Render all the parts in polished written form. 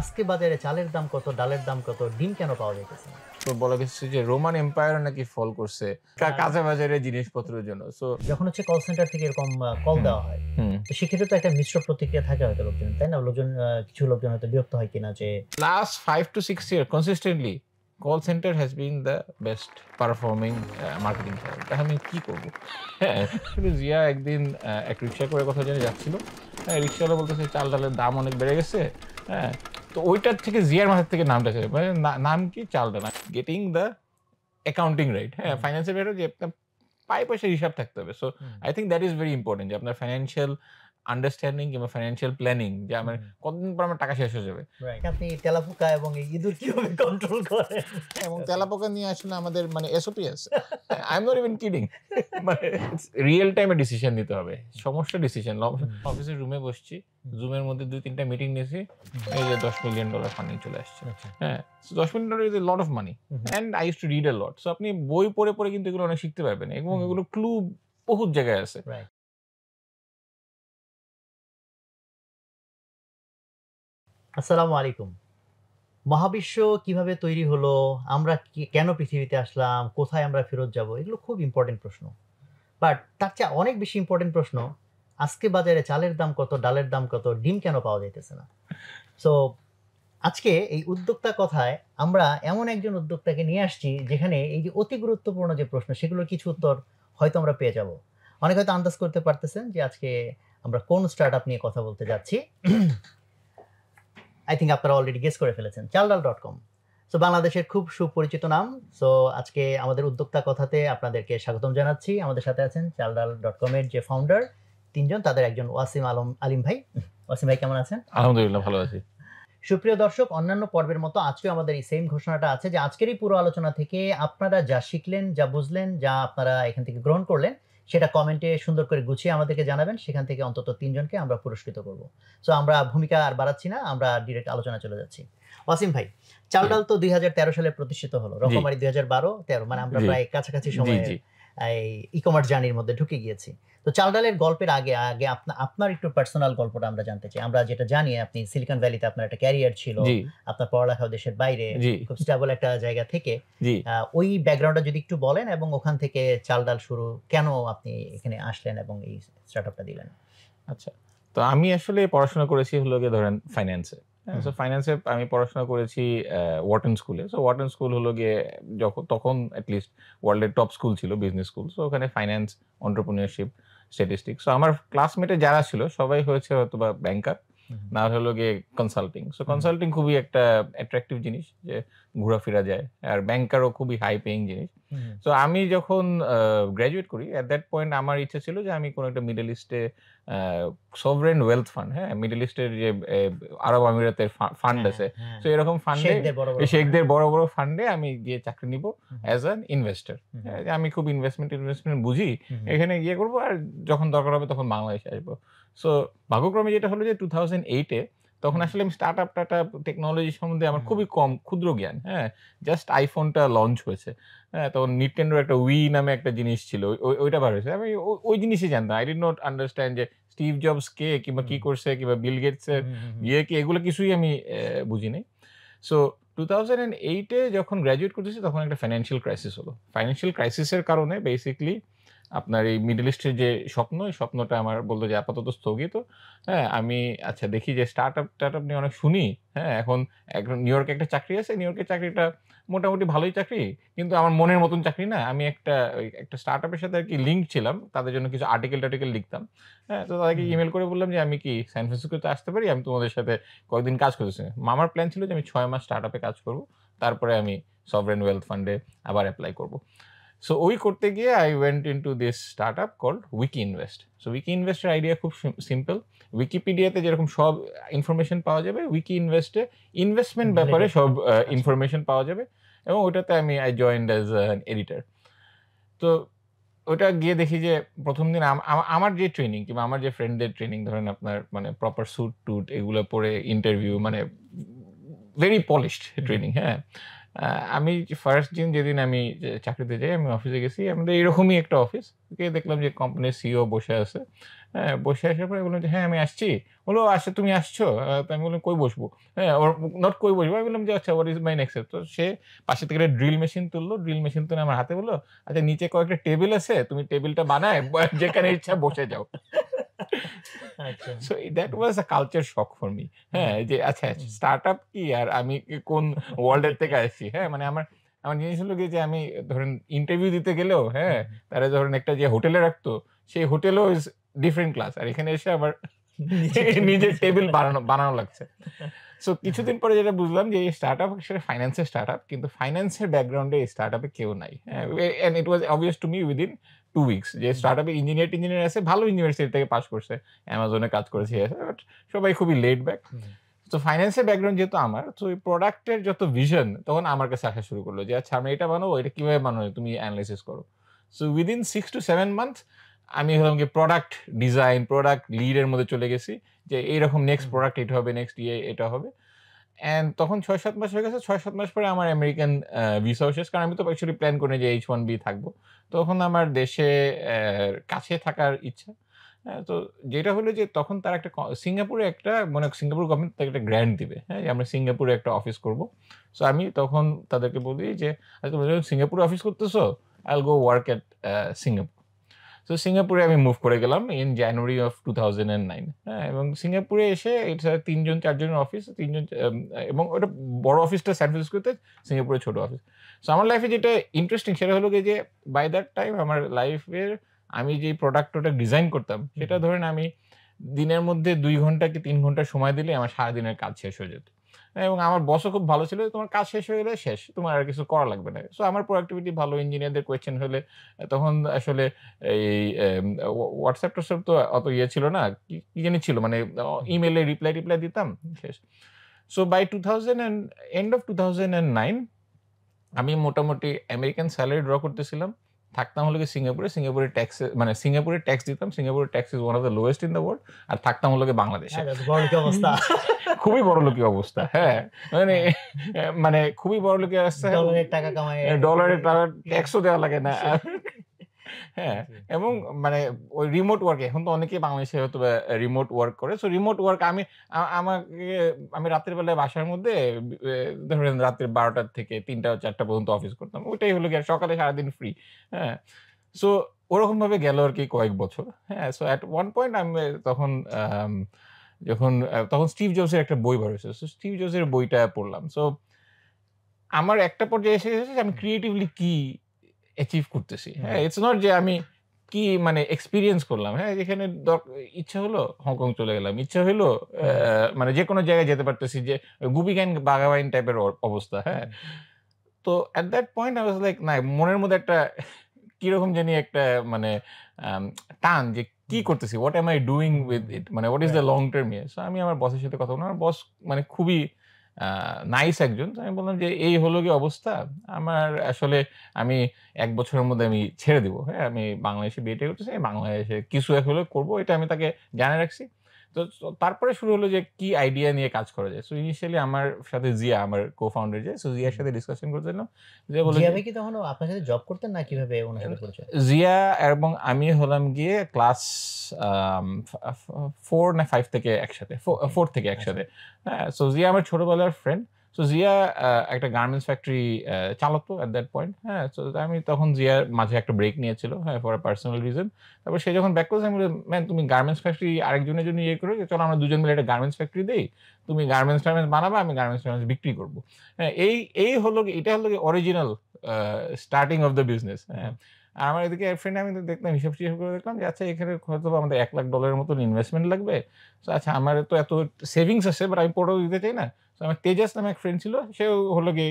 আজকে বাজারে চালের দাম কত, ডালের দাম কত, ডিম কেন পাওয়া যাইতেছে না? তো বলা গেছে যে রোমান এম্পায়ার নাকি ফল করছে কাঁচা বাজারের জিনিসপত্রের জন্য। সো যখন হচ্ছে কল সেন্টার থেকে এরকম কল হুম দেওয়া হয়, হুম তো সেক্ষেত্রে তো একটা মিশ্র প্রতিক্রিয়া থাকে হয়তো লোকজন, তাই না? লোকজন কিছু লোকজন হয়তো বিরক্ত হয় কিনা যে last 5 to 6 years consistently call center has been the best performing marketing channel। তা আমি কি করব? হ্যাঁ, আসলে জিয়া একদিন এক রিক্সা করে কোথাও জানি যাচ্ছিল। হ্যাঁ, রিক্সাওয়ালা বলতেছে চাল ডালের দাম অনেক বেড়ে গেছে। হ্যাঁ, তো ওইটার থেকে জিয়ার মাথার থেকে নামটা এসেছে। মানে নাম কি? চাল ডাল। Getting the accounting right. হ্যাঁ, হুম, ফাইন্যান্সের ব্যাপারে যে আপনার পায়ে পয়সার হিসাব থাকতে হবে। So hmm, I think that is very important যে আপনার ফাইন্যান্সিয়াল আন্ডারস্ট্যান্ডিং কিংবা ফাইন্যান্সিয়াল প্ল্যানিং যে আমার হুম, কতদিন পর আমার টাকা শেষ হয়ে যাবে। রাইট। আপনি তেলাপোকা এবং এই ইঁদুর কিভাবে কন্ট্রোল করেন? এবং ওকে। তেলাপোকা নিয়ে আসলে আমাদের মানে এসওপি আছে। I am not even kidding. মানে রিয়াল টাইমে ডিসিশন নিতে হবে। সমস্যা ডিসিশন হুম, অফিসের রুমে বসছি। হুম, জুমের মধ্যে ২-৩ টা মিটিং নিয়েছি। হুম, এই যে $10 মিলিয়ন ফান্ডিং চলে আসছে। আচ্ছা। হ্যাঁ? So $10 million is a lot of money. Hmm, hmm, and I used to read a lot. So আপনি বই পড়ে, পড়ে কিন্তু এগুলো অনেক শিখতে পারবেন এবং হুম, এগুলো ক্লু বহুত জায়গায় আছে। রাইট। আসসালামু আলাইকুম। মহাবিশ্ব কিভাবে তৈরি হলো? আমরা কেন পৃথিবীতে আসলাম? কোথায় আমরা ফেরত যাব? এগুলো খুব ইম্পোর্টেন্ট প্রশ্ন। বাট তার চেয়ে অনেক বেশি ইম্পোর্টেন্ট প্রশ্ন, আজকে বাজারে চালের দাম কত, ডালের দাম কত, ডিম কেন পাওয়া যাইতেছে না? সো আজকে এই উদ্যোক্তা কথায় আমরা এমন একজন উদ্যোক্তাকে নিয়ে আসছি যেখানে এই যে অতি গুরুত্বপূর্ণ যে প্রশ্ন সেগুলোর কিছু উত্তর হয়তো আমরা পেয়ে যাব। অনেকে হয়তো আন্দাজ করতে পারতেছেন যে আজকে আমরা কোন স্টার্টআপ নিয়ে কথা বলতে যাচ্ছি। আই থিংক আপনারা অলরেডি গেস করে ফেলেছেন। চালডাল.com। সো বাংলাদেশের খুব সুপরিচিত নাম। সো আজকে আমাদের উদ্যোক্তা কথাতে আপনাদেরকে স্বাগতম জানাচ্ছি। আমাদের সাথে আছেন চালডাল.com এর যে ফাউন্ডার ৩ জন, তাদের একজন ওয়াসিম আলিম ভাই। ওয়াসিম ভাই কেমন আছেন? আলহামদুলিল্লাহ ভালো আছি। সুপ্রিয় দর্শক, অন্যান্য পর্বের মতো আজকেও আমাদের এই সেম ঘোষণাটা আছে যে আজকের এই পুরো আলোচনা থেকে আপনারা যা শিখলেন, যা বুঝলেন, যা আপনারা এখান থেকে গ্রহণ করলেন, সেটা কমেন্টে সুন্দর করে গুছিয়ে আমাদেরকে জানাবেন। সেখান থেকে অন্তত ৩ জনকে আমরা পুরস্কৃত করব। সো আমরা ভূমিকা আর বাড়াচ্ছি না, আমরা ডিরেক্ট আলোচনায় চলে যাচ্ছি। ওয়াসিম ভাই, জি, চাল-ডাল তো ২০১৩ সালে প্রতিষ্ঠিত হলো। জি, রকমারি ২০১২-১৩, মানে আমরা জি, প্রায় কাছাকাছি জি, সময়ে জি, এই ই-কমার্স জার্নির মধ্যে ঢুকে গিয়েছি। তো চাল-ডালের গল্পের আগে আপনার একটু পার্সোনাল গল্পটা আমরা জানতে চাই। আমরা যেটা জানি আপনি সিলিকন ভ্যালিতে আপনার একটা ক্যারিয়ার ছিল। জি, আপনার পড়ালেখাও দেশের বাইরে, জি, খুব স্টেবল একটা জায়গা থেকে। জি। ওই ব্যাকগ্রাউন্ডটা যদি একটু বলেন এবং ওখান থেকে চাল-ডাল শুরু কেন আপনি এখানে আসলেন এবং এই স্টার্টআপটা দিলেন? আচ্ছা। তো আমি আসলে পড়াশোনা করেছি হলো গিয়ে ধরেন ফাইন্যান্সে। হ্যাঁ? হুম, সো ফাইন্যান্সে আমি পড়াশোনা করেছি ওয়াটন স্কুলে। সো ওয়াটন স্কুল হলো গিয়ে তখন এট লিস্ট ওয়ার্ল্ডের টপ স্কুল ছিল, বিজনেস স্কুল। সো ওখানে ফাইন্যান্স, এন্টারপ্রেনিউরশিপ, স্ট্যাটিস্টিক্স। সো আমার ক্লাসমেটে যারা ছিল সবাই হয়েছে হয়তোবা ব্যাংকার, হুম, না হলো গিয়ে কনসাল্টিং। সো হুম, কনসাল্টিং খুবই একটা অ্যাট্রাকটিভ জিনিস যে ঘোরাফেরা যায়। আর ব্যাংকারও খুবই হাই পেইং জিনিস। হুম, হুম, সো আমি যখন গ্র্যাজুয়েট করি এট দ্যাট পয়েন্ট আমার ইচ্ছা ছিল যে আমি কোন একটা মিডল ইস্টে আ সভরেন ওয়েলথ ফান্ড, হ্যাঁ? মিডল ইস্টের যে আরব আমিরাতের ফান্ড হ্যাঁ, আছে। হ্যাঁ। সো এরকম ফান্ডে শেখদের বড়, বড় ফান্ড। শেখদের বড়, বড় ফান্ডে আমি গিয়ে চাকরি নিব হুম, অ্যাজ অ্যান ইনভেস্টর। হুম, হুম, হ্যাঁ? যে আমি খুব ইনভেস্টমেন্ট বুঝি। হুম, হুম, এখানে গিয়ে করব আর যখন দরকার হবে তখন বাংলাদেশে আসবো। সো ভাগ্যক্রমে যেটা হলো যে 2008 এ তখন হুম, আসলে আমি স্টার্টআপ টেকনোলজি সম্বন্ধে আমার হুম, খুবই কম ক্ষুদ্র জ্ঞান। হ্যাঁ? জাস্ট আইফোনটা লঞ্চ হয়েছে। হ্যাঁ? তখন Nintendo একটা Wii নামে একটা জিনিস ছিল। ওইটা বার হয়েছে। আমি ওই জিনিসই জানতাম। I did not understand যে স্টিভ জবস কে কিংবা কি হুম, করছে কিংবা বিল গেটস হুম, এর হুম, হুম, হুম, ইয়ে কি এগুলো কিছুই আমি বুঝি নাই। সো 2008 এ যখন গ্র্যাজুয়েট করতেছি তখন একটা ফাইন্যান্সিয়াল ক্রাইসিস হলো। ফাইন্যান্সিয়াল ক্রাইসিস এর কারণে বেসিক্যালি আপনার এই মিডল ইস্টের যে স্বপ্ন, এই স্বপ্নটা আমার বলল যে আপাতত স্থগিত। হ্যাঁ? আমি আচ্ছা দেখি যে স্টার্টআপ নিয়ে অনেক শুনি। হ্যাঁ? এখন নিউ ইয়র্কে একটা চাকরি আছে। নিউ ইয়র্কের চাকরিটা মোটামুটি ভালোই চাকরি। কিন্তু আমার মনের মতন চাকরি না। আমি একটা স্টার্টআপের সাথে আরকি লিঙ্ক ছিলাম। তাদের জন্য কিছু আর্টিকেল-টার্টিকেল লিখতাম। হ্যাঁ? তো তাদেরকে হুম, ইমেইল করে বললাম যে, "আমি কি সান ফ্রান্সিসকোতে আসতে পারি? আমি তোমাদের সাথে কয়েকদিন কাজ করতেছি।" আমার প্ল্যান ছিল যে আমি ৬ মাস স্টার্টআপে কাজ করব। তারপরে আমি সভরেন ওয়েলথ ফান্ডে আবার এপ্লাই করব। সো ওই করতে গিয়ে I went into this startup called WikiInvest। So WikiInvest এর আইডিয়া খুব সিম্পল। উইকিপিডিয়াতে যেরকম সব ইনফরমেশন পাওয়া যাবে, WikiInvest এ ইনভেস্টমেন্ট ব্যাপারে রিলেটেড। সব আচ্ছা। ইনফরমেশন পাওয়া যাবে এবং ওটাতে I joined as an editor। তো ওটা গিয়ে দেখি যে ১ম দিন আমার যে ট্রেনিং কিংবা আমার যে ফ্রেন্ডদের ট্রেনিং ধরেন আপনার মানে প্রপার স্যুট-টুট এগুলো পরে ইন্টারভিউ মানে ভেরি পলিশড হুম, হুম, ট্রেনিং, হ্যাঁ? আ আমি ফার্স্ট দিন যেদিন আমি চাকরিতে যাই, আমি অফিসে গেছি। আমাদের এরকমই একটা অফিস। গিয়ে দেখলাম যে কোম্পানির সিইও বসে আছে। হ্যাঁ, বসে আসার পরে বললাম যে, "হ্যাঁ, আমি আসছি।" বলল, "আচ্ছা তুমি আসছো?" তো আমি বললাম, "কই বসবো?" হ্যাঁ, ওর নট কই বসবো। আমি বললাম যে, "আচ্ছা what is my next step?" তো সে পাশে থেকে একটা ড্রিল মেশিন তুললো। ড্রিল মেশিন তুলে আমার হাতে বলল, "আচ্ছা নিচে কয়েকটা টেবিল আছে। তুমি টেবিলটা বানায় যেখানে ইচ্ছা বসে যাও।" আচ্ছা। So that was a culture shock for me. হ্যাঁ, যে আচ্ছা হুম। স্টার্টআপ কি আর আমি কোন ওয়ার্ল্ড এর থেকে আসছি। হ্যাঁ, মানে আমার আমার জিনিস হলো গিয়ে যে আমি ধরেন ইন্টারভিউ দিতে গেলেও হ্যাঁ, হুম। তারা ধরেন একটা যে হোটেলে রাখতো সেই হোটেলও ইস ডিফারেন্ট ক্লাস। আর এখানে এসে আবার নিজের টেবিল বানানো বানানো লাগছে। সো কিছুদিন পরে যেটা বুঝলাম যে এই স্টার্টআপ আসলে ফাইন্যান্সের স্টার্টআপ। কিন্তু ফাইন্যান্সের ব্যাকগ্রাউন্ডে এই স্টার্টআপে কেউ নাই। হ্যাঁ? And it was obvious to me within 2 weeks যে হুম। স্টার্টআপে ইঞ্জিনিয়ার আছে, ভালো ইউনিভার্সিটি থেকে পাস করছে। অ্যামাজনে কাজ করেছে। বাট সবাই খুবই লেড ব্যাক। হুম। তো ফাইন্যান্সের ব্যাকগ্রাউন্ড যেহেতু আমার, তো এই প্রোডাক্টের যত ভিশন তখন আমার কাছে আসা শুরু করলো যে, "আচ্ছা আমরা এটা বানাবো, এটা কিভাবে বানানো যায়? তুমি এনালাইসিস করো।" সো উইদিন 6 to 7 মান্থস আমি হলাম গিয়ে প্রোডাক্ট ডিজাইন, প্রোডাক্ট লিড এর মধ্যে চলে গেছি। যে এইরকম নেক্সট হুম। প্রোডাক্ট এটা হবে, নেক্সট এটা হবে। অ্যান্ড তখন ৬-৭ মাস হয়ে গেছে। ৬-৭ মাস পরে আমার আমেরিকান ভিসাও শেষ। কারণ আমি তো অ্যাকচুয়ালি প্ল্যান করি যে H-1B থাকবো। তখন আমার দেশে কাছে থাকার ইচ্ছা। তো যেটা হলো যে তখন তারা একটা সিঙ্গাপুরে একটা মানে সিঙ্গাপুর গভর্নমেন্ট তাকে একটা গ্র্যান্ট দিবে। হ্যাঁ? যে আমরা সিঙ্গাপুরে একটা অফিস করব। সো আমি তখন তাদেরকে বলি যে, "আচ্ছা তোমরা যখন সিঙ্গাপুরে অফিস করতেছো, I'll go work at Singapore." So সিঙ্গাপুরে আমি মুভ করে গেলাম ইন জানুয়ারি অফ 2009 হ্যাঁ? এবং সিঙ্গাপুরে এসে এটা ৩ জন ৪ জনের অফিস। ৩ জন এবং ওটা বড় অফিসটা সান ফ্রান্সিসকোতে, সিঙ্গাপুরে ছোট অফিস। সো আমার লাইফে যেটা ইন্টারেস্টিং সেটা হলো গিয়ে যে বাই দ্যাট টাইম আমার লাইফের আমি যেই প্রোডাক্ট ডিজাইন করতাম হুম। সেটা ধরেন আমি দিনের মধ্যে ২ ঘন্টা কি ৩ ঘন্টা সময় দিলে আমার সারাদিনের কাজ শেষ হয়ে যেত। এবং আমার বসও খুব ভালো ছিল। তোমার কাজ শেষ হয়ে গেলে শেষ। তোমার আর কিছু করা লাগবে না। সো আমার প্রোডাক্টিভিটি ভালো ইঞ্জিনিয়ারদের কোয়েশ্চেন হলে তখন আসলে এই WhatsApp-টয়াটসঅ্যাপ তো অত ইয়ে ছিল না। কি জানি ছিল মানে হুম। ইমেইলে রিপ্লাই দিতাম শেষ। সো বাই 2000 এন্ড অফ 2009 আমি মোটামুটি আমেরিকান সেলারি ড্র করতেছিলাম। থাকতাম হলো গিয়ে সিঙ্গাপুরে। সিঙ্গাপুরে ট্যাক্স দিতাম। সিঙ্গাপুরের tax is one of the lowest in the world. আর থাকতাম হলো গিয়ে বাংলাদেশে। আরে বড়লোকি অবস্থা। খুবই বড়লোকি অবস্থা। হ্যাঁ, মানে হ্যাঁ, মানে খুবই বড়লোকি অবস্থা। ডলারের টাকা কামায় ডলারের টাকা ট্যাক্সও দেওয়া লাগে না। সে হ্যাঁ, জি। এবং হুম। মানে ওই রিমোট ওয়ার্ক এখন তো অনেকেই বাংলাদেশে হয়তোবা রিমোট ওয়ার্ক করে। সো রিমোট ওয়ার্ক আমাকে আমি রাতের বেলায় বাসার মধ্যে ধরেন রাত্রে ১২টা থেকে ৩টা-৪টা পর্যন্ত অফিস করতাম। ওইটাই হলো গিয়ে সকালে সারাদিন ফ্রি। হ্যাঁ? সো ওরকমভাবে গেল আরকি কয়েক বছর। হ্যাঁ? সো এট ওয়ান পয়েন্ট আমি তখন তখন স্টিভ জবস এর একটা বই বের হইছে। সো স্টিভ জবস এর বইটা পড়লাম। সো আমার একটা পর্যায়ে এসে গেছে যে আমি হুম। ক্রিয়েটিভলি কি অ্যাচিভ করতেছি। হুম। হ্যাঁ? ইটস নট যে আমি কি মানে এক্সপেরিয়েন্স করলাম। হ্যাঁ? যেখানে ইচ্ছা হলো হংকং চলে গেলাম। ইচ্ছা হইলো হুম। মানে যেকোনো জায়গায় যেতে পারতেছি যে গুপি গাইন বাঘাবাইন টাইপের অবস্থা। হ্যাঁ? হুম। তো এট that point I was like না মনের মধ্যে একটা কিরকম জানি একটা মানে আম টান যে কি হুম। করতেছি? What am I doing with hmm. It? মানে what is the right. Long term ইয়ে? সো আমি আমার বসের সাথে কথা বললাম। আমার বস মানে খুবই আ নাইস একজন। তো আমি বললাম যে, "এই হলো গিয়ে অবস্থা। আমার আসলে আমি ১ বছরের মধ্যে আমি ছেড়ে দিব। হ্যাঁ? আমি বাংলাদেশে বিয়ে-টিয়ে করতেছি। বাংলাদেশে কিছু এক হলে করব।" এটা আমি তাকে জানায় রাখছি। তারপরে শুরু হলো যে কি আইডিয়া নিয়ে কাজ করা যায়। সো ইনিশিয়ালি আমার সাথে জিয়া আমার কো-ফাউন্ডার যে, সো জিয়ার হুম। সাথে ডিসকাশন করছিলাম। জিয়া বলল জিয়া যে ভাই কি তখনও আপনার সাথে জব করতেন না কিভাবে উনার সাথে পরিচয়? জিয়া এবং আমি হলাম গিয়ে ক্লাস আম ফা ফা 4 না 5 থেকে একসাথে। ওকে। 4 থেকে আচ্ছা। একসাথে। হ্যাঁ? সো জিয়া আমার ছোটবেলার ফ্রেন্ড। সো জিয়া একটা গার্মেন্টস ফ্যাক্টরি চালাতো এট দ্যাট পয়েন্ট। হ্যাঁ? সো আমি তখন জিয়ার মাঝে একটা ব্রেক নিয়েছিল। হ্যাঁ? For a personal reason. তারপর সে যখন ব্যাক করেছে আমি বললাম, "ম্যান তুমি গার্মেন্টস ফ্যাক্টরি আরেকজনের জন্য ইয়ে করো। চলো আমরা দুজন মিলে একটা গার্মেন্টস ফ্যাক্টরি দেই। তুমি গার্মেন্টস-টার্মেন্টস বানাবা, আমি গার্মেন্টস-টার্মেন্টস বিক্রি করব।" হ্যাঁ? এই হলো এটা হলো original a starting of the business. হ্যাঁ? হুম। আর আমার এদিকে ফ্রেন্ড আমি তো দেখলাম হিসাব-টিসাব করে দেখলাম যে আচ্ছা এখানে হয়তোবা আমাদের $১,০০,০০০ মতন ইনভেস্টমেন্ট লাগবে। সো আচ্ছা আমার তো এত সেভিংস আছে বাট আমি পুরোটা দিতে চাই না। সো আমার তেজাস নামে এক ফ্রেন্ড ছিল। সেও হলো গিয়ে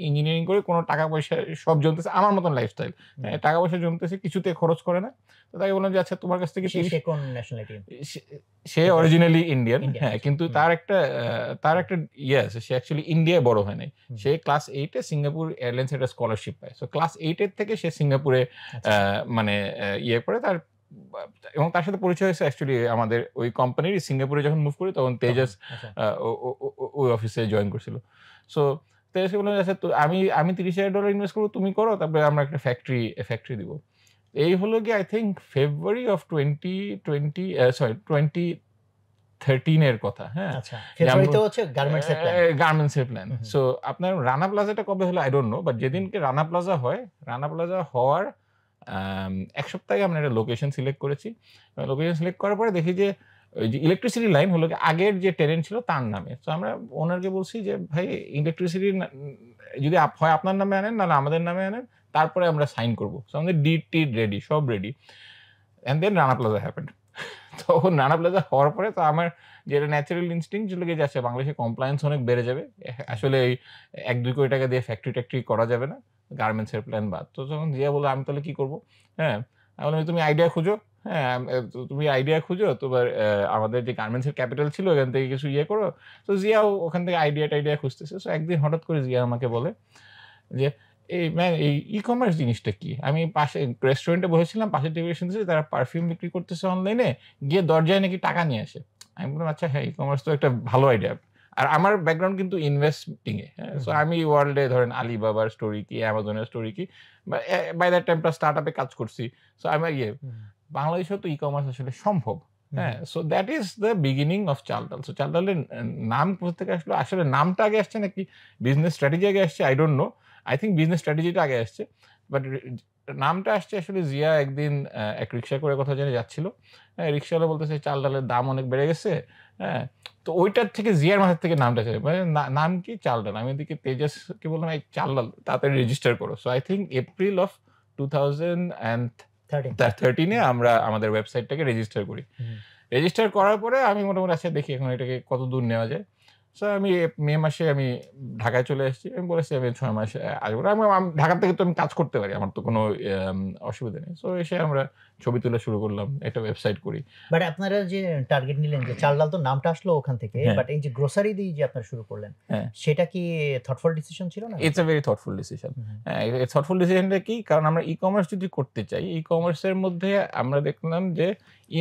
ইঞ্জিনিয়ারিং করে কোন টাকা-পয়সা সব জমতেছে আমার মতন লাইফস্টাইল। হুম। টাকা-পয়সা জমতেছে কিছুতে খরচ করে না। তো তাকে বললাম যে আচ্ছা তোমার কাছ থেকে সে ৩০ সে কোন ন্যাশনালিটি? সে সে সেটা অরিজিনালি ইন্ডিয়ান। ইন্ডিয়ান। হ্যাঁ, আচ্ছা। কিন্তু হুম। তার হুম। একটা ইয়ে আছে। সে অ্যাকচুয়ালি ইন্ডিয়ায় বড় হয় নাই। হুম। সে ক্লাস 8 এ সিঙ্গাপুর এয়ারলাইন্স একটা স্কলারশিপ পায়। সো ক্লাস 8 এর থেকে সে সিঙ্গাপুরে আচ্ছা। আ মানে ইয়ে করে তার বা এবং তার সাথে পরিচয় হয়েছে অ্যাকচুয়ালি আমাদের ওই কোম্পানির সিঙ্গাপুরে যখন মুভ করি তখন তখন। তেজাস আচ্ছা। আ ও ও ও ও ওই অফিসে জয়েন করছিল। সো তেজাসকে বললাম, "আচ্ছা তো আমি $30,000 ইনভেস্ট করব, তুমি করো। তারপরে আমরা একটা ফ্যাক্টরি দিব।" এই হলো গিয়ে আই থিঙ্ক ফেব্রুয়ারি অফ 2013 এর কথা। হ্যাঁ, আচ্ছা, ফেব্রুয়ারিতে হচ্ছে গার্মেন্টসের প্ল্যান। গার্মেন্টসের প্ল্যান। সো আপনার রানা প্লাজাটা কবে হলো আই ডোন্ট নো, বাট যেদিনকে রানা প্লাজা হয়, রানা প্লাজা হওয়ার 1 সপ্তাহে আমরা একটা লোকেশন সিলেক্ট করেছি। লোকেশন সিলেক্ট করার পরে দেখি যে ওই যে ইলেকট্রিসিটি লাইন হলো আগের যে টেনেন্ট ছিল তার নামে। তো আমরা ওনারকে বলছি যে ভাই ইলেকট্রিসিটি যদি হয় আপনার নামে আনেন, নাহলে আমাদের নামে আনেন, তারপরে আমরা সাইন করবো। সো আমাদের ডিড টিড রেডি, সব রেডি, and then Rana Plaza happened. তখন রানা প্লাজা হওয়ার পরে তো আমার যেটা ন্যাচারাল ইনস্টিংক্ট ছিল গিয়ে যাচ্ছে বাংলাদেশে কমপ্লায়েন্স অনেক বেড়ে যাবে, আসলে এই 1-2 কোটি টাকা দিয়ে ফ্যাক্টরি ট্যাক্টরি করা যাবে না, গার্মেন্টসের প্ল্যান বাদ। তো যখন জিয়া বললো আমি তাহলে কি করবো, হ্যাঁ আমি বললাম তুমি আইডিয়া খুঁজো, হ্যাঁ তুমি আইডিয়া খুঁজো, তোমার আমাদের যে গার্মেন্টসের ক্যাপিটাল ছিল ওখান থেকে কিছু ইয়ে করো। তো জিয়াও ওখান থেকে আইডিয়া খুঁজতেছে। সো একদিন হঠাৎ করে জিয়া আমাকে বলে যে এই ম্যান এই ই কমার্স জিনিসটা কি? আমি পাশে রেস্টুরেন্টে বসেছিলাম, পাশের টেবিলে শুনতেছি তারা পারফিউম বিক্রি করতেছে অনলাইনে, গিয়ে দরজায় নাকি টাকা নিয়ে আসে। আমি বললাম আচ্ছা হ্যাঁ, ই কমার্স তো একটা ভালো আইডিয়া। আর আমার ব্যাকগ্রাউন্ড কিন্তু ইনভেস্টিং এ, হ্যাঁ। সো আমি ওয়ার্ল্ডে ধরেন আলিবাবার স্টোরি কি, অ্যামাজনের স্টোরি কি, বাই দ্যাট টাইম স্টার্টআপে কাজ করছি। সো আমার বাংলাদেশেও তো ই কমার্স আসলে সম্ভব, হ্যাঁ। So that is the beginning of Chaldal. So চালডালের নাম কোথা থেকে আসলো, আসলে নামটা আগে আসছে নাকি বিজনেস স্ট্র্যাটেজি আগে আসছে I don't know. I think business স্ট্র্যাটেজিটা আগে আসছে, বাট নামটা আসছে আসলে জিয়া একদিন এক রিক্সা করে কথা জেনে যাচ্ছিল, হ্যাঁ, রিক্সাওয়ালা বলতেছে চাল ডালের দাম অনেক বেড়ে গেছে, হ্যাঁ। তো ওইটার থেকে জিয়ার মাথার থেকে নামটা ছিল, মানে নাম কি চাল ডাল। আমি ওদিকে তেজাসকে বললাম এই চাল ডাল তাড়াতাড়ি রেজিস্টার করো। So I think April of 2013 আমরা আমাদের ওয়েবসাইটটাকে রেজিস্টার করি। রেজিস্টার করার পরে আমি মোটামুটি আচ্ছা দেখি এখন এটাকে কত দূর নেওয়া যায়। সো আমি মে মাসে আমি ঢাকায় চলে এসেছি। আমি বলেছি আমি 6 মাসে আসবো। আমি ঢাকা থেকে তো আমি কাজ করতে পারি, আমার তো কোনো অসুবিধা নেই। সো এসে আমরা ছবি তোলা শুরু করলাম, একটা ওয়েবসাইট করি। বাট আপনারা যে টার্গেট নিলেন যে চাল ডাল, তো নামটা আসলো ওখান থেকে, বাট এই যে গ্রোসারি দিয়ে যে আপনারা শুরু করলেন, সেটা কি থটফুল ডিসিশন ছিল না? It's a very thoughtful decision. হ্যাঁ, এই থটফুল ডিসিশনটা কি, কারণ আমরা ই কমার্স যদি করতে চাই, ই কমার্সের মধ্যে আমরা দেখলাম যে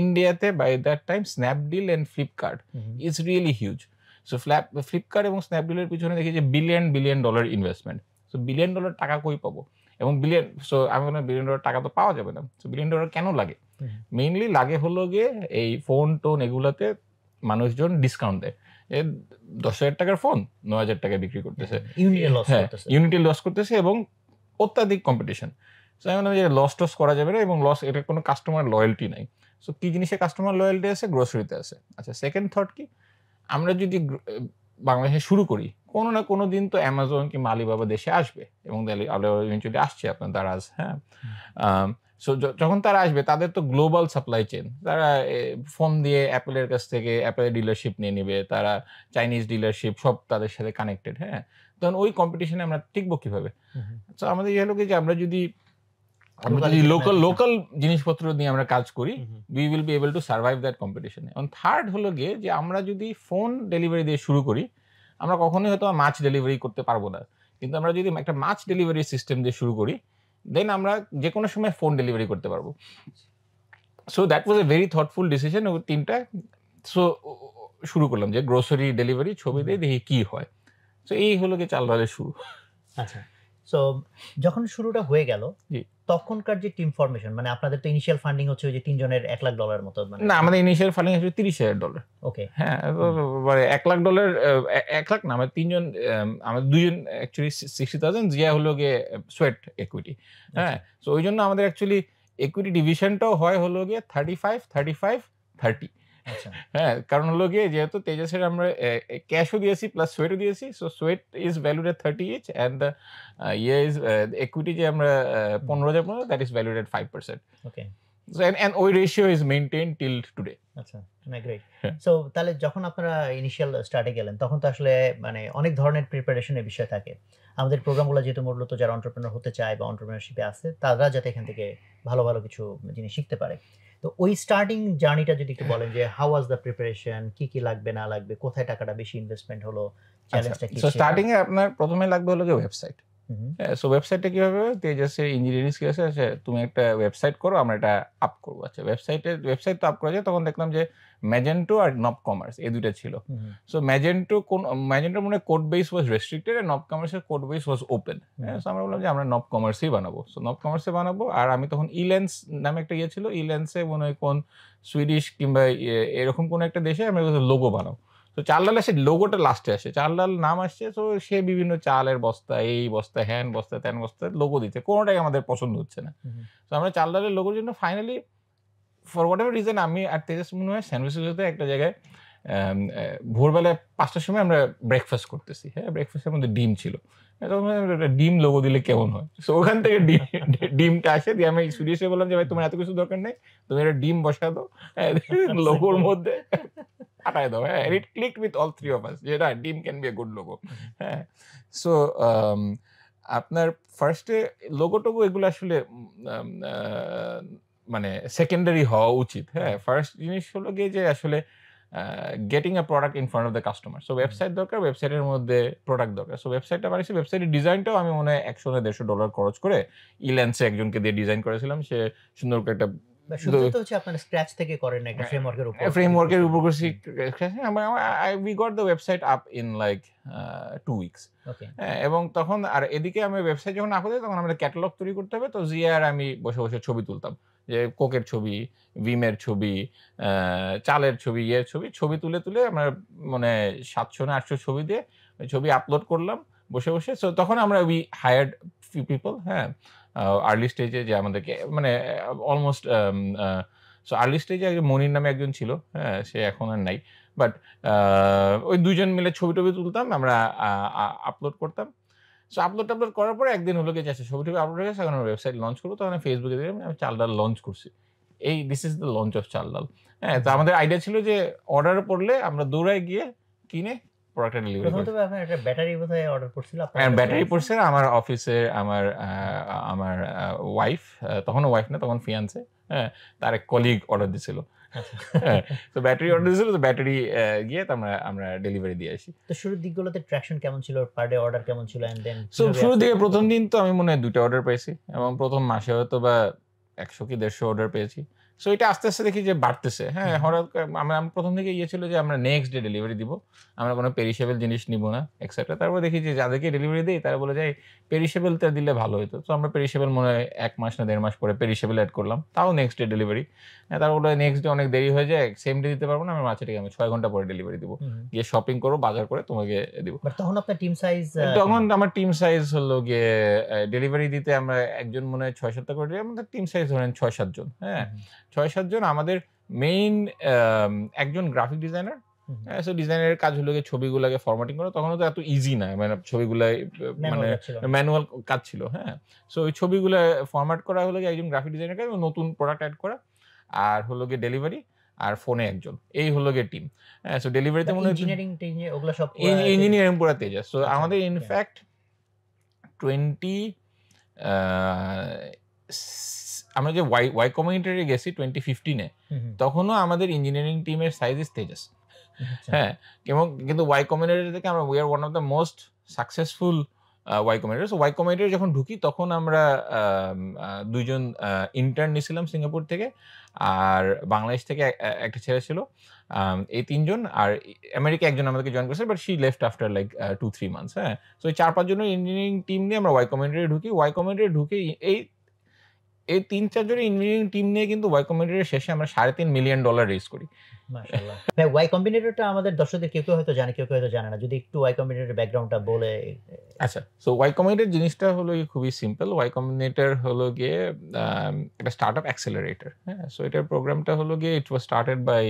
ইন্ডিয়াতে by that time Snapdeal and Flipkart is really huge. So Flipkart এবং স্ন্যাপডিলের পিছনে দেখি যে billion dollar investment. So billion dollar টাকা কই পাবো, এবং সো আমি বললাম বিলিয়ন ডলার টাকা তো পাওয়া যাবে না। সো বিলিয়ন ডলার কেন লাগে? মেইনলি লাগে হলো গিয়ে এই ফোন টোন এগুলাতে মানুষজন ডিসকাউন্ট দেয়। 10,000 টাকার ফোন 9,000 টাকায় বিক্রি করতেছে, ইউনিটি লস করতেছে এবং অত্যাধিক কম্পিটিশন। সো আমি বললাম যে লস টস করা যাবে না, এবং লস এটা কোনো কাস্টমার লয়্যালটি নাই। সো কি জিনিসে কাস্টমার লয়্যালটি আছে? গ্রোসারিতে আছে। আচ্ছা, সেকেন্ড থট কি, আমরা যদি বাংলাদেশে শুরু করি, কোনো না কোনো দিন তো অ্যামাজন কিংবা আলিবাবা দেশে আসবে, এবং আলিবাবা ইভেন্চুয়ালি আসছে আপনার দারাজ, হ্যাঁ। সো যখন তারা আসবে তাদের তো গ্লোবাল সাপ্লাই চেন, তারা ফোন দিয়ে অ্যাপেলের কাছ থেকে অ্যাপেলের ডিলারশিপ নিয়ে নেবে, তারা চাইনিজ ডিলারশিপ সব তাদের সাথে কানেক্টেড, হ্যাঁ। তখন ওই কম্পিটিশনে আমরা টিকবো কিভাবে? তো আমাদের ইয়ে হলো কি যে আমরা যদি লোকাল জিনিসপত্র নিয়ে আমরা কাজ করি, we will be able to survive that কম্পিটিশনে। এবং থার্ড হলো গিয়ে যে আমরা যদি ফোন ডেলিভারি দিয়ে শুরু করি, আমরা কখনোই হয়তো মাছ ডেলিভারি করতে পারবো না, কিন্তু আমরা যদি একটা মাছ ডেলিভারি সিস্টেম দিয়ে শুরু করি, দেন আমরা যে কোনো সময় ফোন ডেলিভারি করতে পারবো। So that was a very thoughtful decision. ও তিনটা সো শুরু করলাম যে গ্রোসারি ডেলিভারি, ছবি দিয়ে দেখি কি হয়। সো এই হলো গিয়ে চাল ডালের শুরু। আচ্ছা, সো যখন শুরুটা হয়ে গেল, তখনকার যে টিম ফরমেশন, মানে আপনাদের তো ইনিশিয়াল ফান্ডিং হচ্ছে ওই যে 3 জনের $1,00,000 মতো, মানে না, আমাদের ইনিশিয়াল ফান্ডিং হচ্ছে $30,000। ওকে, হ্যাঁ, মানে $1,00,000 1 লাখ না, আমাদের 3 জন, আমাদের 2 জন অ্যাকচুয়ালি 60,000, জিয়া হলো গিয়ে সোয়েট ইকুইটি, হ্যাঁ। সো ওই জন্য আমাদের অ্যাকচুয়ালি ইকুইটি ডিভিশনটাও হয় হলো গিয়ে 35-35-30। আচ্ছা, হ্যাঁ, কারণ হলো গিয়ে যেহেতু তেজাসের আমরা ক্যাশও দিয়েছি প্লাস সোয়েটও দিয়েছি, so sweat is valued at 30 each, and the is equity যে আমরা 15,000 that is valued at 5%। Okay, and ওই ratio is maintain till today. আচ্ছা, গ্রেট। সো তাহলে যখন আপনারা ইনিশিয়াল স্টার্টে গেলেন, তখন তো আসলে মানে অনেক ধরনের প্রিপারেশনের বিষয় থাকে। আমাদের প্রোগ্রামগুলো যেহেতু মূলত যারা এন্টারপ্রেনার হতে চায় বা এন্টারপ্রেনারশিপে আছে, তারা যাতে এখান থেকে ভালো ভালো কিছু জিনিস শিখতে পারে। তো ওই স্টার্টিং জার্নিটা যদি একটু বলেন যে হাউ ওয়াজ দ্য প্রিপারেশন, কি কি লাগবে না লাগবে, কোথায় টাকাটা বেশি ইনভেস্টমেন্ট হলো, চ্যালেঞ্জটা কি? সো স্টার্টিং এ আপনার প্রথমে লাগবে হলো যে ওয়েবসাইট। সো ওয়েবসাইটটা কিভাবে তেজাসের ইঞ্জিনিয়ারিং স্কিল আছে তুমি একটা ওয়েবসাইট করো আমরা এটা আপ করবো। আচ্ছা ওয়েবসাইট তো আপ করা যায়, তখন দেখলাম যে ম্যাজেন্টো আর নব কমার্স এই দুইটা ছিল। সো ম্যাজেন্টোর মনে কোড বেস ওয়াজ রেস্ট্রিক্টেড আর নব কমার্সের code base was open. So আমরা বললাম যে আমরা নব কমার্সেই বানাবো। সো নব কমার্সে বানাবো। আর আমি তখন ইলেন্স নামে একটা ছিল, ইলেন্সে মনে হয় কোন সুইডিশ কিংবা এরকম কোন একটা দেশে আমরা লোগো বানাবো। তো চালডালে সে লোগোটা লাস্টে আসে, চালডাল নাম আসছে। তো সে বিভিন্ন চালের বস্তা, এই বস্তা, হ্যান বস্তা, ত্যান বস্তা লোগো দিচ্ছে, কোনোটাই আমাদের পছন্দ হচ্ছে না। তো আমরা চালডালের লোগোর জন্য finally for whatever reason আমি আর তেজাস মনে হয় স্যান ফ্রান্সিসকোতে একটা জায়গায় ভোরবেলায় 5টার সময় আমরা ব্রেকফাস্ট করতেছি। হ্যাঁ, ব্রেকফাস্টের মধ্যে ডিম ছিল। তখন একটা ডিম লোগো দিলে কেমন হয়? সো ওখান থেকে ডিমটা আসে, দিয়ে আমি সুরেশে বললাম যে ভাই তোমার এত কিছু দরকার নেই, তুমি একটা ডিম বসা দাও লোগোর মধ্যে পাঠায় দাও। হ্যাঁ, it clicked with all three of us যে না, ডিম can be a good logo. হ্যাঁ, সো আপনার ফার্স্টে লোগো টোগো এগুলো আসলে মানে সেকেন্ডারি হওয়া উচিত। হ্যাঁ, ফার্স্ট জিনিস হলো গিয়ে যে আসলে getting a product in front of the customer. So website দরকার, ওয়েবসাইটের মধ্যে প্রোডাক্ট দরকার। সো ওয়েবসাইটটা বানিয়েছি, ওয়েবসাইটের ডিজাইনটাও আমি মনে হয় $100-150 খরচ করে ইল্যান্সে একজনকে দিয়ে ডিজাইন করেছিলাম। সে সুন্দর করে একটা শুধু তো হচ্ছে আপনারা স্ক্র্যাচ থেকে করেন একটা ফ্রেমওয়ার্কের উপর করছি। we got the website up in like 2 weeks. এবং তখন আর এদিকে আমি ওয়েবসাইট যখন আপ হতো তখন আমাদের ক্যাটালগ তৈরি করতে হবে। তো জিয়া আর আমি বসে বসে ছবি তুলতাম, যে কোকের ছবি, ভিমের ছবি, চালের ছবি, ছবি তুলে তুলে আমরা মানে 700 না 800 ছবি দিয়ে ছবি আপলোড করলাম বসে বসে। সো তখন আমরা উই হায়ার্ড ফিউ পিপল। হ্যাঁ, আর্লি স্টেজে যে আমাদেরকে মানে অলমোস্ট সো আর্লি স্টেজে মনির নামে একজন ছিল। হ্যাঁ, সে এখন আর নাই। বাট ওই দুজন মিলে ছবি টবি তুলতাম, আমরা আপলোড করতাম। সো আপলোড করার পরে একদিন হলো গিয়ে আচ্ছা ছবি টবি আপলোড হয়ে গেছে, এখন আমরা ওয়েবসাইট লঞ্চ করবো। তখন ফেসবুকে দিলাম আমি চালডাল লঞ্চ করছি। This is the launch of Chaldal. হ্যাঁ, তো আমাদের আইডিয়া ছিল যে অর্ডার পড়লে আমরা দৌড়ায় গিয়ে কিনে প্রোডাক্টটা ডেলিভারি করব। প্রথমত আপনি একটা ব্যাটারি বোধহয় অর্ডার করছিল আপনার? হ্যাঁ, ব্যাটারি পড়ছে আমার অফিসে আমার ওয়াইফ, তখনও ওয়াইফ না, তখন ফিয়ান্সে, হ্যাঁ, তার এক কলিগ অর্ডার দিছিল। হ্যাঁ, তো ব্যাটারি অর্ডার দিছিল, তো ব্যাটারি গিয়ে আমরা ডেলিভারি দিয়ে আসি। তো শুরুর দিকগুলোতে ট্র্যাকশন কেমন ছিল, পার ডে অর্ডার কেমন ছিল? এন্ড দেন সো শুরুর দিকে প্রথম দিন তো আমি মনে হয় 2টা অর্ডার পেয়েছি, এবং প্রথম মাসে হয়তো বা 100 কি 150 অর্ডার পেয়েছি। সো এটা আস্তে আস্তে দেখি যে বাড়তেছে। হ্যাঁ, হঠাৎ আমরা প্রথম থেকে ছিল যে আমরা নেক্সট ডে ডেলিভারি দিব, আমরা কোনো পেরিশেবল জিনিস নিব না এক্সেট্রা। তারপর দেখি যে যাদেরকে ডেলিভারি দিই তারা বলে যায় পেরিশেবলটা দিলে ভালো হতো। তো আমরা পেরিশেবল মনে হয় 1 মাস না 1.5 মাস পরে পেরিশেবল অ্যাড করলাম, তাও নেক্সট ডে ডেলিভারি। তারপর বলে নেক্সট ডে অনেক দেরি হয়ে যায়, সেম ডে দিতে পারবো না, আমরা মাঝে আমি 6 ঘন্টা পরে ডেলিভারি দিব, গিয়ে শপিং করো, বাজার করে তোমাকে দিব। তখন আপনার টিম সাইজ? তখন আমার টিম সাইজ হলো গিয়ে ডেলিভারি দিতে আমরা একজন মনে হয় 6-7টা করে দিই, আমাদের টিম সাইজ ধরেন 6-7 জন। হ্যাঁ, 6-7 জন। আমাদের মেইন একজন গ্রাফিক ডিজাইনার। সো ডিজাইনারের কাজ হলো গিয়ে ছবিগুলোকে ফরম্যাটিং করা। তখন তো এত ইজি না, মানে ছবিগুলো মানে ম্যানুয়াল কাজ ছিল। হ্যাঁ, সো ওই ছবিগুলো ফরম্যাট করা হলো গিয়ে একজন গ্রাফিক ডিজাইনার কাজ, নতুন প্রোডাক্ট অ্যাড করা, আর হলো গিয়ে ডেলিভারি, আর ফোনে একজন। এই হলো গিয়ে টিম। হ্যাঁ, সো ডেলিভারিতে মনে হয় ইঞ্জিনিয়ারিং পুরো তেজাস। সো আমাদের ইনফ্যাক্ট 20 আমরা যে ওয়াই কমিউনিটিতে গেছি 2015-এ, তখনও আমাদের ইঞ্জিনিয়ারিং টিমের সাইজ ইজ তেজাস। হ্যাঁ, কিন্তু ওয়াই কমিউনিটি থেকে আমরা we are one of the most successful Y community. So Y community যখন ঢুকি তখন আমরা 2 জন ইন্টার্ন নিয়েছিলাম সিঙ্গাপুর থেকে, আর বাংলাদেশ থেকে একটা ছেলে ছিল। এই 3 জন, আর আমেরিকা একজন আমাদেরকে জয়েন করেছে, but she left after like 2-3 months. হ্যাঁ, সো এই 4-5 জনের ইঞ্জিনিয়ারিং টিম নিয়ে আমরা ওয়াই কমিউনিটি ঢুকি। ওয়াই কমিউনিটি ঢুকে এই 3-4 জনের ইঞ্জিনিয়ারিং টিম নিয়ে কিন্তু ওয়াই কম্বিনেটরের শেষে আমরা $3.5 মিলিয়ন রেজ করি। মাশাআল্লাহ। ভাই, ওয়াই কম্বিনেটরটা আমাদের দর্শকদের কেউ হয়তো জানে, কেউ হয়তো জানে না, যদি একটু ওয়াই কম্বিনেটরের ব্যাকগ্রাউন্ডটা বলে। আচ্ছা, সো ওয়াই কম্বিনেটর জিনিসটা হলো খুবই সিম্পল। ওয়াই কম্বিনেটর হলো গিয়ে একটা স্টার্টআপ অ্যাক্সেলারেটর। হ্যাঁ, সো এটার প্রোগ্রামটা হলো গিয়ে it was started by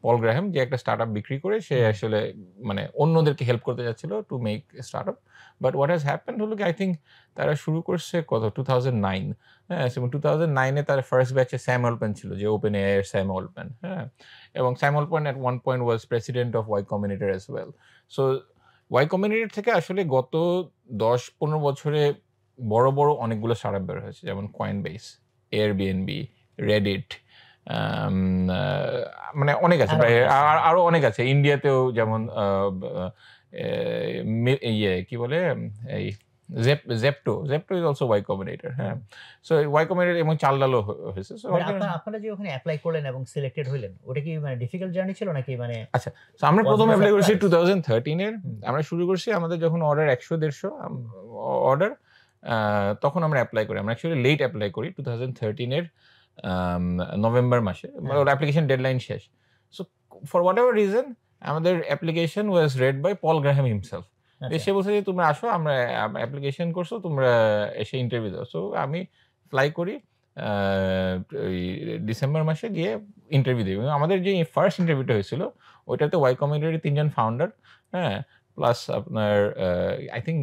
Paul Graham, যে একটা স্টার্টআপ বিক্রি করে সে আসলে মানে অন্যদেরকে হেল্প করতে যাচ্ছিল to make startup. But what has happened হলো কি, আই থিঙ্ক তারা শুরু করছে 2009। হ্যাঁ, 2009-এ তার ফার্স্ট ব্যাচে স্যাম অল্টম্যান ছিল, যে ওপেন এআই এর স্যাম অল্টম্যান। হ্যাঁ, এবং Sam Altman at one point was president of Y Combinator as well. So Y Combinator থেকে আসলে গত 10-15 বছরে বড় বড় অনেকগুলো স্টার্টআপ বের হয়েছে, যেমন কয়েনবেস, এয়ারবিএনবি, রেডিট, মানে অনেক আছে, আরো অনেক আছে। ইন্ডিয়াতেও যেমন কি বলে এই Zepto is also Y Combinator, হ্যাঁ। সো Y Combinator এবং চালডালও হয়েছে। সো আপনারা যে ওখানে অ্যাপ্লাই করলেন এবং সিলেক্টেড হইলেন, ওটা কি মানে ডিফিকাল্ট জার্নি ছিল নাকি মানে? আচ্ছা, সো আমরা প্রথম অ্যাপ্লাই করছি 2013 এর। হুম। আমরা শুরু করছি আমাদের যখন অর্ডার 100-150 অর্ডার, তখন আমরা অ্যাপ্লাই করি। আমরা অ্যাকচুয়ালি লেট অ্যাপ্লাই করি 2013 এর নভেম্বর মাসে। ওর অ্যাপ্লিকেশন ডেডলাইন শেষ। So for whatever reason আমাদের application was read by Paul Graham himself. সে বলছে যে তোমরা আসো, আমরা অ্যাপ্লিকেশন করছো, তোমরা এসে ইন্টারভিউ দাও। সো আমি ফ্লাই করি ওই ডিসেম্বর মাসে গিয়ে ইন্টারভিউ দিই। এবং আমাদের যে ফার্স্ট ইন্টারভিউটা হয়েছিল ওইটাতে ওয়াই কমিউনিটির 3 জন ফাউন্ডার, হ্যাঁ, প্লাস আপনার আই থিঙ্ক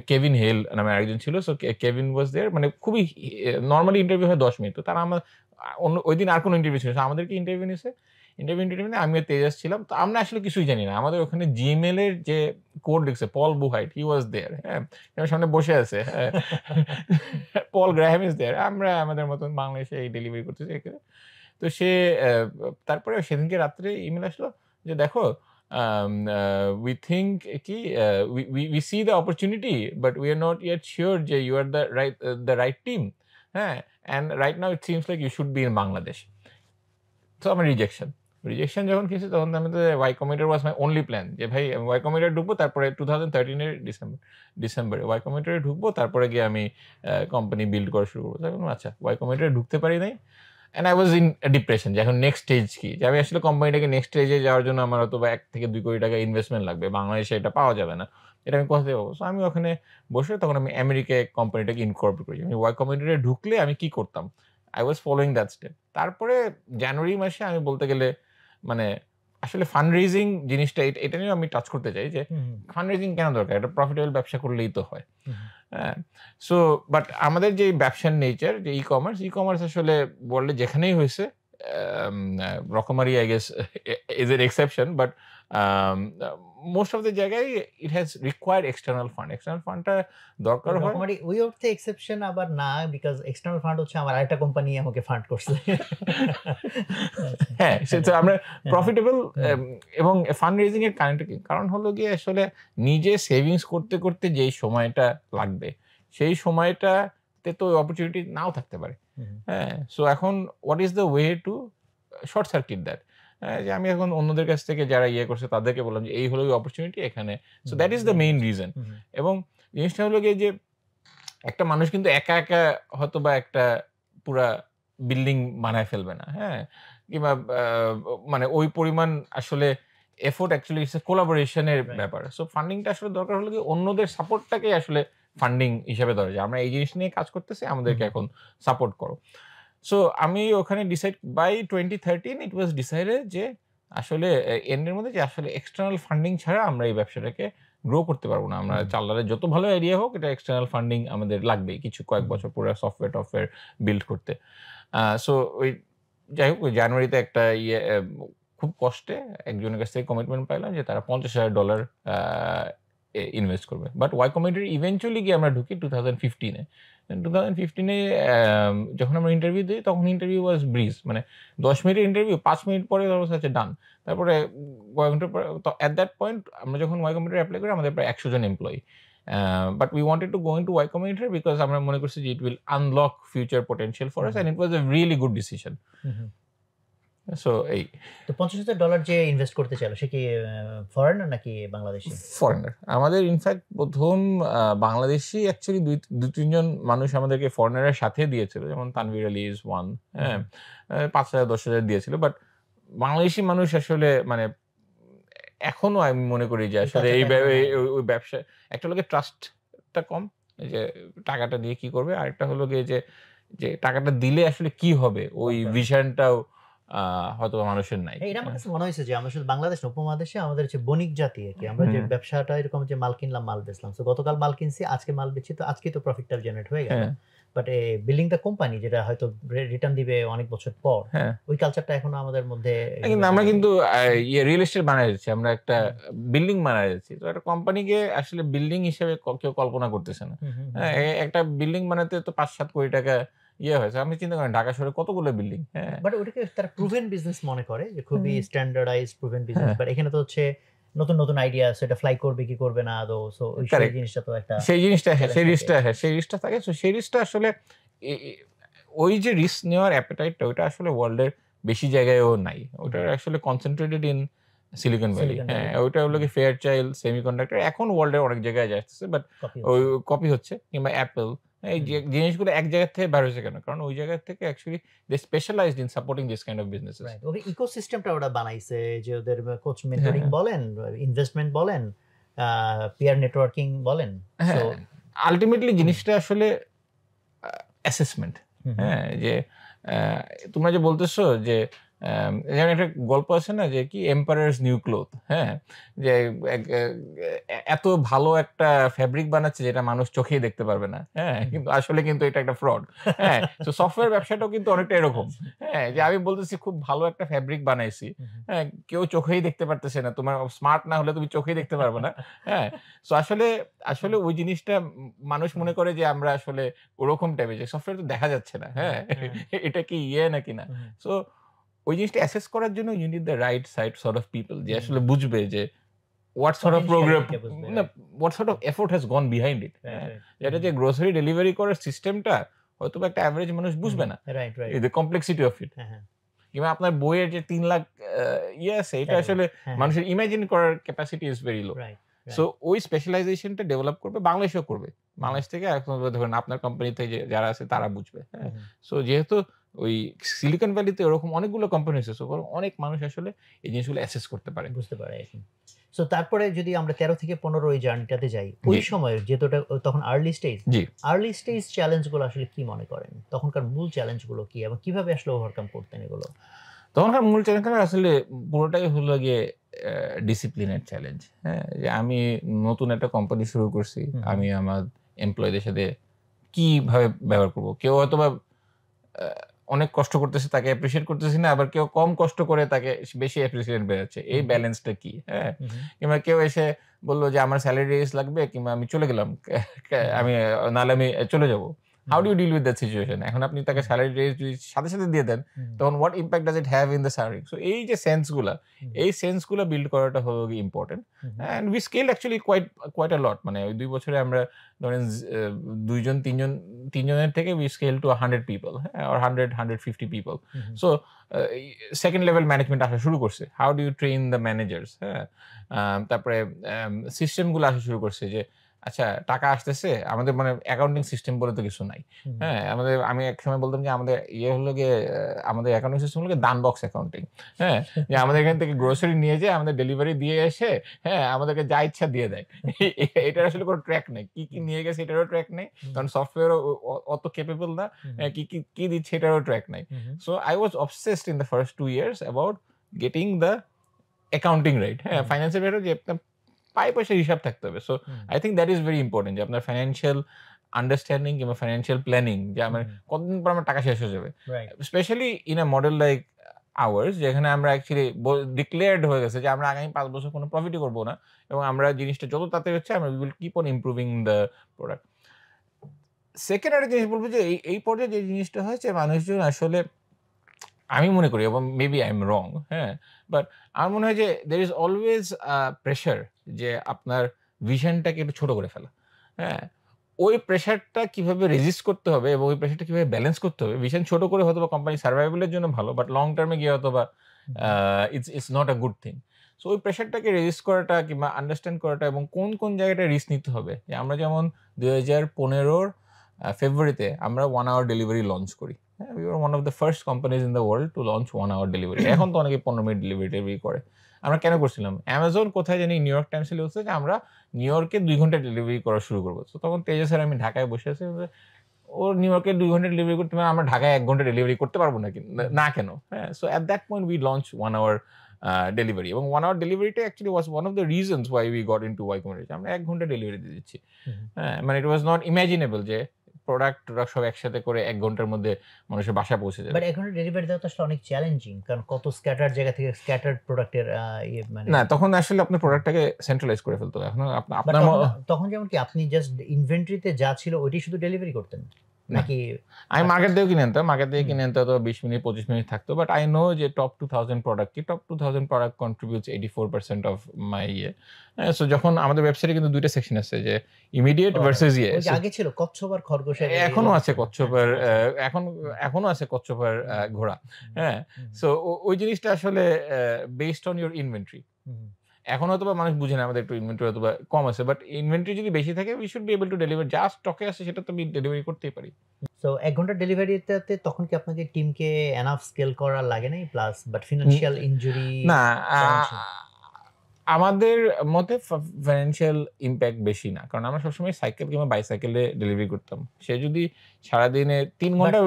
কেভিন হেল নামে আরেকজন ছিল। সো কেভিন ওয়াজ দেয়ার। মানে খুবই নর্মালি ইন্টারভিউ হয় 10 মিনিট। তো তারা আমার ওই দিন আর কোনো ইন্টারভিউ ছিল, আমাদেরকে ইন্টারভিউ নিয়েছে। ইন্টারভিউ আমিও তেজাস ছিলাম। তো আমরা আসলে কিছুই জানি না। আমাদের ওখানে জিমেল এর যে কোড লিখছে পল বুহাইট, হি ওয়াজ দেয়ার, হ্যাঁ, সামনে বসে আছে, পল গ্রাহাম ইজ দেয়ার। আমরা আমাদের মতন বাংলাদেশে এই ডেলিভারি করতেছি। তো সে তারপরে সেদিনকে রাত্রে ইমেল আসলো যে দেখো, we think কি we see the opportunity but we are not yet sure যে you are the right team, হ্যাঁ, and right now it seems like you should be in Bangladesh. তো আমার রিজেকশন যখন খেয়েছি তখন আমি তো Y Combinator was my only plan যে ভাই আমি ওয়াই কমিউনিটার ঢুকবো। তারপরে 2013 এর ডিসেম্বরে ওয়াই কমিউনিটারে ঢুকবো, তারপরে গিয়ে আমি কোম্পানি বিল্ড করা শুরু করবো। তখন আচ্ছা ওয়াই কমিউনিটারে ঢুকতে পারি নাই। And I was in depression যে এখন নেক্সট স্টেজ কি, যে আমি আসলে কোম্পানিটাকে নেক্সট স্টেজে যাওয়ার জন্য আমার হয়তো বা 1 থেকে 2 কোটি টাকা ইনভেস্টমেন্ট লাগবে, বাংলাদেশে এটা পাওয়া যাবে না, এটা আমি কোথা থেকে পাবো। সো আমি ওখানে বসে তখন আমি আমেরিকায় কোম্পানিটাকে ইনকর্পোরেট করি। আমি ওয়াই কমিউনিটারে ঢুকলে আমি কি করতাম, I was following that step. তারপরে জানুয়ারি মাসে আমি বলতে গেলে মানে আসলে ফান্ড রেজিং জিনিসটা এটা নিয়েও আমি টাচ করতে চাই যে ফান্ড রেজিং কেন দরকার, এটা প্রফিটেবল ব্যবসা করলেই তো হয়, হ্যাঁ। সো বাট আমাদের যে ব্যবসার নেচার যে ই কমার্স আসলে বললে যেখানেই হয়েছে, রকমারি I guess is an exception, but most of the জায়গায় ইট হ্যাজ রিকোয়ার্ড এক্সটার্নাল ফান্ডটা দরকার হয়। রকমারি ওই অর্থে এক্সেপশন আবার না, বিকজ এক্সটার্নাল ফান্ড হচ্ছে আমার আরেকটা কোম্পানি আমাকে ফান্ড করছে। হ্যাঁ, সেটা আমরা প্রফিটেবল এবং ফান্ড রেজিং এর কারণ হলো গিয়ে আসলে নিজে সেভিংস করতে করতে যেই সময়টা লাগবে সেই সময়টাতে তো অপরচুনিটি নাও থাকতে পারে, হ্যাঁ। সো এখন what is the way to short circuit that, যে আমি এখন অন্যদের কাছ থেকে যারা ইয়ে করছে তাদেরকে বললাম যে এই হলো অপরচুনিটি এখানে। So that is the main reason. এবং জিনিসটা হলো গিয়ে যে একটা মানুষ কিন্তু একা একা হয়তো বা একটা পুরা বিল্ডিং বানায় ফেলবে না, হ্যাঁ, কিংবা মানে ওই পরিমাণ আসলে এফোর্ট অ্যাকচুয়ালি ইটস এ কোলাবোরেশনের ব্যাপার। সো ফান্ডিংটা আসলে দরকার হলো কি অন্যদের সাপোর্টটাকে আসলে ফান্ডিং হিসেবে ধরে যে আমরা এই জিনিস নিয়ে কাজ করতেছি, আমাদেরকে এখন সাপোর্ট করো। সো আমি ওখানে decide by 2013 it was decided যে আসলে এন্ডের মধ্যে যে আসলে এক্সটার্নাল ফান্ডিং ছাড়া আমরা এই ব্যবসাটাকে গ্রো করতে পারবো না। আমরা চাল্লারে যত ভালো আইডিয়া হোক এটা এক্সটার্নাল ফান্ডিং আমাদের লাগবেই কিছু কয়েক বছর পুরো সফটওয়্যার বিল্ড করতে। সো ওই যাই হোক ওই জানুয়ারিতে একটা খুব কষ্টে একজনের কাছ থেকে কমিটমেন্ট পাইলাম যে তারা $50,000 ইনভেস্ট করবে। বাট ওয়াই কমিউনিটি ইভেন্চুয়ালি গিয়ে আমরা ঢুকি 2015-এ। 2015-এ যখন আমরা ইন্টারভিউ দিই তখন ইন্টারভিউ ওয়াজ ব্রিজ, মানে 10 মিনিটের ইন্টারভিউ 5 মিনিট পরে হচ্ছে ডান। তারপরে কয়েক ঘন্টা পরে অ্যাট দ্যাট পয়েন্ট আমরা যখন ওয়াই কমিউনিটি অ্যাপ্লাই করি আমাদের প্রায় 100 জন employee. But we wanted to go into Y community because আমরা মনে করছি যে it will unlock future potential for us and it was a really good decision. So এই তো $50,000 যে ইনভেস্ট করতে চাইলো সে কি ফরেনার নাকি বাংলাদেশি? ফরেনার। আমাদের ইনফ্যাক্ট প্রথম বাংলাদেশি অ্যাকচুয়ালি 2-3 জন মানুষ আমাদেরকে ফরেনারের সাথে দিয়েছিল, যেমন তানভীর আলী ইজ ওয়ান, হ্যাঁ, 5,000-10,000 দিয়েছিল। বাট বাংলাদেশি মানুষ আসলে মানে এখনো আমি মনে করি যে আসলে এই ওই ব্যবসা একটা লোকের ট্রাস্টটা কম, যে টাকাটা দিয়ে কি করবে, আরেকটা হলো গিয়ে যে টাকাটা দিলে আসলে কি হবে ওই ভিশনটাও হয়তো মানুষের নাই। এটা আমার কাছে মনে হয়েছে যে আমরা শুধু বাংলাদেশ উপমহাদেশে আমাদের হচ্ছে বণিক জাতি আর কি, আমরা যে ব্যবসাটা এরকম যে মাল কিনলাম মাল বেচলাম, তো গতকাল মাল কিনছি আজকে মাল বেচছি, তো আজকেই তো প্রফিটটা জেনারেট হয়ে গেল। বাট বিল্ডিং দ্য কোম্পানি যেটা হয়তো রিটার্ন দিবে অনেক বছর পর, ওই কালচারটা এখনো আমাদের মধ্যে। আমরা কিন্তু রিয়েল এস্টেট বানাই যাচ্ছি, আমরা একটা বিল্ডিং বানাই যাচ্ছি, তো একটা কোম্পানিকে আসলে বিল্ডিং হিসেবে কেউ কল্পনা করতেছে না। একটা বিল্ডিং বানাতে তো 5-7 কোটি টাকা হয়েছে। আমি চিন্তা করেন ঢাকা শহরে কতগুলো বিল্ডিং, হ্যাঁ, বাট ওটাকে তারা প্রুভেন বিজনেস মনে করে যে খুবই স্ট্যান্ডার্ডাইজড প্রুভেন বিজনেস। বাট এখানে তো হচ্ছে নতুন নতুন আইডিয়া, সেটা ফ্লাই করবে কি করবে না আদৌ, সো ওই সেই Correct. জিনিসটা তো একটা সেই জিনিসটা challenge সেই রিস্কটা থাকে। সো সেই রিস্কটা আসলে ওই যে রিস্ক নেওয়ার অ্যাপেটাইটটা ওইটা আসলে ওয়ার্ল্ডের বেশি জায়গায়ও নাই। ওটা আসলে concentrated in Silicon Valley. Silicon হ্যাঁ, Valley ওইটা হলো কি ফেয়ারচাইল্ড, সেমিকন্ডাক্টর এখন ওয়ার্ল্ডের অনেক জায়গায় আসতেছে, বাট কপি ওই হচ্ছে। কপি হচ্ছে কিংবা অ্যাপল। এই যে জিনিসগুলো এক জায়গা থেকে বের হয়েছে কেন? কারণ ওই জায়গা থেকে actually they specialized in supporting this kind of businesses. Right, okay ইকোসিস্টেমটা ওরা বানাইছে, যে ওদের কোচ মেন্টরিং হ্যাঁ, বলেন, ইনভেস্টমেন্ট বলেন, পিয়ার নেটওয়ার্কিং বলেন, সো হ্যাঁ। আল্টিমেটলি জিনিসটা আসলে অ্যাসেসমেন্ট। হ্যাঁ, যে আ তোমরা যে বলতেছো যে যেমন একটা গল্প আছে না যে কি 'এম্পারারস নিউ ক্লথ', হ্যাঁ? যে এক এত ভালো একটা ফেব্রিক বানাচ্ছে যেটা মানুষ চোখেই দেখতে পারবে না। হ্যাঁ? কিন্তু আসলে কিন্তু এটা একটা ফ্রড। হ্যাঁ? সো সফটওয়্যার ব্যবসাটাও কিন্তু অনেকটা এরকম। হ্যাঁ? যে আমি বলতেছি খুব ভালো একটা ফেব্রিক বানাইছি। হ্যাঁ? কেউ চোখেই দেখতে পারতেছে না। তোমার স্মার্ট না হলে তুমি চোখেই দেখতে পারবে না। হ্যাঁ? সো আসলে ওই জিনিসটা মানুষ মনে করে যে আমরা আসলে ওরকম টাইপের, যে সফটওয়্যার তো দেখা যাচ্ছে না। হ্যাঁ? এটা কি নাকি না? সো ওই জিনিসটা অ্যাসেস করার জন্য you need the right side sort of people যে আসলে বুঝবে যে what sort of program, পটেনশিয়ালিটিটা বুঝবে, না, right, what sort of effort has gone behind it. Right, হ্যাঁ? রাইট, এটা যে গ্রোসারি ডেলিভারি করার সিস্টেমটা হয়তোবা একটা এভারেজ মানুষ বুঝবে না। Right, right, the complexity of it. হ্যাঁ, হ্যাঁ, কিংবা আপনার বইয়ের যে ৩ লাখ আছে এটা চাইলে, আসলে হ্যাঁ, মানুষের ইমাজিন করার capacity is very low. Right, so ওই স্পেশালাইজেশনটা ডেভেলপ করবে, বাংলাদেশেও করবে। বাংলাদেশ থেকে এখন ধরেন আপনার কোম্পানিতে যে যারা আছে তারা বুঝবে। হ্যাঁ? সো যেহেতু ওই সিলিকন ভ্যালিতে ওরকম অনেকগুলো কোম্পানি আছে, সো অনেক মানুষ আসলে এই জিনিসগুলো অ্যাসেস করতে পারে। বুঝতে পারে এখন। সো তারপরে যদি আমরা 13 থেকে 15 ওই জার্নিটাতে যাই, ওই জি। সময়ের যেহেতু ওটা তখন আর্লি স্টেজ, জি। আর্লি স্টেজ চ্যালেঞ্জ গুলো আসলে কি মনে করেন? তখনকার মূল চ্যালেঞ্জ গুলো কি এবং কিভাবে আসলে ওভারকাম করতেন এগুলো? তখনকার মূল চ্যালেঞ্জটা আসলে পুরোটাই হলো গিয়ে ডিসিপ্লিনের চ্যালেঞ্জ। হ্যাঁ? যে আমি নতুন একটা কোম্পানি শুরু করছি। আমি আমার এমপ্লয়িদের সাথে কিভাবে ব্যবহার করব? কেউ হয়তোবা আ অনেক কষ্ট করতেছে, তাকে অ্যাপ্রিশিয়েট করতেছি না। আবার কেউ কম কষ্ট করে তাকে বেশি অ্যাপ্রিশিয়েট বেড়াচ্ছে। এই ব্যালেন্সটা কি? হ্যাঁ? কিংবা কেউ এসে বলল যে আমার সেলারি রেইজ লাগবে কিংবা আমি চলে গেলাম। আমি নাহলে আমি চলে যাব। How do you deal with that situation? এখন আপনি তাকে সেলারি রেইজ যদি সাথে দিয়ে দেন, তখন what impact does it have in the salary? So এই যে সেন্স গুলা, এই সেন্স গুলা বিল্ড করাটা হলো গিয়ে important. And we scaled actually quite a lot. মানে ওই ২ বছরে আমরা ধরেন ২ জন ৩ জনের থেকে উই স্কেল টু 100 পিপল, হ্যাঁ? or 150 people. So second level management আসা শুরু করছে। How do you train the managers? হ্যাঁ? তারপরে সিস্টেম গুলো আসা শুরু করছে যে আচ্ছা টাকা আসতেছে, আমাদের মানে অ্যাকাউন্টিং সিস্টেম বলে তো কিছু নাই। হ্যাঁ? আমি একসময় বলতাম যে আমাদের হলো গিয়ে আমাদের অ্যাকাউন্টিং সিস্টেম হলো গিয়ে দান বক্স অ্যাকাউন্টিং। হ্যাঁ? যে আমাদের এখান থেকে গ্রোসারি নিয়ে যেয়ে আমাদের ডেলিভারি দিয়ে এসে, হ্যাঁ, আমাদেরকে যা ইচ্ছা দিয়ে দেয়। এটার আসলে কোনো ট্র্যাক নেই। কি নিয়ে গেছে এটারও ট্র্যাক নেই। কারণ সফটওয়্যারও অত ক্যাপেবল না। কি দিচ্ছে এটারও ট্র্যাক নাই। So I was obsessed in the first 2 years about getting the accounting right. হ্যাঁ? ফাইন্যান্সের ব্যাপারে যে আপনার পায়ে পয়সার হিসাব থাকতে হবে। So I think that is very important যে আপনার ফাইন্যান্সিয়াল আন্ডারস্ট্যান্ডিং কিংবা ফাইন্যান্সিয়াল প্ল্যানিং, যে আমার কতদিন পর আমার টাকা শেষ হয়ে যাবে। Right, specially in a model like hours, যেখানে আমরা অ্যাকচুয়ালি ডিক্লেয়ার্ড হয়ে গেছে যে আমরা আগামী ৫ বছর কোনো প্রফিটই করব না এবং আমরা জিনিসটা যত তাড়াতাড়ি হচ্ছে আমরা will keep on improving the product. Second একটা জিনিস বলব যে এই পর্যায়ে যে জিনিসটা হয়েছে মানুষজন আসলে, আমি মনে করি এবং মেবি আই এম রং, হ্যাঁ? বাট আমার মনে হয় যে there is always a pressure যে আপনার ভিশনটাকে একটু ছোট করে ফেলা। হ্যাঁ? ওই প্রেশারটা কিভাবে রেজিস্ট করতে হবে এবং ওই প্রেশারটা কিভাবে ব্যালেন্স করতে হবে। ভিশন ছোট করে হয়তোবা কোম্পানি সারভাইভাল এর জন্য ভালো, বাট লং টার্ম এ গিয়ে হয়তোবা it's not a good thing. So ওই প্রেশারটাকে রেজিস্ট করাটা কিংবা আন্ডারস্ট্যান্ড করাটা এবং কোন জায়গাটায় রিস্ক নিতে হবে। যে আমরা যেমন ২০১৫ ফেব্রুয়ারিতে আমরা 1 hour ডেলিভারি লঞ্চ করি। হ্যাঁ? We were one of the first companies in the world to launch 1 hour delivery. এখন তো অনেকে ১৫ মিনিট ডেলিভারি করে। আমরা কেন করছিলাম? অ্যামাজন কোথায় জানি নিউ ইয়র্ক টাইমসে লিখছে যে আমরা নিউ ইয়র্কে ২ ঘন্টা ডেলিভারি করা শুরু করব। সো তখন তেজস আর আমি ঢাকায় বসে আছি। ও নিউ ইয়র্কে ২ ঘন্টা ডেলিভারি করতে পারে, আমরা ঢাকায় ১ ঘন্টা ডেলিভারি করতে পারব না কেন? হ্যাঁ? So at that point we launch 1 hour delivery এবং 1 hour ডেলিভারিটা actually was one of the reasons why we got into Y community. আমরা ১ ঘন্টা ডেলিভারি দিয়ে দিচ্ছি। হ্যাঁ? মানে ইট ওয়াজ নট ইমাজিনেবল যে প্রোডাক্ট সব একসাথে করে ১ ঘন্টার মধ্যে মানুষের বাসায় পৌঁছে যাবে। বাট এখন ডেলিভারি দেওয়া তো আসলে অনেক চ্যালেঞ্জিং, কারণ কত স্ক্যাটার জায়গা থেকে স্ক্যাটার্ড প্রোডাক্টের মানে না, তখন আসলে আপনার প্রোডাক্টটাকে সেন্ট্রালাইজ করে ফেলতে হবে। এখন বাট আপনার তখন যেমন কি আপনি জাস্ট ইনভেন্টরিতে যা ছিল ওইটাই শুধু ডেলিভারি করতেন? নাকি আমি মার্কেট থেকে কিনে আনতাম, মার্কেট থেকে কিনে আনতে হতো 20 মিনিট 25 মিনিট থাকতো, বাট আই নো যে টপ 2000 প্রোডাক্ট কি, top 2000 product contributes 84% of my ইয়ে। সো যখন আমাদের ওয়েবসাইটে কিন্তু দুইটা সেকশন আছে, যে ইমিডিয়েট ভার্সেস ইয়ে। ওই যে আগে ছিল কচ্ছপ আর খরগোশের, এখনো আছে কচ্ছপের, এখনো আছে কচ্ছপের ঘোড়া। হ্যাঁ, সো ওই জিনিসটা আসলে বেসড অন ইউর ইনভেন্টরি। এখন হয়তো বা মানুষ বুঝে না, আমাদের একটু ইনভেন্টরি হয়তো বা কম আছে, বাট ইনভেন্টরি যদি বেশি থাকে we should be able to deliver, যা স্টকে আছে সেটা তো আমি ডেলিভারি করতেই পারি। সো 1 ঘন্টা ডেলিভারিতে তখন কি আপনাকে টিমকে এনাফ স্কেল করা লাগে নাই, প্লাস বাট ফিনান্সিয়াল ইনজুরি না, আমাদের মতে ফাইন্যান্সিয়াল ইম্প্যাক্ট বেশি না, কারণ আমরা সবসময় সাইকেল কিংবা বাইসাইকেলে ডেলিভারি করতাম। সে যদি সারাদিনে 3 ঘন্টা,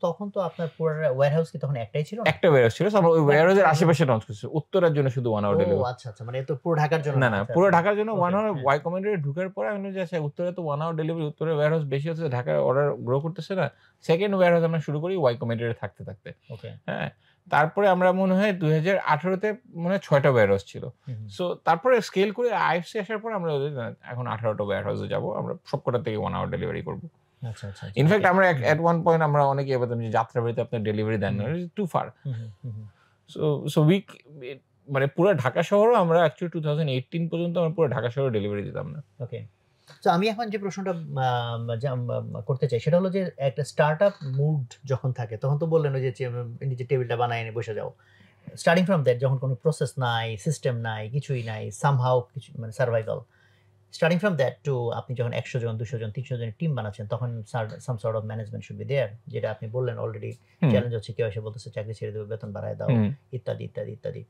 তখন তো আপনার পুরো ওয়্যারহাউস কি তখন একটাই ছিল? একটা ওয়্যারহাউস ছিল, আমরা ওই ওয়্যারহাউসের আশেপাশে লঞ্চ করছি। উত্তরার জন্য শুধু 1 আওয়ার ডেলিভারি। আচ্ছা আচ্ছা, মানে তো পুরো ঢাকার জন্য না, পুরো ঢাকার জন্য 1 আওয়ার। ওয়াই কমেন্টে ঢোকার পরে আমি যে আচ্ছা উত্তরে তো 1 আওয়ার ডেলিভারি, উত্তরে ওয়্যারহাউস বেশি হচ্ছে, ঢাকার অর্ডার গ্রো করতেছে না। সেকেন্ড ওয়্যারহাউস আমরা শুরু করি ওয়াই কমেন্টে থাকতে। ওকে, হ্যাঁ। তারপরে আমরা মনে হয় 2018-তে মনে হয় 6টা ওয়্যারহাউস ছিল। সো তারপরে স্কেল করে আইএফসি আসার পর আমরা এখন 18টা ওয়্যারহাউসে যাব, আমরা সবকটা থেকে 1 আওয়ার ডেলিভারি করব। আচ্ছা আচ্ছা। ইনফ্যাক্ট আমরা এট ওয়ান পয়েন্ট আমরা অনেকে বলতাম যে যাত্রাবাড়িতে আপনার ডেলিভারি দেন না, টু ফার। সো মানে পুরো ঢাকা শহরও আমরা অ্যাকচুয়ালি 2018 পর্যন্ত আমরা পুরো ঢাকা শহরে ডেলিভারি দিতাম না। ওকে, তো আমি এখন যে প্রশ্নটা করতে চাই সেটা হলো যে একটা স্টার্টআপ মুড যখন থাকে তখন তো বললেন ওই যে নিজে টেবিলটা বানায় এনে বসে যাও। স্টার্টিং ফ্রম দ্যাট, যখন কোনো প্রসেস নাই, সিস্টেম নাই, কিছুই নাই, সামহাউ কিছু মানে survival, starting from that to আপনি যখন 100 জন 200 জন 300 জনের টিম বানাচ্ছেন, তখন some sort of management should be there, যেটা আপনি বললেন অলরেডি। চ্যালেঞ্জ হচ্ছে কেউ এসে বলতেছে চাকরি ছেড়ে দেবে, বেতন বাড়ায় দাও, ইত্যাদি ইত্যাদি ইত্যাদি।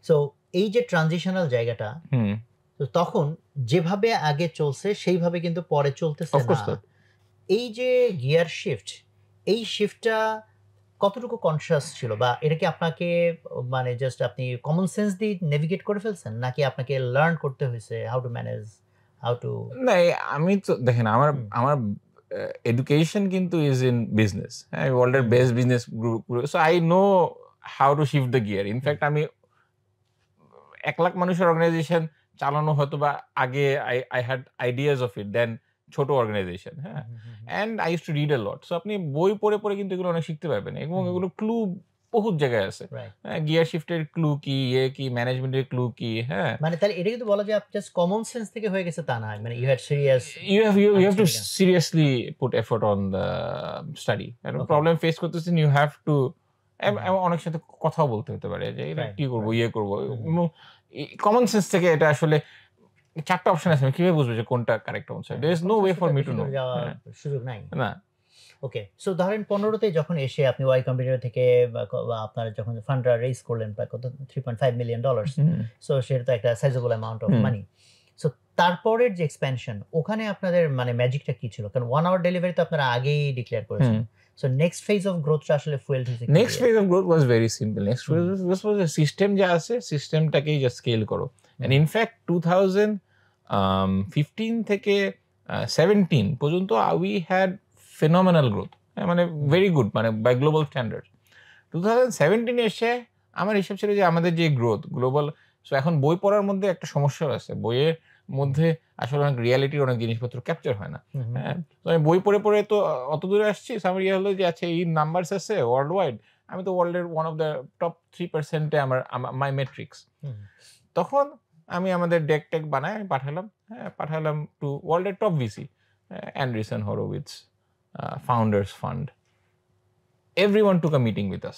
সো এই যে ট্রানজিশনাল জায়গাটা, তো তখন যেভাবে আগে চলছে সেইভাবে কিন্তু পরে চলতেছে না। এই যে গিয়ার শিফট, এই শিফটটা কতটুকু কনসিয়াস ছিল, বা এটা কি আপনাকে মানে জাস্ট আপনি কমন সেন্স দিয়ে নেভিগেট করে ফেলছেন, নাকি আপনাকে লার্ন করতে হয়েছে how to manage, how to? না, আমি তো দেখেন আমার এডুকেশন কিন্তু ইজ ইন বিজনেস। হ্যাঁ, ওয়ার্ল্ডের best business group, so I know how to shift the gear. In fact আমি 1 লাখ মানুষের অর্গানাইজেশন চালানো হয়তো বা আগে I had ideas of it then ছোট অর্গানাইজেশন। হ্যাঁ, and I used to read a lot. So আপনি বই পড়ে কিন্তু এগুলো অনেক শিখতে পারবেন, এবং এগুলো ক্লু বহুত জায়গায় আছে। গিয়ার শিফটের ক্লু কি, কি ম্যানেজমেন্টের ক্লু কি। হ্যাঁ, মানে তাহলে এটা কিন্তু বলা যায় জাস্ট কমন সেন্স থেকে হয়ে গেছে তা না, মানে you have to seriously put effort on the study. Problem face করতেছেন, ইউ হ্যাভ টু অনেক সাথে কথাও বলতে হতে পারে যে এটা কি করবো, ইয়ে করবো। কমন সেন্স থেকে এটা আসলে 4টা অপশন আছে, কিভাবে বুঝবো যে কোনটা correct option? There is no way for me to know, সুযোগ নাই না। ওকে, সো ধরেন 15তে যখন এসে আপনি ওয়াই কম্পিউটার থেকে আপনার যখন ফান্ডটা রেজ করলেন প্রায় কত $3.5 মিলিয়ন, সো সেটা তো একটা sizeable amount of money. So তারপরের যে এক্সপ্যানশন, ওখানে আপনাদের মানে ম্যাজিকটা কি ছিল? কারণ 1 আওয়ার ডেলিভারি তো আপনারা আগেই ডিক্লেয়ার করেছেন। সো নেক্সট ফেজ অফ গ্রোথটা আসলে ফুয়েল হয়েছে। Next phase of growth was very simple. Next phase was system যা আছে সিস্টেমটাকেই জাস্ট স্কেল করো। এন্ড ইনফ্যাক্ট 2015 থেকে 17 পর্যন্ত উই হ্যাড ফেনোমেনাল গ্রোথ, মানে ভেরি গুড, মানে বাই গ্লোবাল স্ট্যান্ডার্ড। 2017 এসে আমার হিসাব ছিল যে আমাদের যে গ্রোথ গ্লোবাল, সো এখন বই পড়ার মধ্যে একটা সমস্যা আছে, বইয়ের মধ্যে আসলে অনেক রিয়ালিটির অনেক জিনিসপত্র ক্যাপচার হয় না। হ্যাঁ, তো আমি বই পড়ে তো অত দূরে আসছি, আমার ইয়ে হলো যে আচ্ছা এই নাম্বারস আছে ওয়ার্ল্ড ওয়াইড, আমি তো ওয়ার্ল্ডের ওয়ান অফ দ্য টপ 3%-এ আমার মাই মেট্রিক্স। তখন আমি আমাদের ডেক বানায় পাঠালাম টু ওয়ার্ল্ডের top VC, Andreessen Horowitz, founders fund, everyone took a meeting with us.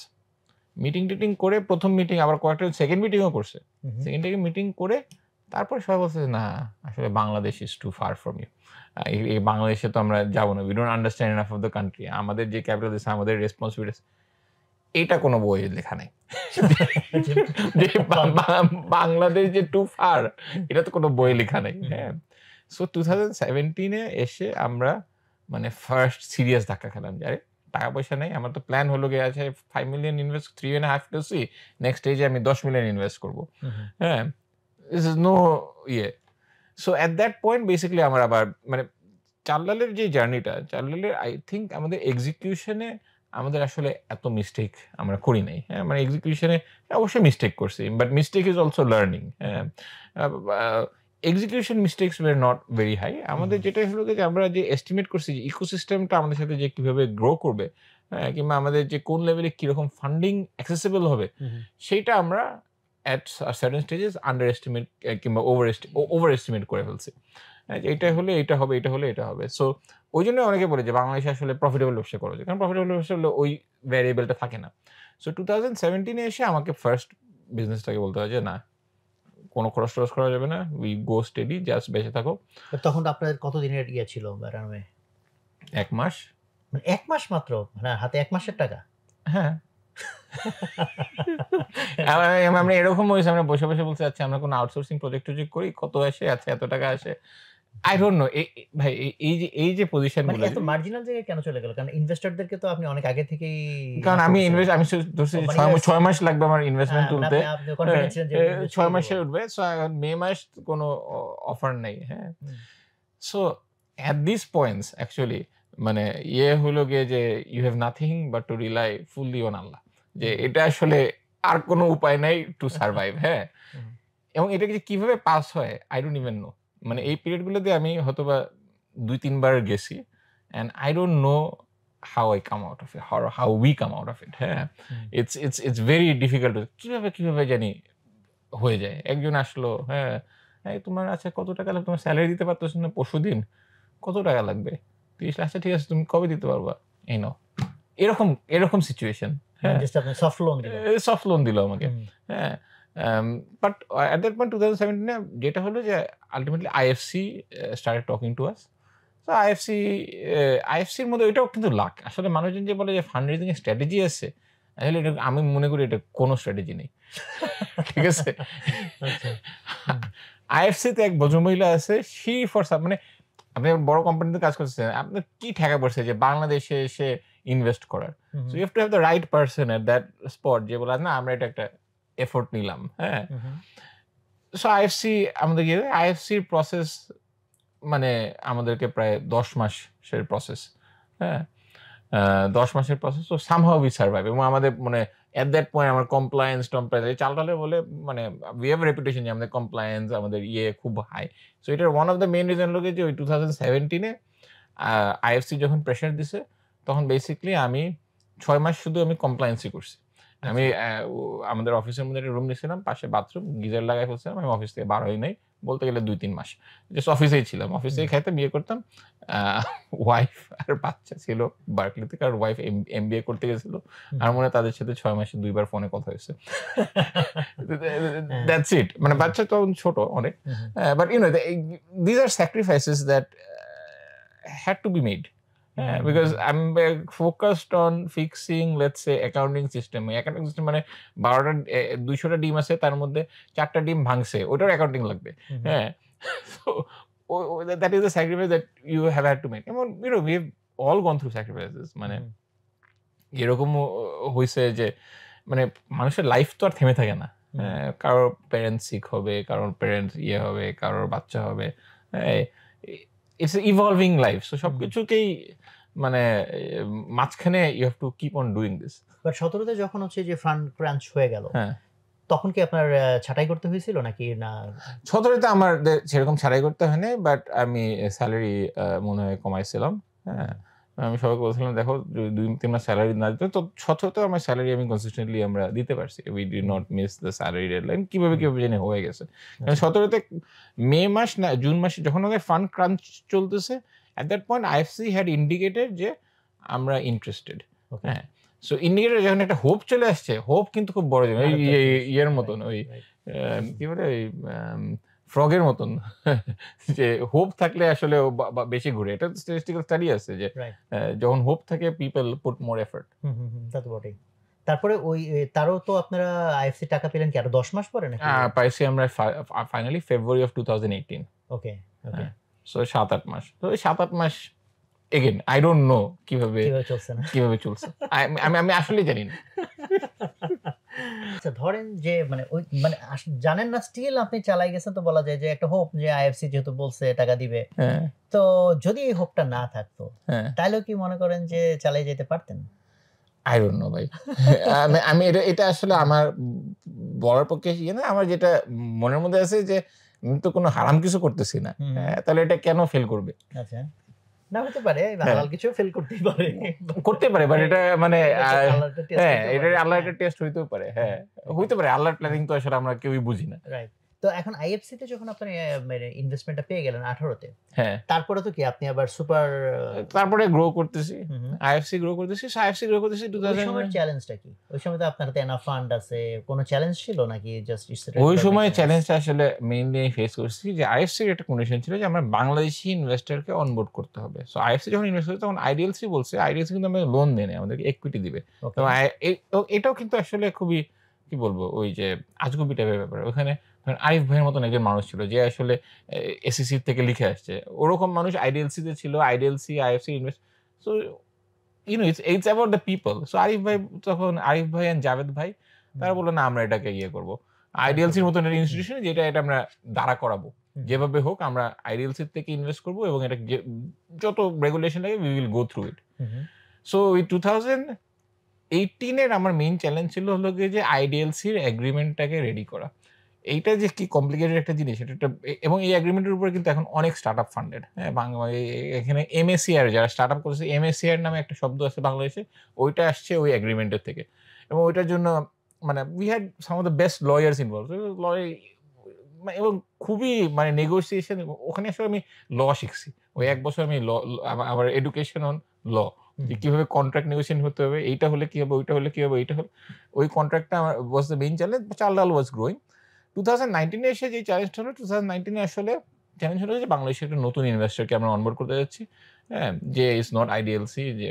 Meeting করে প্রথম মিটিং আবার কয়েকটা সেকেন্ড মিটিংও করছে। সেকেন্ড থেকে মিটিং করে তারপর সবাই বলছে না আসলে Bangladesh is too far from you, এই বাংলাদেশে তো আমরা যাবো না, we don't understand enough of the country, আমাদের যে ক্যাপিটাল দিচ্ছে, আমাদের রেসপন্সিবিলিটি, এটা কোনো বইয়ে লেখা নেই যে বাংলাদেশ যে টু ফার, এটা তো কোনো বইয়ে লেখা নেই। হ্যাঁ, সো 2017-এ এসে আমরা মানে ফার্স্ট সিরিয়াস ধাক্কা খেলাম যে আরে টাকা পয়সা নেই, আমার তো প্ল্যান হলো গিয়ে আছে 5 million invest, 3.5 to see next স্টেজে আমি 10 মিলিয়ন ইনভেস্ট করবো। হ্যাঁ, this is no ইয়ে। So at that point basically আমার আবার মানে চাল্লালের যে জার্নিটা, চাল্লালের আই থিঙ্ক আমাদের এক্সিকিউশনে আমাদের আসলে এত মিস্টেক আমরা করি নাই। হ্যাঁ, মানে এক্সিকিউশনে অবশ্যই মিস্টেক করছি, but mistake is also learning. হ্যাঁ, execution mistakes were not very high. আমাদের যেটা হলো যে আমরা যে এস্টিমেট করছি যে ইকোসিস্টেমটা আমাদের সাথে যে কিভাবে গ্রো করবে, কিংবা আমাদের যে কোন লেভেলে কিরকম ফান্ডিং অ্যাক্সেসিবল হবে, সেইটা আমরা at certain stages under estimate কিংবা ওভার এস্টিমেট করে ফেলছি। এটা হলে এটা হবে, এটা হলে এটা হবে। সো ওই জন্য অনেকে বলে যে বাংলাদেশে আসলে প্রফিটেবল ব্যবসা করা যায়, কারণ প্রফিটেবল ব্যবসা হলে ওই ভ্যারিয়েবলটা থাকে না। সো 2017 এসে আমাকে ফার্স্ট বিজনেসটাকে বলতে হয় যে না, কোনো খরচ টরচ করা যাবে না, উই গো স্টেডি, জাস্ট বেঁচে থাকো। তখন তো আপনাদের কতদিনের ছিল রানওয়ে? 1 মাস। মানে 1 মাস মাত্র? মানে হাতে 1 মাসের টাকা? হ্যাঁ। আমরা এরকম হয়েছে, আমরা বসে বসে বলছি আচ্ছা আমরা কোনো আউটসোর্সিং প্রজেক্ট করি, কত আসে, আচ্ছা এত টাকা আসে। আই ডোন্ট নো ভাই, এই যে পজিশন মানে গুলো এত মার্জিনাল জায়গায় কেন চলে গেল? কারণ ইনভেস্টরদেরকে তো আপনি অনেক আগে থেকেই, কারণ আমি ধরছি 6 মাস লাগবে আমার ইনভেস্টমেন্ট তুলতে, 6 মাসে উঠবে। সো মে মাস কোনো অফার নেই। হ্যাঁ, so at this points actually মানে হলো গিয়ে যে you have nothing but to rely fully on Allah, যে এটা আসলে আর কোনো উপায় নাই টু সার্ভাইভ। হ্যাঁ, এবং এটা কিভাবে পাস হয় আই ডোন্ট ইভেন নো। মানে এই পিরিয়ড গুলোতে আমি হয়তোবা 2-3 বার গেছি, and I don't know how I come out of it, how we come out of it. হ্যাঁ, it's very difficult. কিভাবে জানি হয়ে যায়। একজন আসলো, হ্যাঁ তোমার আচ্ছা কত টাকা লাগবে, তোমার স্যালারি দিতে পারতেছ না পরশুদিন, কত টাকা লাগবে? 30 লাখ। আচ্ছা ঠিক আছে, তুমি কবে দিতে পারবা? এই নাও। এরকম সিচুয়েশন। হ্যাঁ, সফট লোন দিল আমাকে। হ্যাঁ, বাট at that point 2017 যেটা হলো যে ultimately IFC started talking to us. তো আইএফসির মধ্যে এটাও কিন্তু লাক। আসলে মানুষজন যে বলে যে ফান্ড রেজিং এর স্ট্র্যাটেজি আছে, আসলে এটা আমি মনে করি এটা কোনো স্ট্র্যাটেজি নেই। ঠিক আছে, আইএফসিতে এক ভদ্রমহিলা আছে, শি ফর মানে আপনি বড় কোম্পানিতে কাজ করছেন, আপনার কি ঠেকা পড়ছে যে বাংলাদেশে এসে ইনভেস্ট করার? So you have to have the right person at that spot, যে বলে না আমরা এটা একটা এফোর্ট নিলাম। হ্যাঁ, সো আইএফসির প্রসেস মানে আমাদেরকে প্রায় 10 মাসের প্রসেস। হ্যাঁ, 10 মাসের প্রসেস। তো সামহাউ উই সার্ভাইভ। এবং আমাদের মানে এট দ্যাট পয়েন্ট আমার কমপ্লায়েন্স চালটালে বলে মানে উই হ্যাভ রেপুটেশন যে আমাদের কমপ্লায়েন্স আমাদের খুব হাই। সো এটার one of the main reason হলো যে ওই 2017 আইএফসি যখন প্রেশার দিছে, তখন বেসিক্যালি আমি 6 মাস শুধু আমি কমপ্লায়েন্সই করছি। আমি আমাদের অফিসের মধ্যে একটা রুম নিয়েছিলাম, পাশে বাথরুম, গিজার লাগাই ফেলছিলাম। আমি অফিস থেকে বার হই নাই বলতে গেলে 2-3 মাস, জাস্ট অফিসেই ছিলাম। অফিসেই খাইতাম, বিয়ে করতাম। ওয়াইফ আর বাচ্চা ছিল বার্কলিতে, কারণ ওয়াইফ এমবিএ করতে গেছিল। আর মনে হয় তাদের সাথে 6 মাসে 2 বার ফোনে কথা হয়েছে। That's it. মানে বাচ্চা তখন ছোট অনেক, but you know this are sacrifices that had to be made. because I'm focused on fixing, let's say, accounting system. Accounting system মানে 200টা ডিম আছে, তার মধ্যে 4টা ডিম ভাঙছে, ওটার অ্যাকাউন্টিং লাগবে। হ্যাঁ, so that is the sacrifice that you have had to make. এবং we have all gone through sacrifices. মানে এরকম হয়েছে যে মানে মানুষের লাইফ তো আর থেমে থাকে না। কারোর প্যারেন্টস সিক হবে, কারোর প্যারেন্টস হবে, কারোর বাচ্চা হবে। It's evolving life. সো সবকিছুকেই মানে মাঝখানে you have to keep on doing this. But 17তে যখন হচ্ছে যে ফান্ড ক্রাঞ্চ হয়ে গেল, তখন কি আপনার ছাঁটাই করতে হয়েছিল নাকি না? 17তে আমার সেরকম ছাঁটাই করতে হয়নি, বাট আমি স্যালারি মনে হয় কমাইছিলাম। হ্যাঁ, আমি সবাইকে বলছিলাম দেখো 2-3 মাস স্যালারি না দিতে, তো 17তে আমার স্যালারি আমি কনসিস্টেন্টলি আমরা দিতে পারছি। We did not miss the salary deadline. কিভাবে জানি হয়ে গেছে। 17তে মে মাস না জুন মাসে যখন আমাদের ফান্ড ক্রাঞ্চ চলতেছে, at that point IFC had indicated যে আমরা ইন্টারেস্টেড। হ্যাঁ, সো ইন্ডিকেটর যখন একটা হোপ চলে আসছে, হোপ কিন্তু খুব বড় জিনিস। ইয়ের মতন, ওই কি বলে ওই ফ্রগের মতন, যে হোপ থাকলে আসলে বেশি ঘুরে। এটা স্ট্যাটিস্টিক্যাল স্টাডি আছে যে যখন হোপ থাকে পিপল পুট মোর এফর্ট। তা তো বটেই। তারপরে ওই তারও তো আপনারা আইএফসি টাকা পেলেন কি আরো 10 মাস পরে নাকি? পাইছি আমরা finally February of 2018। Okay, so 7-8 মাস। তো 7-8 মাস এগেইন আই ডোন্ট নো কিভাবে চলছে। আমি আসলে জানি না। আচ্ছা, ধরেন যে মানে ওই মানে জানেন না, স্টিল আপনি চালাই গেছেন, তো বলা যায় যে একটা হোপ যে আইএফসি যেহেতু বলছে টাকা দিবে, তো যদি এই হোপটা না থাকতো তাহলে কি মনে করেন যে চালাই যেতে পারতেন? আই ডোন্ট নো ভাই। আমি এটা আসলে আমার বলার পক্ষে না। আমার যেটা মনের মধ্যে আছে যে আমি তো কোনো হারাম কিছু করতেছি না, তাহলে এটা কেন ফেল করবে? আচ্ছা, না হতে পারে হালাল কিছু ফেল করতেই পারে, করতে পারে, বাট এটা মানে এটা আল্লাহর হ্যাঁ একটা টেস্ট হইতেও পারে, হ্যাঁ হইতে পারে, আল্লাহর প্ল্যানিং তো আসলে আমরা কেউই বুঝি না। রাইট। তো এখন আইএফসি তে যখন আপনি মানে ইনভেস্টমেন্টটা পেয়ে গেলেন 18 তে, হ্যাঁ তারপরে তো কি আপনি আবার সুপার তারপরে গ্রো করতেছি, আইএফসি গ্রো করতেছি, আইএফসি গ্রো করতেছি। ওই সময়ের চ্যালেঞ্জটা কি? ওই সময় তো আপনার হাতে এনাফ ফান্ড আছে, কোনো চ্যালেঞ্জ ছিল নাকি জাস্ট ওই সময় চ্যালেঞ্জটা আসলে মেইনলি ফেস করছি যে আইএফসির একটা কন্ডিশন ছিল যে আমরা বাংলাদেশি ইনভেস্টরকে অনবোর্ড করতে হবে। সো আইএফসি যখন ইনভেস্ট করছে তখন আইডিএলসি বলছে, আইডিএলসি কিন্তু আমাদের লোন দেয় না, আমাদেরকে ইকুইটি দিবে। তো এটাও কিন্তু আসলে খুবই কি বলবো ওই যে আজগুবি টাইপের ব্যাপার। ওখানে আরিফ ভাইয়ের মতন একজন মানুষ ছিল যে আসলে এসিসি থেকে লিখে আসছে, ওরকম মানুষ আইডিএলসিতে ছিল, IDLC IFC invest. So it's about the people. So Arif ভাই তখন, আরিফ ভাই এন্ড জাভেদ ভাই তারা বললো না আমরা এটাকে করবো আইডিএলসির মতন একটা ইনস্টিটিউশন, যেটা এটা আমরা দাঁড়া করাবো, যেভাবে হোক আমরা আইডিএলসির থেকে ইনভেস্ট করবো এবং এটা যত রেগুলেশন লাগে we will go through it. So ওই 2018 আমার মেইন চ্যালেঞ্জ ছিল হলো যে আইডিএলসির এগ্রিমেন্টটাকে রেডি করা। এইটা যে কি কমপ্লিকেটেড একটা জিনিস এটা, এবং এই এগ্রিমেন্টের উপরে কিন্তু এখন অনেক স্টার্ট আপ ফান্ডেড। হ্যাঁ এখানে এমএসিআর যারা স্টার্ট আপ করেছে, এমএসিআর নামে একটা শব্দ আছে বাংলাদেশে, ওইটা আসছে ওই এগ্রিমেন্টের থেকে। এবং ওইটার জন্য মানে we had some of the best lawyers involve, এবং খুবই মানে নেগোসিয়েশন। ওখানে আসলে আমি ল শিখছি ওই 1 বছর, আমি ল, আমার এডুকেশন অন ল, যে কিভাবে কন্ট্রাক্ট নেগোসিয়েশন হতে হবে, এইটা হলে কি হবে, ওইটা হলে কি হবে, এইটা হলে ওই কন্ট্রাক্টটা আমার ওয়াজ দ্য মেইন চ্যালেঞ্জ। চাল ডাল ওয়াজ গ্রোয়িং। 2019 এসে যে চ্যালেঞ্জটা হলো, 2019 আসলে চ্যালেঞ্জ হলো যে বাংলাদেশের একটা নতুন ইনভেস্টরকে আমরা অনবোর্ড করতে যাচ্ছি, হ্যাঁ, যে ইজ নট আইডিএলসি, যে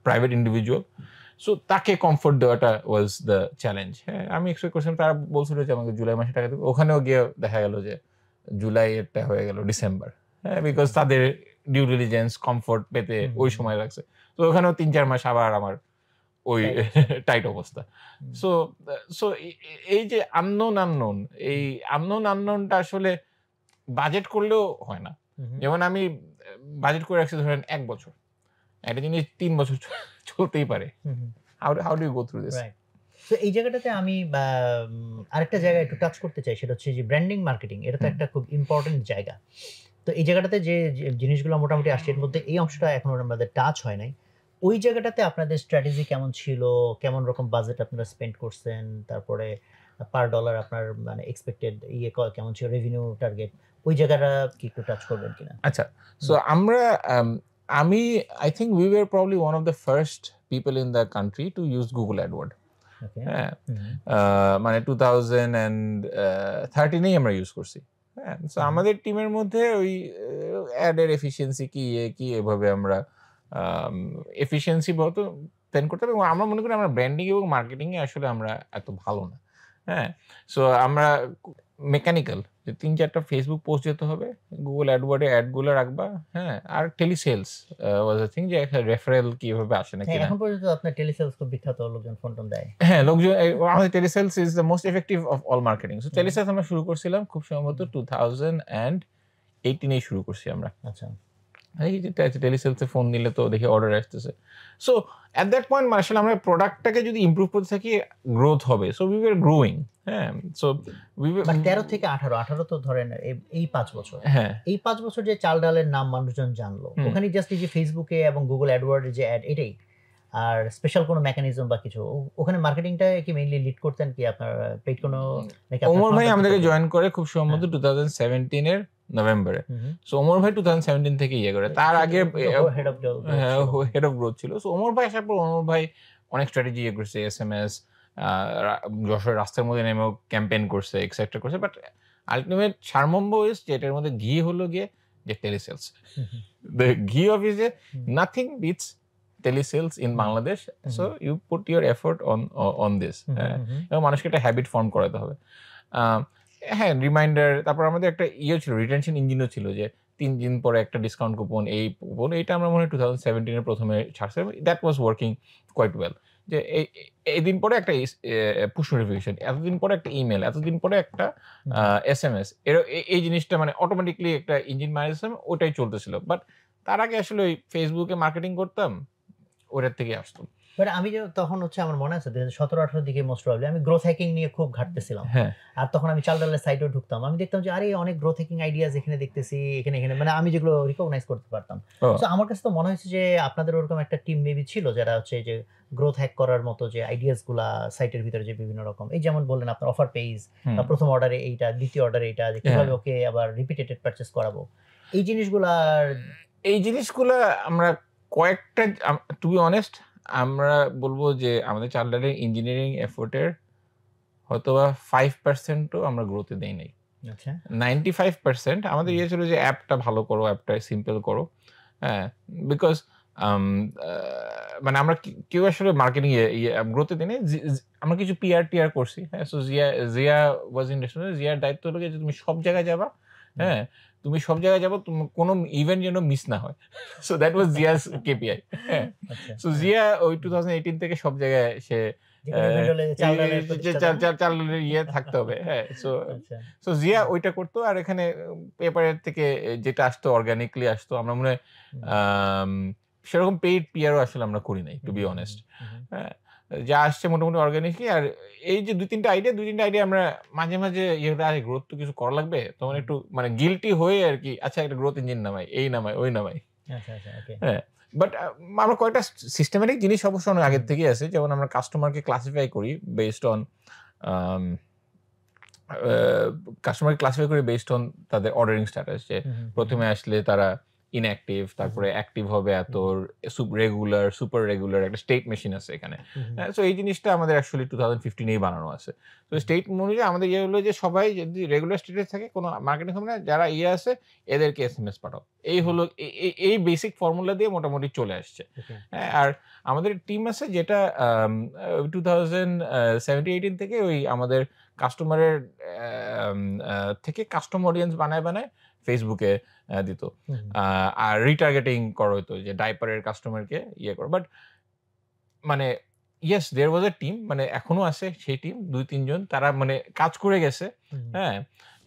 প্রাইভেট ইন্ডিভিজুয়াল। সো তাকে কমফোর্ট দেওয়াটা ওয়াজ দ্য চ্যালেঞ্জ। হ্যাঁ আমি এক্সপেক্ট করছিলাম, তারা বলছিল যে আমাকে জুলাই মাসে টাকা দেবে, ওখানেও গিয়ে দেখা গেল যে জুলাই এরটা হয়ে গেল ডিসেম্বর। হ্যাঁ বিকজ তাদের ডিউ ডিলিজেন্স কমফোর্ট পেতে ওই সময় লাগছে। তো ওখানেও 3-4 মাস আবার আমার ওই টাইট অবস্থা। সো সো এই যে এই আননোনটা আসলে বাজেট করলেও হয় না। যেমন আমি বাজেট করে রাখছি ধরেন 1 বছর, একটা জিনিস 3 বছর চলতেই পারে। How do you go through this? তো এই জায়গাটাতে আমি আরেকটা জায়গা একটু টাচ করতে চাই, সেটা হচ্ছে যে ব্র্যান্ডিং মার্কেটিং। এটা তো একটা খুব ইম্পর্টেন্ট জায়গা। তো এই জায়গাটাতে যে জিনিসগুলো মোটামুটি আসছে, এর মধ্যে এই অংশটা এখনো আমাদের টাচ হয় নাই। ওই জায়গাটাতে আপনাদের স্ট্র্যাটেজি কেমন ছিল, কেমন রকম বাজেট আপনারা স্পেন্ড করছেন, তারপরে পার ডলার আপনার মানে এক্সপেক্টেড কেমন ছিল, রেভিনিউ টার্গেট, ওই জায়গাটা কি একটু টাচ করবেন কিনা? আচ্ছা, সো আমরা I think we were probably one of the first people in the country to use Google AdWords. হ্যাঁ মানে 2013 আমরা ইউজ করছি। হ্যাঁ সো আমাদের টিমের মধ্যে ওই অ্যাডের এফিসিয়েন্সি কি এভাবে আমরা এফিসিয়েন্সি বলতো প্ল্যান করতে হবে। এবং আমরা মনে করি আমরা ব্র্যান্ডিং এবং মার্কেটিং এ আসলে আমরা এত ভালো না। হ্যাঁ সো আমরা মেকানিক্যাল, যে 3-4টা ফেসবুক পোস্ট যেতে হবে, গুগল অ্যাডওয়ার্ডে অ্যাডগুলো রাখবা, হ্যাঁ, আর টেলিসেলস ওয়াজ আই থিং, যে একটা রেফারেল কিভাবে আসে না কিনা। এখন পর্যন্ত আপনার টেলিসেলস খুব বিখ্যাত, লোকজন ফোন টোন দেয়। হ্যাঁ লোকজন, আমাদের telesales is the most effective of all marketing. So telesales আমরা শুরু করছিলাম খুব সম্ভবত 2018 শুরু করছি আমরা। আচ্ছা, এই যে টেলিসেলসে ফোন দিলে তো দেখি অর্ডার আসতেছে। সো অ্যাট দ্যাট পয়েন্ট আসলে আমরা প্রোডাক্টটাকে যদি ইমপ্রুভ করতে থাকি গ্রোথ হবে। So we were growing. হ্যাঁ সো উই ওয়ার 13 থেকে 18 তো ধরেন এই 5 বছর। হ্যাঁ এই 5 বছর যে চাল ডালের নাম মানুষজন জানলো, ওখানে জাস্ট এই যে ফেসবুকে এবং গুগল অ্যাডওয়ার্ডে যে অ্যাড, এটাই, আর স্পেশাল কোনো মেকানিজম বা কিছু ওখানে মার্কেটিংটা কি মেইনলি লিড করতেন কি আপনার পেইড কোনো নাকি? ওমর ভাই আমাদেরকে জয়েন করে খুব সম্ভবত 2017 এর নভেম্বরে। সো ওমর ভাই 2017 থেকে করে, তার আগে হেড অফ গ্রোথ ছিল। সো ওমর ভাই আসার পর ওমর ভাই অনেক স্ট্র্যাটেজি করছে, এসএমএস, যশোর রাস্তার মধ্যে নেমেও ক্যাম্পেইন করছে, এক্সেট্রা করছে। বাট আলটিমেট সারমম্ব ইজ যে এটার মধ্যে ঘি হলো গিয়ে যে telesales. The key of is a nothing beats telesales in Bangladesh. So you put your effort on this. এবং মানুষকে একটা হ্যাবিট ফর্ম করাতে হবে। হ্যাঁ রিমাইন্ডার, তারপর আমাদের একটা ছিল, রিটেনশন ইঞ্জিনও ছিল, যে 3 দিন পরে একটা ডিসকাউন্ট কুপন, এই কুপন, এইটা আমরা মনে হয় 2017 প্রথমে ছাড়ছে। That was working quite well, যে এই দিন পরে একটা পুশ নোটিফিকেশন, এতদিন পরে একটা ইমেল, এতদিন পরে একটা এসএমএস, এই জিনিসটা মানে অটোমেটিকলি একটা ইঞ্জিন ম্যানেজমেন্ট ওটাই চলতেছিল। বাট তার আগে আসলে ওই ফেসবুকে মার্কেটিং করতাম, ওটার থেকে আসতো। বাট আমি তখন হচ্ছে আমার মনে আছে 2017-18 দিকে মোস্ট প্রবাবলি আমি গ্রোথ হ্যাকিং নিয়ে খুব ঘাটতেছিলাম। হ্যাঁ আর তখন আমি চাল ডালের সাইটেও ঢুকতাম। আমি দেখতাম যে আরে অনেক গ্রোথ হ্যাকিং আইডিয়াস এখানে দেখতেছি, এখানে মানে আমি যেগুলো রিকগনাইজ করতে পারতাম। ও সো আমার কাছে তো মনে হয়েছে যে আপনাদের ওরকম একটা টিম মেবি ছিল যারা হচ্ছে যে গ্রোথ হ্যাক করার মতো যে আইডিয়াস গুলা সাইটের ভিতরে যে বিভিন্ন রকম, এই যেমন বললেন আপনার অফার পেজ বা প্রথম অর্ডারে এইটা, দ্বিতীয় অর্ডারে এইটা, যে কিভাবে ওকে আবার রিপিটেড পারচেজ করাবো, এই জিনিসগুলা আমরা কয়েকটা, টু বি অনেস্ট আমরা বলবো যে আমাদের চাল ডালের ইঞ্জিনিয়ারিং এফোর্টের হয়তোবা 5%ও আমরা গ্রোথে দেই নাই। আচ্ছা 95% আমাদের ইয়ে ছিল যে অ্যাপটা ভালো করো, অ্যাপটা সিম্পল করো। হ্যাঁ, বিকজ মানে আমরা কেউ আসলে মার্কেটিং গ্রোথে দিনে আমরা কিছু পিআর করছি। হ্যাঁ, সো জিয়া ওয়াজ ইন্টারেস্টেড। জিয়ার দায়িত্ব হলো যে তুমি সব জায়গায় যাবা। হ্যাঁ, তুমি সব জায়গায় যাবো, তুমি কোনো ইভেন্ট যেন মিস না হয়। So that was Zia's KPI. হ্যাঁ, সো জিয়া ওই 2018 থেকে সব জায়গায় সে চালের ইয়ে থাকতে হবে। হ্যাঁ, সো জিয়া ওইটা করতো। আর এখানে পেপারের থেকে যেটা আসতো অর্গানিকলি আসতো। আমরা মনে হয় সেরকম পেইড পিআরও আসলে আমরা করি নাই, টু বি অনেস্ট। হ্যাঁ, যা আসছে মোটামুটি অর্গানিকলি। আর এই যে দুই তিনটা আইডিয়া আমরা মাঝে মাঝে আরে গ্রোথ তো কিছু করা লাগবে, তখন একটু মানে গিল্টি হয়ে আর কি, আচ্ছা একটা গ্রোথ ইঞ্জিন নামাই, এই নামাই, ওই নামাই। হ্যাঁ, বাট আমরা কয়েকটা সিস্টেমেটিক জিনিস অবশ্য অনেক আগের থেকেই আছে। যেমন আমরা কাস্টমারকে ক্লাসিফাই করি বেসড অন তাদের অর্ডারিং স্ট্যাটাস। যে প্রথমে আসলে তারা ইনঅ্যাক্টিভ, তারপরে অ্যাক্টিভ হবে এত, রেগুলার, সুপার রেগুলার, একটা স্টেট মেশিন আছে এখানে। সো এই জিনিসটা আমাদের অ্যাকচুয়ালি 2015-এই বানানো আছে। তো স্টেট অনুযায়ী আমাদের ইয়ে হলো যে সবাই যদি রেগুলার স্টেটে থাকে, কোনো মার্কেটিং হবে না, যারা ইয়ে আছে এদেরকে SMS পাঠাও। এই হলো এই বেসিক ফর্মুলা দিয়ে মোটামুটি চলে আসছে। হ্যাঁ, আর আমাদের টিম আছে যেটা 2017-18 থেকে ওই আমাদের কাস্টমারের থেকে কাস্টম অডিয়েন্স বানায় ফেসবুকে দিত। আর রিটার্গেটিং করা হতো, যে ডাইপারের কাস্টমারকে ইয়ে করো। বাট মানে ইয়েস, দেয়ার ওয়াজ এ টিম, মানে এখনো আছে সেই টিম, 2-3 জন, তারা মানে কাজ করে গেছে। হ্যাঁ,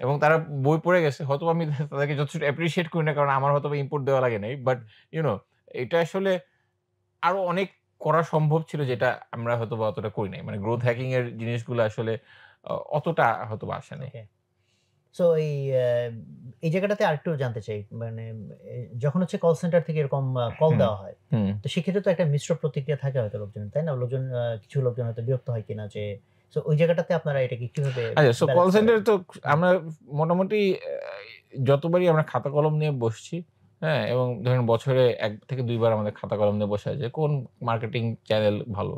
এবং তারা বই পড়ে গেছে। হয়তো আমি তাদেরকে যথেষ্ট অ্যাপ্রিশিয়েট করি না, কারণ আমার হয়তো ইনপুট দেওয়া লাগে নাই। বাট ইউনো, এটা আসলে আরো অনেক করা সম্ভব ছিল, যেটা আমরা হয়তো অতটা করি নাই। মানে গ্রোথ হ্যাকিং এর জিনিসগুলো আসলে অতটা হয়তো আসে নাই। সো এই জায়গাটাতে আরেকটু জানতে চাই, মানে যখন হচ্ছে কল সেন্টার থেকে এরকম কল দেওয়া হয়, তো সেক্ষেত্রে তো একটা মিশ্র প্রতিক্রিয়া থাকে হয়তো লোকজন, তাই না? কিছু লোকজন হয়তো বিরক্ত হয় কিনা, যে সো ওই জায়গাটাতে আপনারা এটাকে কিভাবে? আচ্ছা, সো কল সেন্টার তো আমরা মোটামুটি যতবারই আমরা খাতা কলম নিয়ে বসছি, হ্যাঁ, এবং ধরেন বছরে 1 থেকে 2 বার আমাদের খাতা কলম নিয়ে বসা যায় যে কোন মার্কেটিং চ্যানেল ভালো।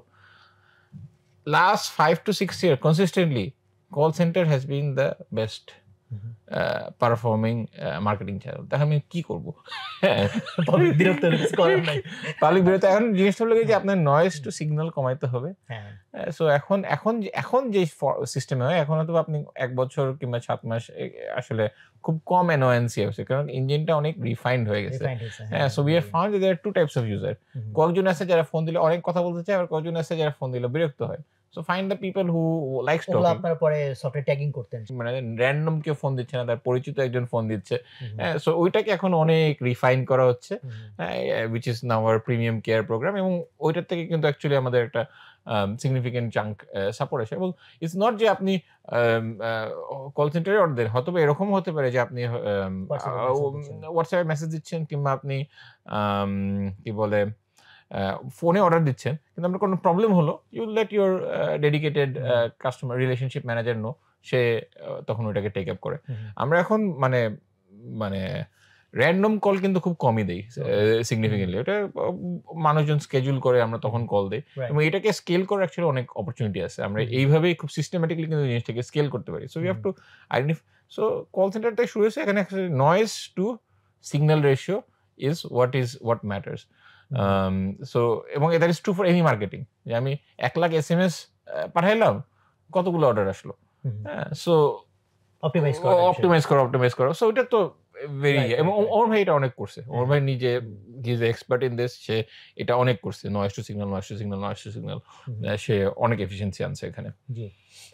Last 5 to 6 years consistently call center has been the best performing marketing channel. তাহলে আমি কি করবো? পাবলিক বিরক্ত হলে কিছু করার নাই। পাবলিক বিরক্ত, এখন জিনিসটা হলো যে আপনার নয়েজ টু সিগন্যাল কমাইতে হবে। সো এখন যে সিস্টেমে হয়, এখন হয়তো আপনি 1 বছর কিংবা 7 মাস আসলে খুব কম অ্যানোয়েন্সি আছে, কারণ ইঞ্জিনটা অনেক রিফাইন্ড হয়ে গেছে। হ্যাঁ, সো উই হ্যাভ ফাউন্ড যে দেয়ার 2 টাইপস অফ ইউজার। কয়েকজন আছে যারা ফোন দিলে অনেক কথা বলতে চায়, আর কয়েকজন আছে যারা ফোন দিলে বিরক্ত হয়। So find the people who likes talking. ওগুলো আপনারা পরে সফটওয়্যার ট্যাগিং করতেন, মানে র‍্যান্ডম কেউ ফোন দিচ্ছে না, তার পরিচিত একজন ফোন দিচ্ছে। সো ওইটাকে এখন অনেক রিফাইন করা হচ্ছে, which is now our premium care program, এবং ওইটার থেকে কিন্তু অ্যাকচুয়ালি আমাদের একটা সিগনিফিকেন্ট চাঙ্ক সাপোর্ট আসে। এবং ইটস নট যে আপনি কল সেন্টারে অর্ডার দেন, হয়তো এরকম হতে পারে যে আপনি হোয়াটসঅ্যাপে মেসেজ দিচ্ছেন, কিংবা আপনি কি বলে ফোনে অর্ডার দিচ্ছেন, কিন্তু আপনার কোনো প্রবলেম হলো, you let your dedicated customer relationship manager know, সে তখন ওইটাকে টেক আপ করে। আমরা এখন মানে র্যান্ডম কল কিন্তু খুব কমই দেই সিগনিফিকেন্টলি। ওটা মানুষজন স্কেজুল করে, আমরা তখন কল দেই, এবং এটাকে স্কেল করার অ্যাকচুয়ালি অনেক অপরচুনিটি আছে। আমরা এইভাবেই খুব সিস্টেমেটিকলি কিন্তু জিনিসটাকে স্কেল করতে পারি। So we have to identify. So call center থেকে শুরু হয়েছে, এখানে noise to signal ratio is what matters. So এবং that is true for any marketing, যে আমি 1 লাখ SMS পাঠাইলাম, কতগুলো অর্ডার আসলো। হ্যাঁ, সো অপটিমাইজ করো। সো এটা তো ভেরি, এবং ওর ভাই এটা অনেক করছে। ওর ভাই নিজে he is expert in this, সে এটা অনেক করছে, নয়েজ টু সিগন্যাল। সে অনেক এফিসিয়েন্সি আনছে এখানে। জি।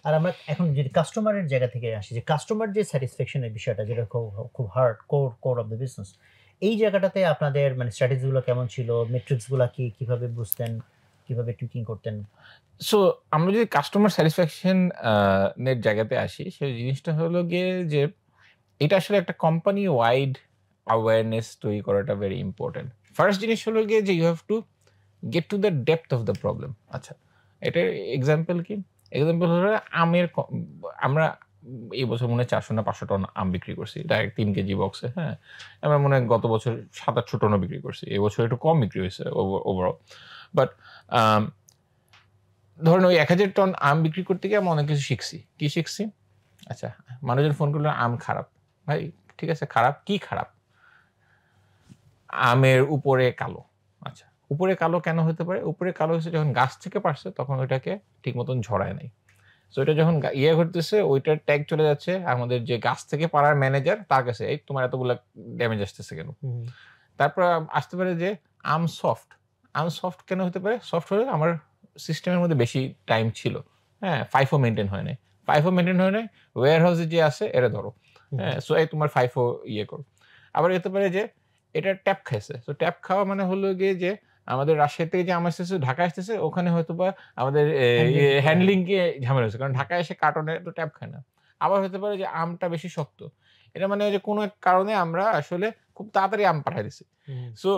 আর আমরা এখন যদি কাস্টমারের জায়গা থেকে আসি, যে কাস্টমার যে স্যাটিসফ্যাকশনের বিষয়টা, যেটা খুব hard core of the business, এই জায়গাটাতে আপনাদের মানে স্ট্র্যাটেজিগুলো কেমন ছিল? মেট্রিক্সগুলো কিভাবে বুঝতেন? কিভাবে টুইকিং করতেন? সো আমরা যদি কাস্টমার স্যাটিসফ্যাকশন এর জায়গাতে আসি, সেই জিনিসটা হলো গিয়ে যে এটা আসলে একটা কোম্পানি ওয়াইড অ্যাওয়ারনেস তৈরি করাটা ভেরি ইম্পর্টেন্ট। ফার্স্ট জিনিস হলো গিয়ে যে you have to get to the depth of the problem. আচ্ছা, এটার এক্সাম্পল কি? এক্সাম্পল হলো আমরা এই বছর মনে হয় 400 না 500 টন আম বিক্রি করছি ডাইরেক্ট 3 কেজি বক্সে। হ্যাঁ, আমরা মনে হয় গত বছর 700-800 টনও বিক্রি করছি। এবছর একটু কম বিক্রি হয়েছে ওভারঅল। বাট ধরেন ওই 1000 টন আম বিক্রি করতে গিয়ে আমি অনেক কিছু শিখছি। কি শিখছি? আচ্ছা, মানুষজন ফোন করলো আম খারাপ। ভাই ঠিক আছে, খারাপ কি খারাপ? আমের উপরে কালো। আচ্ছা, উপরে কালো কেন হতে পারে? উপরে কালো হচ্ছে যখন গাছ থেকে পারছে তখন ওইটাকে ঠিক মতন ঝরায় নাই। সো এটা যখন ঘটতেছে ওইটার ট্যাগ চলে যাচ্ছে আমাদের যে গাছ থেকে পাড়ার ম্যানেজার তার কাছে, এই তোমার এতগুলা ড্যামেজ আসতেছে কেন? তারপর আসতে পারে যে আম সফট। আম সফট কেন হতে পারে? সফট হলে আমার সিস্টেমের মধ্যে বেশি টাইম ছিল। হ্যাঁ, FIFO মেইনটেইন হয় নাই। FIFO মেইনটেইন হয় নাই, ওয়্যার হাউসে যে আছে এরা ধরো। হ্যাঁ, সো এই তোমার FIFO করো। আবার হতে পারে যে এটা ট্যাপ খাইছে। সো ট্যাপ খাওয়া মানে হলো গিয়ে যে আমাদের রাজশাহী থেকে যে আম আসতেছে ঢাকা আসতেছে, ওখানে হয়তোবা আমাদের হ্যান্ডলিং কে ঝামেলা হয়েছে। কারণ ঢাকায় এসে কার্টনে তো ট্যাপ খায় না। আবার হতে পারে যে আমটা বেশি শক্ত। এটা মানে যে কোনো এক কারণে আমরা আসলে খুব তাড়াতাড়ি আম পাঠায় দিছি। সো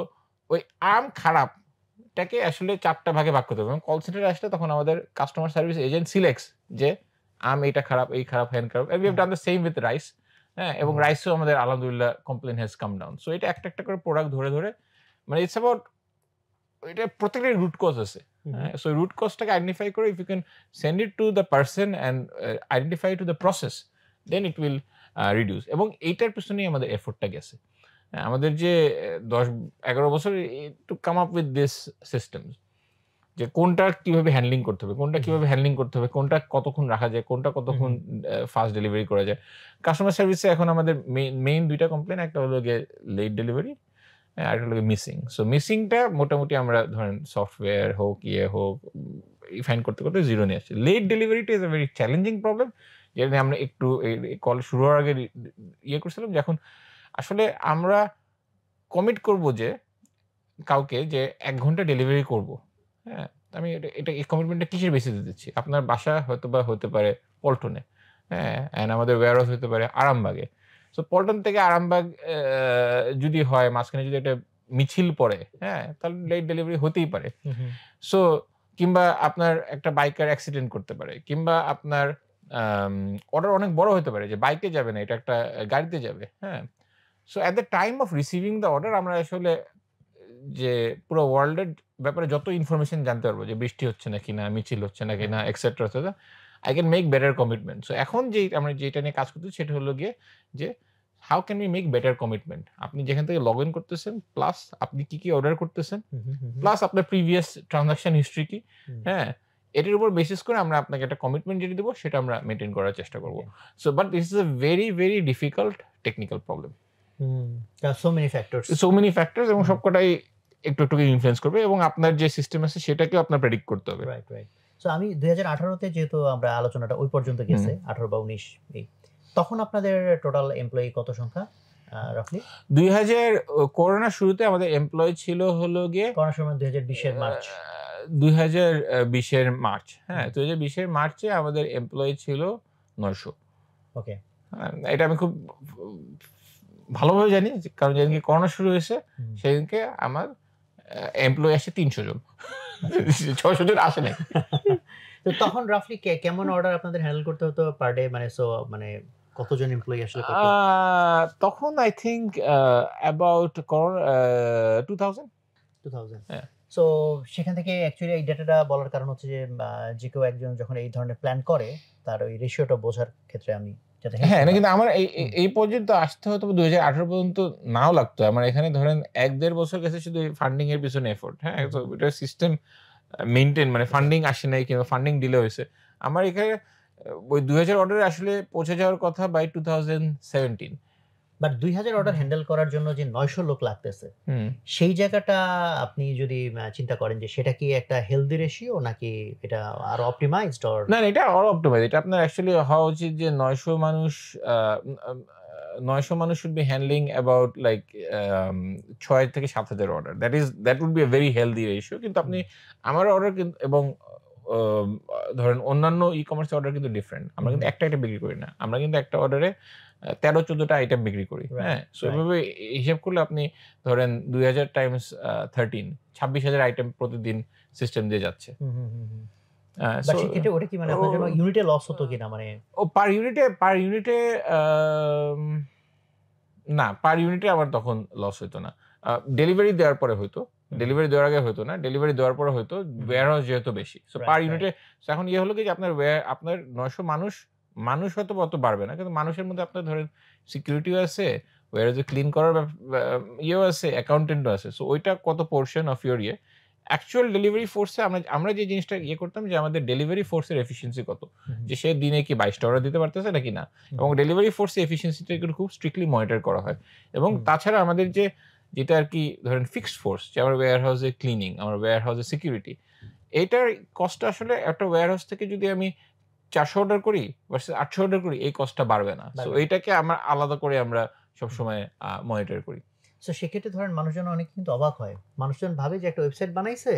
ওই আম খারাপটাকে আসলে 4 টা ভাগে ভাগ করতে হবে। এবং কল সেন্টারে আসলে তখন আমাদের কাস্টমার সার্ভিস এজেন্ট সিলেক্টস যে আম এইটা খারাপ, এই খারাপ, হ্যান খারাপ। And we have done the same with rice. হ্যাঁ, এবং রাইসও আমাদের আলহামদুলিল্লাহ complain has come down. So এটা একটা করে প্রোডাক্ট ধরে মানে ইটস অ্যাবাউট এটা প্রত্যেকটার রুট কজ আছে। হ্যাঁ, সো রুট কজটাকে আইডেন্টিফাই করে if you can send it to the person and identify to the process, then it will reduce. এবং এইটার পেছনেই আমাদের এফোর্টটা গেছে। হ্যাঁ, আমাদের যে 10-11 বছর to come up with this system, যে কোনটা কিভাবে হ্যান্ডলিং করতে হবে, কোনটা কতক্ষণ রাখা যায়, কোনটা কতক্ষণ ফাস্ট ডেলিভারি করা যায়। কাস্টমার সার্ভিসে এখন আমাদের মেইন 2টা কমপ্লেইন, একটা হলো গিয়ে লেট ডেলিভারি, আরেকটা হলো মিসিং। সো মিসিংটা মোটামুটি আমরা ধরেন সফটওয়্যার হোক হোক ফাইন্ড করতে 0 নিয়ে আসছি। লেট ডেলিভারিটা is a very challenging problem, যেটা নিয়ে আমরা একটু কল শুরু হওয়ার আগে করছিলাম যে এখন আসলে আমরা কমিট করব যে কাউকে যে 1 ঘন্টা ডেলিভারি করব। হ্যাঁ, আমি এটা এই কমিটমেন্টটা কিসের বেসিসে দিচ্ছি? আপনার বাসা হয়তোবা হতে পারে পল্টনে, হ্যাঁ, অ্যান্ড আমাদের ওয়্যারহাউস হতে পারে আরামবাগে। সো পল্টন থেকে আরামবাগ যদি হয়, মাঝখানে যদি একটা মিছিল পড়ে, হ্যাঁ, তাহলে লেট ডেলিভারি হতেই পারে। সো কিংবা আপনার একটা বাইকার অ্যাক্সিডেন্ট করতে পারে, কিংবা আপনার অর্ডার অনেক বড় হতে পারে যে বাইকে যাবে না, এটা একটা গাড়িতে যাবে। হ্যাঁ, so at the time of receiving the order আমরা আসলে যে পুরো ওয়ার্ল্ডের ব্যাপারে যত ইনফরমেশন জানতে পারবো, যে বৃষ্টি হচ্ছে নাকি না, মিছিল হচ্ছে নাকি না, etcetera etcetera, I can make better commitment. So এখন আমরা যেটা নিয়ে কাজ করতেছি সেটা হলো গিয়ে যে how can we make better commitment? আপনি যেখান থেকে লগ ইন করতেছেন, প্লাস আপনি কি অর্ডার করতেছেন, প্লাস আপনার প্রিভিয়াস ট্রানজাকশন হিস্ট্রি কি, হ্যাঁ, এটার উপর বেসিস করে আমরা আপনাকে একটা কমিটমেন্ট যেটা দেবো সেটা আমরা মেনটেন করার চেষ্টা করবো। So but this is a very very difficult technical problem. So many factors এবং সবকটাই একটু ইনফ্লুয়েন্স করবে, এবং আপনার যে সিস্টেম আছে সেটাকেও আপনার প্রেডিক্ট করতে হবে। রাইট। সো আমি 2018-তে যেহেতু আমরা আলোচনাটা ওই পর্যন্ত গেছে, 18 বা 19, তখন আপনাদের টোটাল এমপ্লয়ি কত সংখ্যা রাফলি? 2000 করোনা শুরুতে আমাদের এমপ্লয়ি ছিল হলো গিয়ে করোনার সময় 2020-এর মার্চ। 2020-এর মার্চ, হ্যাঁ, 2020-এর মার্চে আমাদের এমপ্লয়ি ছিল 900। ওকে, এটা আমি খুব ভালোভাবে জানি, কারণ যেদিনকে করোনা শুরু হয়েছে সেদিনকে আমার এমপ্লয়ি আসে 300 জন, 600 জন আসে নাই। তো তখন রাফলি কেমন অর্ডার আপনাদের হ্যান্ডেল করতে হতো পার ডে? মানে কতজন এমপ্লয়ি আসলে করতে? তখন আই থিংক অ্যাবাউট 2000। হ্যাঁ। সো সেখান থেকে অ্যাকচুয়ালি এই ডেটাটা বলার কারণ হচ্ছে যে কেউ একজন যখন এই ধরনের প্ল্যান করে তার ওই রেশিওটা বোঝার ক্ষেত্রে আমি যাতে। হ্যাঁ, না, কিন্তু আমার এই পর্যন্ত আসতে হয়তো 2018 পর্যন্ত নাও লাগতো। আমার এখানে ধরেন 1-1.5 বছর গেছে শুধু ফান্ডিং এর পিছনে এফোর্ট। হ্যাঁ, তো এটা সিস্টেম মেইনটেইন, মানে ফান্ডিং আসে নাই কিংবা ফান্ডিং ডিলে হয়েছে। আমার এখানে ওই 2000 অর্ডারে আসলে পৌঁছে যাওয়ার কথা বাই 2017। বাট 2000 অর্ডার হ্যান্ডেল করার জন্য যে 900 লোক লাগতেছে, সেই জায়গাটা আপনি যদি চিন্তা করেন যে সেটা কি একটা হেলদি রেশিও নাকি এটা আরো অপটিমাইজড? না, এটা আরো অপটিমাইজড। এটা আপনার অ্যাকচুয়ালি হওয়া উচিত যে 900 মানুষ 900 মানুষ should be handling about like 6 থেকে 7,000 order. That would be a very healthy ratio. কিন্তু আপনি আমার অর্ডার কিন্তু এবং ধরেন অন্যান্য ই-কমার্স অর্ডার কিন্তু ডিফারেন্ট। আমরা কিন্তু একটা বিক্রি করি না। আমরা কিন্তু একটা অর্ডারে 13-14টা আইটেম বিক্রি করি। হ্যাঁ? সো এভাবে হিসাব করলে আপনি ধরেন 2000 টাইমস 13 26,000 আইটেম প্রতিদিন সিস্টেম দিয়ে যাচ্ছে। বাট সেক্ষেত্রে ওটা কি মানে আপনার জন্য ইউনিটে লস হতো কিনা মানে পার ইউনিটে না, পার ইউনিটে আমার তখন লস হতো না। ডেলিভারি দেওয়ার পরে হয়তো, ডেলিভারি দেওয়ার আগে হতো না, ডেলিভারি দেওয়ার পরে হয়তো, ওয়্যারহাউস যেহেতু বেশি। সো পার ইউনিটে এখন হলো কি যে আপনার 900 মানুষ হয়তো অত বাড়বে না। কিন্তু মানুষের মধ্যে আপনার ধরেন সিকিউরিটিও আছে, ওয়্যারহাউসে ক্লিন করার ইয়েও আছে, অ্যাকাউন্টেন্টও আছে। সো ওইটা কত portion of your actual delivery ফোর্সে আমরা যে জিনিসটা করতাম যে আমাদের ডেলিভারি ফোর্সের এফিসিয়েন্সি কত, যে সে দিনে কি 22টা অর্ডার দিতে পারতেছে নাকি না, এবং ডেলিভারি ফোর্সের এফিসিয়েন্সিটা খুব স্ট্রিক্টলি মনিটর করা হয়। এবং তাছাড়া আমাদের যেটা আর কি ধরেন ফিক্সড ফোর্স, যে আমার ওয়্যারহাউসে ক্লিনিং, আমার ওয়্যারহাউসে সিকিউরিটি, এইটার কস্ট আসলে একটা ওয়্যারহাউস থেকে যদি আমি 400 অর্ডার করি ভার্সেস 800 অর্ডার করি, এই কস্টটা বাড়বে না। সো এইটাকে আমরা আলাদা করে আমরা সবসময় মনিটর করি। সো সেক্ষেত্রে ধরেন মানুষজন অনেক কিন্তু অবাক হয়। মানুষজন ভাবে যে একটা ওয়েবসাইট বানাইছে,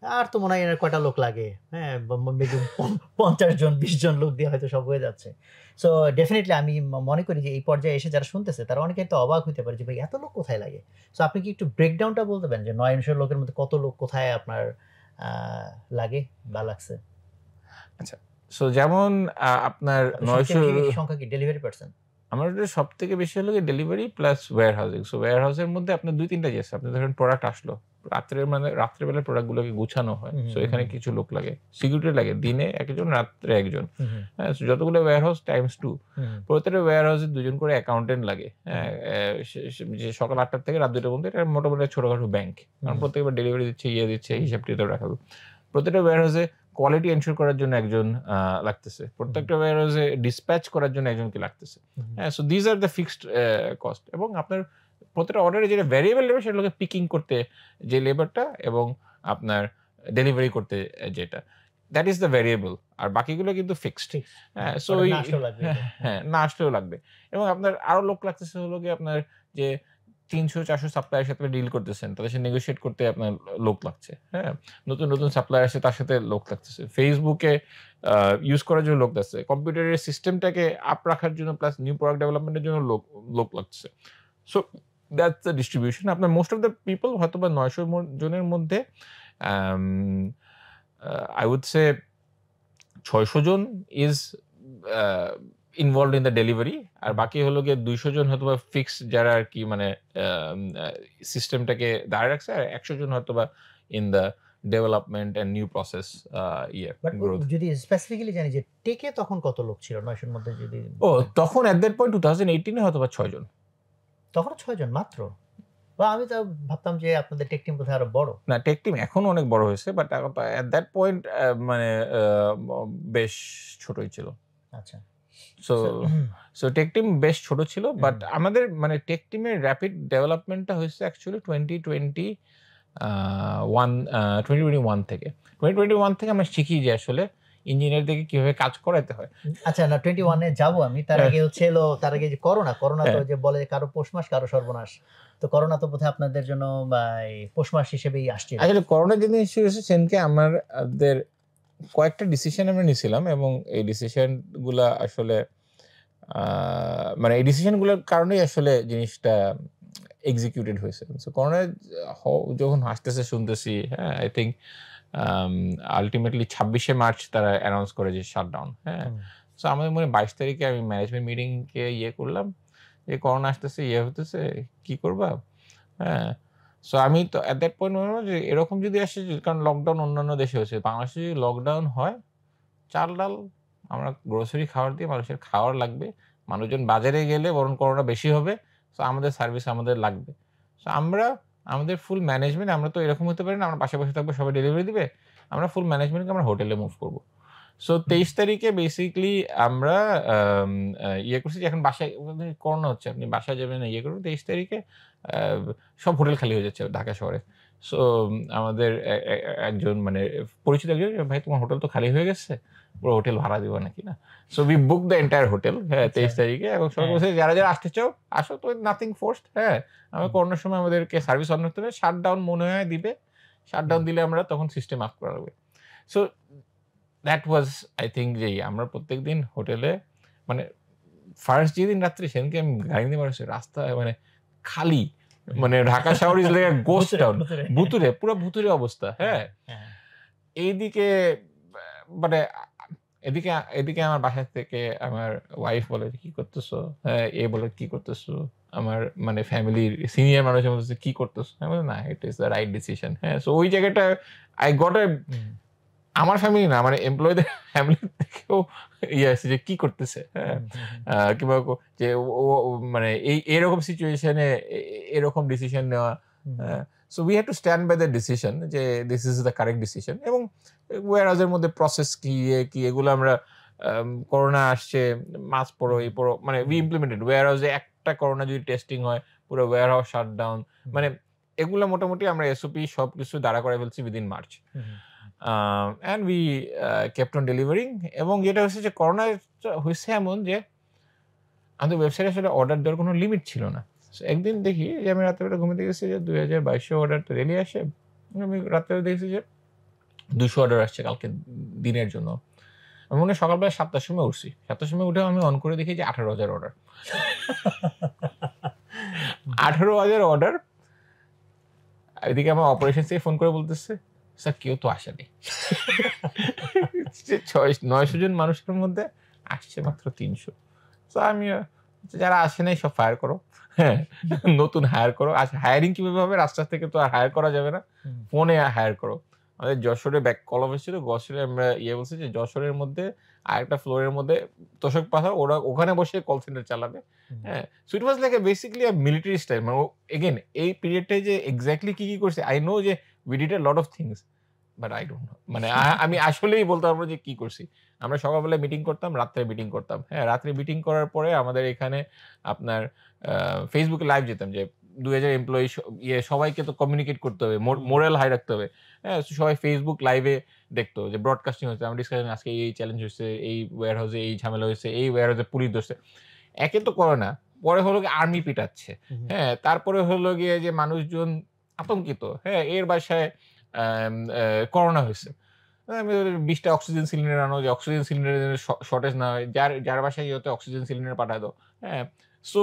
আর তো মনে হয় এর কয়টা লোক লাগে, হ্যাঁ 50 জন 20 জন লোক দিয়ে হয়তো সব হয়ে যাচ্ছে। সো ডেফিনেটলি আমি মনে করি যে এই পর্যায়ে এসে যারা শুনতেছে তারা অনেকে তো অবাক হইতে পারে যে ভাই এত লোক কোথায় লাগে। সো আপনি কি একটু ব্রেকডাউনটা বলতে পারেন যে 900 লোকের মধ্যে কত লোক কোথায় আপনার লাগে বা লাগছে? আচ্ছা, সো যেমন আপনার 900 সংখ্যা কি ডেলিভারি পার্সন? আমার সব থেকে বেশি হলো ডেলিভারি প্লাস ওয়্যারহাউসিং। সো ওয়্যারহাউসের মধ্যে আপনার 2-3টা আছে। আপনি ধরেন প্রোডাক্ট আসলো, রাত্রেবেলা প্রোডাক্টগুলোকে গুছানো হয়। সো এখানে কিছু লোক লাগে, সিকিউরিটি লাগে, দিনে একজন, রাত্রে একজন। হ্যাঁ, যতগুলো ওয়্যারহাউস টাইমস 2, প্রত্যেকটা ওয়্যারহাউসে 2 জন করে অ্যাকাউন্টেন্ট লাগে। হ্যাঁ, যে সকাল 8টা থেকে রাত 2টা পর্যন্ত, এটা মোটামুটি ছোটখাটো ব্যাংক। কারণ প্রত্যেকবার ডেলিভারি দিচ্ছে, দিচ্ছে, হিসাব টিসাব রাখা। প্রত্যেকটা ওয়্যারহাউসে কোয়ালিটি এনশিওর করার জন্য একজন লাগতেছে, প্রত্যেকটা ওয়্যারহাউসে ডিসপ্যাচ করার জন্য একজনকে লাগতেছে। হ্যাঁ, so these are the fixed cost. এবং আপনার প্রত্যেকটা অর্ডারে যেটা ভ্যারিয়েবল লেবার, সেটা লোকে পিকিং করতে যে লেবারটা এবং আপনার ডেলিভারি করতে যেটা, দ্যাট ইজ দ্য ভ্যারিয়েবল। আর বাকিগুলো কিন্তু ফিক্সড। হ্যাঁ, সো হ্যাঁ, না আসলেও লাগবে। এবং আপনার আরো লোক লাগতেছে হলো কি আপনার যে 300-400 সাপ্লায়ারের সাথে ডিল করতেছেন, তাদের সাথে নেগোশিয়েট করতে আপনার লোক লাগছে। হ্যাঁ, নতুন সাপ্লায়ার আসে, তার সাথে লোক লাগতেছে। ফেসবুকে ইউজ করার জন্য লোক লাগছে, কম্পিউটারের সিস্টেমটাকে আপ রাখার জন্য প্লাস নিউ প্রোডাক্ট ডেভেলপমেন্টের জন্য লোক লাগছে। So that's the distribution. আপনার মোস্ট অফ দ্য পিপল হয়তো বা 900 জনের মধ্যে আই উড সে 600 জন is involved in the delivery, আর বাকি হলো গিয়ে 200 জন হয়তো বা ফিক্সড, যারা আর কি মানে সিস্টেমটাকে দাঁড়ায় রাখছে, আর 100 জন হয়তো বা in the development and new process growth. যদি স্পেসিফিক্যালি জানি যে টেকে তখন কত লোক ছিল 900 এর মধ্যে? যদি তখন এট দ্যাট পয়েন্ট 2018 হয়তো বা 6 জন। তখন 6 জন মাত্র? বা আমি তো ভাবতাম যে আপনাদের টেক টিম বোধহয় আরো বড়। না, টেক টিম এখন অনেক বড় হয়েছে, বাট এট দ্যাট পয়েন্ট মানে বেশ ছোটই ছিল। আচ্ছা, সো টেক টিম বেশ ছোট ছিল, বাট আমাদের মানে টেক টিমের র্যাপিড ডেভেলপমেন্টটা হয়েছে অ্যাকচুয়ালি 2021 থেকে। 2021 থেকে আমরা শিখি যে আসলে ইঞ্জিনিয়ারদেরকে কিভাবে কাজ করাতে হয়। আচ্ছা, না 21 এ যাব আমি, তার আগে তার আগে যে করোনা তো যে বলে কারো পৌষ মাস কারো সর্বনাশ, তো করোনা তো বোধহয় আপনাদের জন্য পৌষ মাস হিসেবেই আসছে। আসলে করোনা যেদিন ইস্যু হয়েছে সেদিনকে আমাদের কয়েকটা ডিসিশন আমরা নিয়েছিলাম, এবং এই ডিসিশন গুলা আসলে মানে এই ডিসিশন গুলোর কারণেই আসলে জিনিসটা এক্সিকিউটেড হয়েছে। সো করোনা যখন আসতেছে শুনতেছি, হ্যাঁ, আই থিঙ্ক আলটিমেটলি 26শে মার্চ তারা অ্যানাউন্স করে যে শাটডাউন। হ্যাঁ, সো আমাদের মনে 22 তারিখে আমি ম্যানেজমেন্ট মিটিংকে করলাম যে করোনা আসতেছে, হতেছে, কি করবা? হ্যাঁ, সো আমি তো এট দ্যাট পয়েন্ট মনে হয় যে এরকম যদি আসে, কারণ লকডাউন অন্যান্য দেশে হয়েছে, বাংলাদেশে যদি লকডাউন হয়, চাল ডাল আমরা গ্রোসারি খাবার দিয়ে মানুষের খাওয়ার লাগবে, মানুষজন বাজারে গেলে বরং করোনা বেশি হবে। সো আমাদের সার্ভিস আমাদের লাগবে। সো আমাদের ফুল ম্যানেজমেন্ট, আমরা তো এরকম হতে পারি না আমরা পাশাপাশি থাকবো, সবাই ডেলিভারি দিবে, আমরা ফুল ম্যানেজমেন্টকে আমরা হোটেলে মুভ করবো। সো 23 তারিখে বেসিক্যালি আমরা করছি যে এখন বাসায় করোনা হচ্ছে, আপনি বাসায় যাবেন, করুন। 23 তারিখে সব হোটেল খালি হয়ে যাচ্ছে ঢাকা শহরে। সো আমাদের একজন মানে পরিচিত একজন, ভাই তোমার হোটেল তো খালি হয়ে গেছে, পুরো হোটেল ভাড়া দিব নাকি না। So we book the entire hotel, হ্যাঁ, 23 তারিখে। এবং সবাই বলছে যারা যারা আসতে চাও আসো, তো নাথিং ফোর্সড। হ্যাঁ, আমরা করোনার সময় আমাদেরকে সার্ভিস অন করতে হবে, শাটডাউন মনে হয় দিবে, শাটডাউন দিলে আমরা তখন সিস্টেম আপ করা হবে। So that was I think যে আমরা প্রত্যেকদিন হোটেলে মানে ফার্স্ট যেদিন রাত্রে সেদিনকে আমি গাড়ি নিয়ে বেরোচ্ছি, রাস্তায় মানে খালি, মানে ঢাকা শহর ইজ লাইক গোস্ট টাউন, ভুতুরে, পুরো ভুতুরে অবস্থা। হ্যাঁ, এইদিকে মানে এদিকে এদিকে আমার বাসা থেকে আমার ওয়াইফ বলে কি করতেছো, হ্যাঁ, এ বলে কি করতেছো, আমার মানে ফ্যামিলির সিনিয়র মানুষের বলতেছে কি করতেছো, আমি বলি না, it is the right decision. হ্যাঁ, সো ওই জায়গাটা আই গট এ, আমার ফ্যামিলি না মানে এমপ্লয়ীদের ফ্যামিলি থেকেও ইয়ে আছে যে কি করতেছে, হ্যাঁ, কিংবা যে ও মানে এই এরকম সিচুয়েশনে এরকম ডিসিশন নেওয়া। So we have to stand by the decision যে this is the correct decision. এবং ওয়্যারহাউসের মধ্যে প্রসেস কি কি এগুলো আমরা করোনা আসছে, মাস্ক পরো, এই পরো, মানে উই ইমপ্লিমেন্টেড। ওয়্যারহাউসে একটা করোনা যদি টেস্টিং হয় পুরো ওয়্যারহাউস শাটডাউন, মানে এগুলো মোটামুটি আমরা এসওপি সবকিছু দাঁড়া করে ফেলছি within March. And we kept on delivering. এবং যেটা হচ্ছে যে করোনা হয়েছে এমন যে আমাদের ওয়েবসাইটে আসলে অর্ডার দেওয়ার কোনো লিমিট ছিল না। একদিন দেখি যে আমি রাত্রেবেলা ঘুমিয়ে দেখেছি যে 2022 অর্ডার তো রেলি আসে। আমি রাত্রে দেখেছি যে 200 অর্ডার আসছে কালকে দিনের জন্য। আমি মনে হয় সকালবেলা 7টার সময় উঠছি, 7টার সময় উঠে আমি অন করে দেখি যে 18,000 অর্ডার। 18,000 অর্ডার। এদিকে আমার অপারেশন থেকে ফোন করে বলতেছে স্যার কেউ তো আসেনি। 900 জন মানুষের মধ্যে আসছে মাত্র 300। তো আমি যারা আসে নাই সব ফায়ার করো, হ্যাঁ, নতুন হায়ার করো। আচ্ছা, হায়ারিং কিভাবে হবে, রাস্তা থেকে তো আর হায়ার করা যাবে না, ফোনে হায়ার করো। আমাদের যশোরে ব্যাক কল অফিস ছিল, যশোরে আমরা বলছি যে যশোরের মধ্যে আরেকটা ফ্লোরের মধ্যে তোষক পাঠাও, ওরা ওখানে বসে কল সেন্টার চালাবে। হ্যাঁ, so it was like basically military style. মানে এগেন এই পিরিয়ডটাই যে এক্স্যাক্টলি কি কি করছে, আই নো যে we did A lot of things, but I don't no, মানে আমি আসলেই বলতে পারবো যে কি করছি। আমরা সকালবেলা মিটিং করতাম, রাত্রে মিটিং করতাম। হ্যাঁ, রাত্রে মিটিং করার পরে আমাদের এখানে আপনার ফেসবুকে লাইভ যেতাম যে 2000 এমপ্লয়ি সবাইকে তো কমিউনিকেট করতে হবে, মোরাল হাই রাখতে হবে। হ্যাঁ, সবাই ফেসবুক লাইভে দেখতো যে ব্রডকাস্টিং হচ্ছে, আমরা ডিসকাশন আজকে এই চ্যালেঞ্জ হচ্ছে, এই ওয়্যারহাউসে এই ঝামেলা হয়েছে, এই ওয়্যারহাউসে পুলিশ ধরছে। একে তো করে না, পরে হলো গিয়ে আর্মি পিটাচ্ছে। হ্যাঁ, তারপরে হলো গিয়ে যে মানুষজন আতঙ্কিত। হ্যাঁ, এর বাসায় করোনা হয়েছে, 20টা অক্সিজেন সিলিন্ডার আনো, যে অক্সিজেন সিলিন্ডারের শর্টেজ না হয়, যার বাসায় হতে অক্সিজেন সিলিন্ডার পাঠায় দাও। হ্যাঁ, সো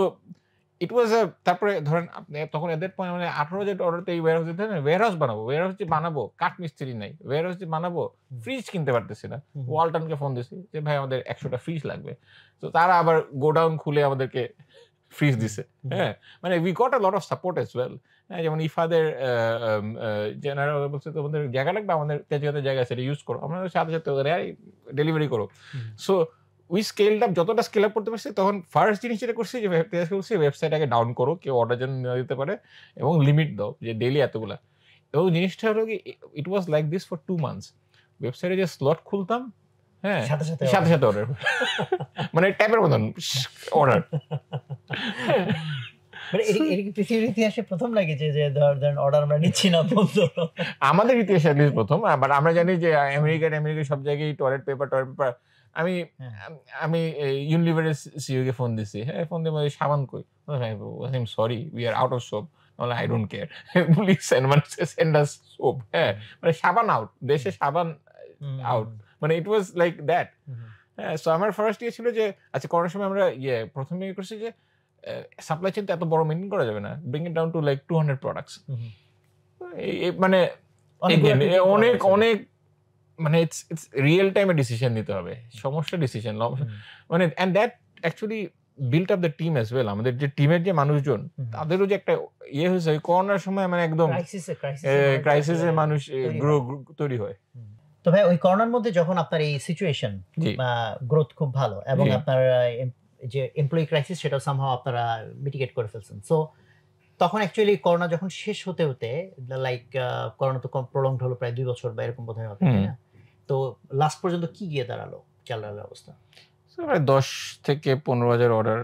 ইট ওয়াজ তারপরে ধরেন আপনি তখন এদের মানে 18,000 অর্ডারতে এই ওয়্যারহাউস বানাবো, ওয়্যারহাউস যে বানাবো কাঠ মিস্ত্রি নাই, ওয়্যারহাউস যে বানাবো ফ্রিজ কিনতে পারতেছি না। ওয়ালটনকে ফোন দিছি যে ভাই আমাদের 100টা ফ্রিজ লাগবে। তো তারা আবার গোডাউন খুলে আমাদেরকে ফ্রিজ দিছে। হ্যাঁ, মানে we got a lot of support as well. হ্যাঁ, যেমন ইফাদের জেনারেল বলছে তোমাদের জায়গা লাগবে, আমাদের তেজগাঁওতে জায়গা আছে, এটা ইউজ করো। আমরা সাথে সাথে ডেলিভারি করো। সো উই স্কেলড আপ, যতটা স্কেল আপ করতে পারছি তখন ফার্স্ট জিনিস যেটা করছি যে ওয়েবসাইটটাকে ডাউন করো, কেউ অর্ডার যেন না দিতে পারে, এবং লিমিট দাও যে ডেইলি এতগুলা। এবং জিনিসটা হলো কি, it was like this for 2 months। ওয়েবসাইটে যে স্লট খুলতাম, হ্যাঁ, সাথে সাথে অর্ডার, মানে ট্যাপের মতন অর্ডার। পৃথিবীর ইতিহাসে প্রথম লাগে যে ধরেন অর্ডার আমরা নিচ্ছি না বন্ধ। আমাদের ইতিহাসে প্রথম। বাট আমরা জানি যে আমেরিকার সব জায়গায় টয়লেট পেপার আমি ইউনিলিভারের সিইও কে ফোন দিছি। হ্যাঁ, ফোন দিয়ে সাবান কই, sorry we are out of soap. I don't care, please send us soap. হ্যাঁ, মানে সাবান আউট, দেশে সাবান আউট, মানে ইট ওয়াজ লাইক দ্যাট। হ্যাঁ, সো আমার ফার্স্ট ইয়ে ছিল যে আচ্ছা করোনার সময় আমরা প্রথমে করছি যে সাপ্লাই চেইন তো এত বড় মেইনটেইন করা যাবে না, bring it down to like 200 products. মানে অনেক অনেক মানে ইটস রিয়েল টাইমে ডিসিশন নিতে হবে, সমস্যা ডিসিশন, মানে and that actually built up the team as well. আমাদের যে টিমের যে মানুষজন তাদেরও যে একটা ইয়ে হয়েছে করোনার সময়, মানে একদম ক্রাইসিসে মানুষ তৈরি হয়। তো ভাই ওই করোনার মধ্যে যখন আপনার এই সিচুয়েশন গ্রোথ খুব ভালো এবং আপনার যে এমপ্লয়ি ক্রাইসিস সেটাও সামহাও আপনারা মিটিগেট করে ফেলছেন, সো তখন অ্যাকচুয়ালি করোনা যখন শেষ হতে হতে লাইক করোনা তো প্রলংড হলো প্রায় 2 বছর বা এরকম বোধহয় হবে, তাই না? তো লাস্ট পর্যন্ত কি গিয়ে দাঁড়ালো চালার অবস্থা? 10 থেকে 15,000 অর্ডার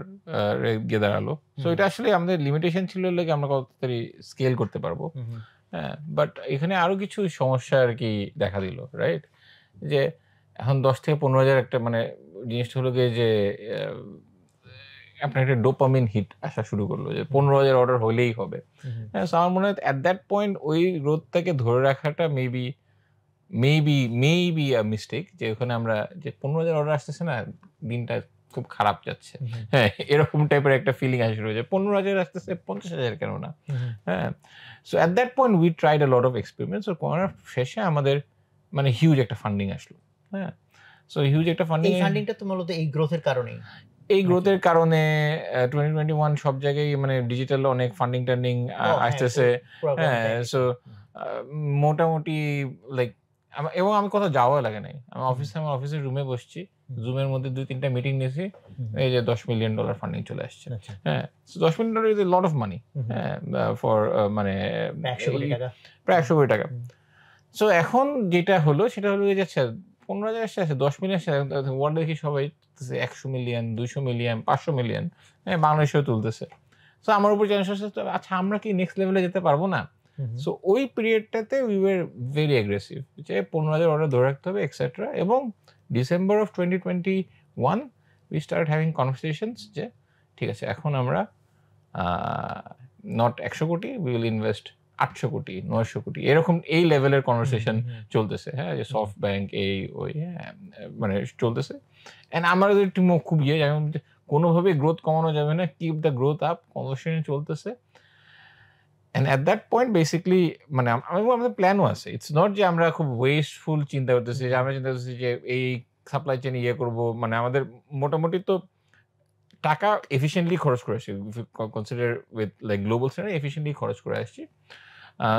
গিয়ে দাঁড়ালো। সো এটা আসলে আমাদের লিমিটেশন ছিল লাগে আমরা কত তাড়াতাড়ি স্কেল করতে পারবো। হ্যাঁ, বাট এখানে আরো কিছু সমস্যা আর কি দেখা দিল, রাইট? যে এখন 10 থেকে 15,000 একটা মানে জিনিসটা হলো গিয়ে যে আহ, আপনার একটা ডোপামিন হিট আসা শুরু করলো যে 15,000 অর্ডার হলেই হবে। হ্যাঁ, so আমার মনে হয় অ্যাট দ্যাট পয়েন্ট ওই গ্রোথটাকে ধরে রাখাটা মেবি আ মিস্টেক, যে ওখানে আমরা যে 15,000 অর্ডার আসতেছে না, দিনটা খুব খারাপ যাচ্ছে। হ্যাঁ, এরকম টাইপের একটা ফিলিং আসা শুরু হয়েছে। 15,000 আসতেছে, 50,000 কেন না? হ্যাঁ, so at that point we tried a lot of experiments. So করোনার শেষে আমাদের মানে হিউজ একটা ফান্ডিং আসলো। হ্যাঁ, সো হিউজ একটা ফান্ডিং, এই ফান্ডিংটা তো মূলত এই গ্রোথের কারণেই এই নাকি? গ্রোথের কারণে 2021 সব জায়গায় মানে ডিজিটাল অনেক ফান্ডিং ও হ্যাঁ, আসতেছে। পুরো হ্যাঁ, টাইমে সো মোটামুটি লাইক এবং আমি কোথাও যাওয়া লাগে নাই। আমি আমার অফিসের রুমে বসছি। জুমের মধ্যে 2-3টা মিটিং নিয়েছি। এই যে $10 মিলিয়ন ফান্ডিং চলে আসছে। আচ্ছা হ্যাঁ, so $10 million is a lot of money. হ্যাঁ, ফর মানে 100 কোটি টাকা। প্রায় 100 কোটি টাকা। সো এখন যেটা হলো সেটা হলো যে আচ্ছা 15,000 আসছে, 10 মিলিয়ন আসছে, ওয়ার্ল্ড দেখি সবাই 100 মিলিয়ন, 200 মিলিয়ন, 500 মিলিয়ন, হ্যাঁ, বাংলাদেশেও তুলতেছে। সো আমার উপর চ্যালেঞ্জ আসছে, আচ্ছা আমরা কি নেক্সট লেভেলে যেতে পারবো না? সো ওই পিরিয়ডটাতে উই ওয়ার ভেরি অ্যাগ্রেসিভ যে 15,000 অর্ডার ধরে রাখতে হবে এক্সেট্রা। এবং December of 2021 we start having conversations যে ঠিক আছে এখন আমরা নট 100 কোটি, উই উইল ইনভেস্ট 800 কোটি, 900 কোটি, এরকম এই লেভেলের কনভারসেশন চলতেছে। হ্যাঁ, যে সফট ব্যাংক এই ওই, হ্যাঁ, মানে চলতেছে। অ্যান্ড আমাদের টিমও খুব যেমন কোনোভাবে গ্রোথ কমানো যাবে না, keep the growth up, conversation চলতেছে। And at that point basically মানে আমাদের প্ল্যানও আছে। ইটস নট যে আমরা খুব ওয়েস্টফুল চিন্তা করতেছি, যে আমরা চিন্তা করতেছি যে এই সাপ্লাই চেইন ইয়ে করবো। মানে আমাদের মোটামুটি তো টাকা এফিশিয়েন্টলি খরচ করে আসছি। Consider with like global standard efficiently খরচ করে আসছি।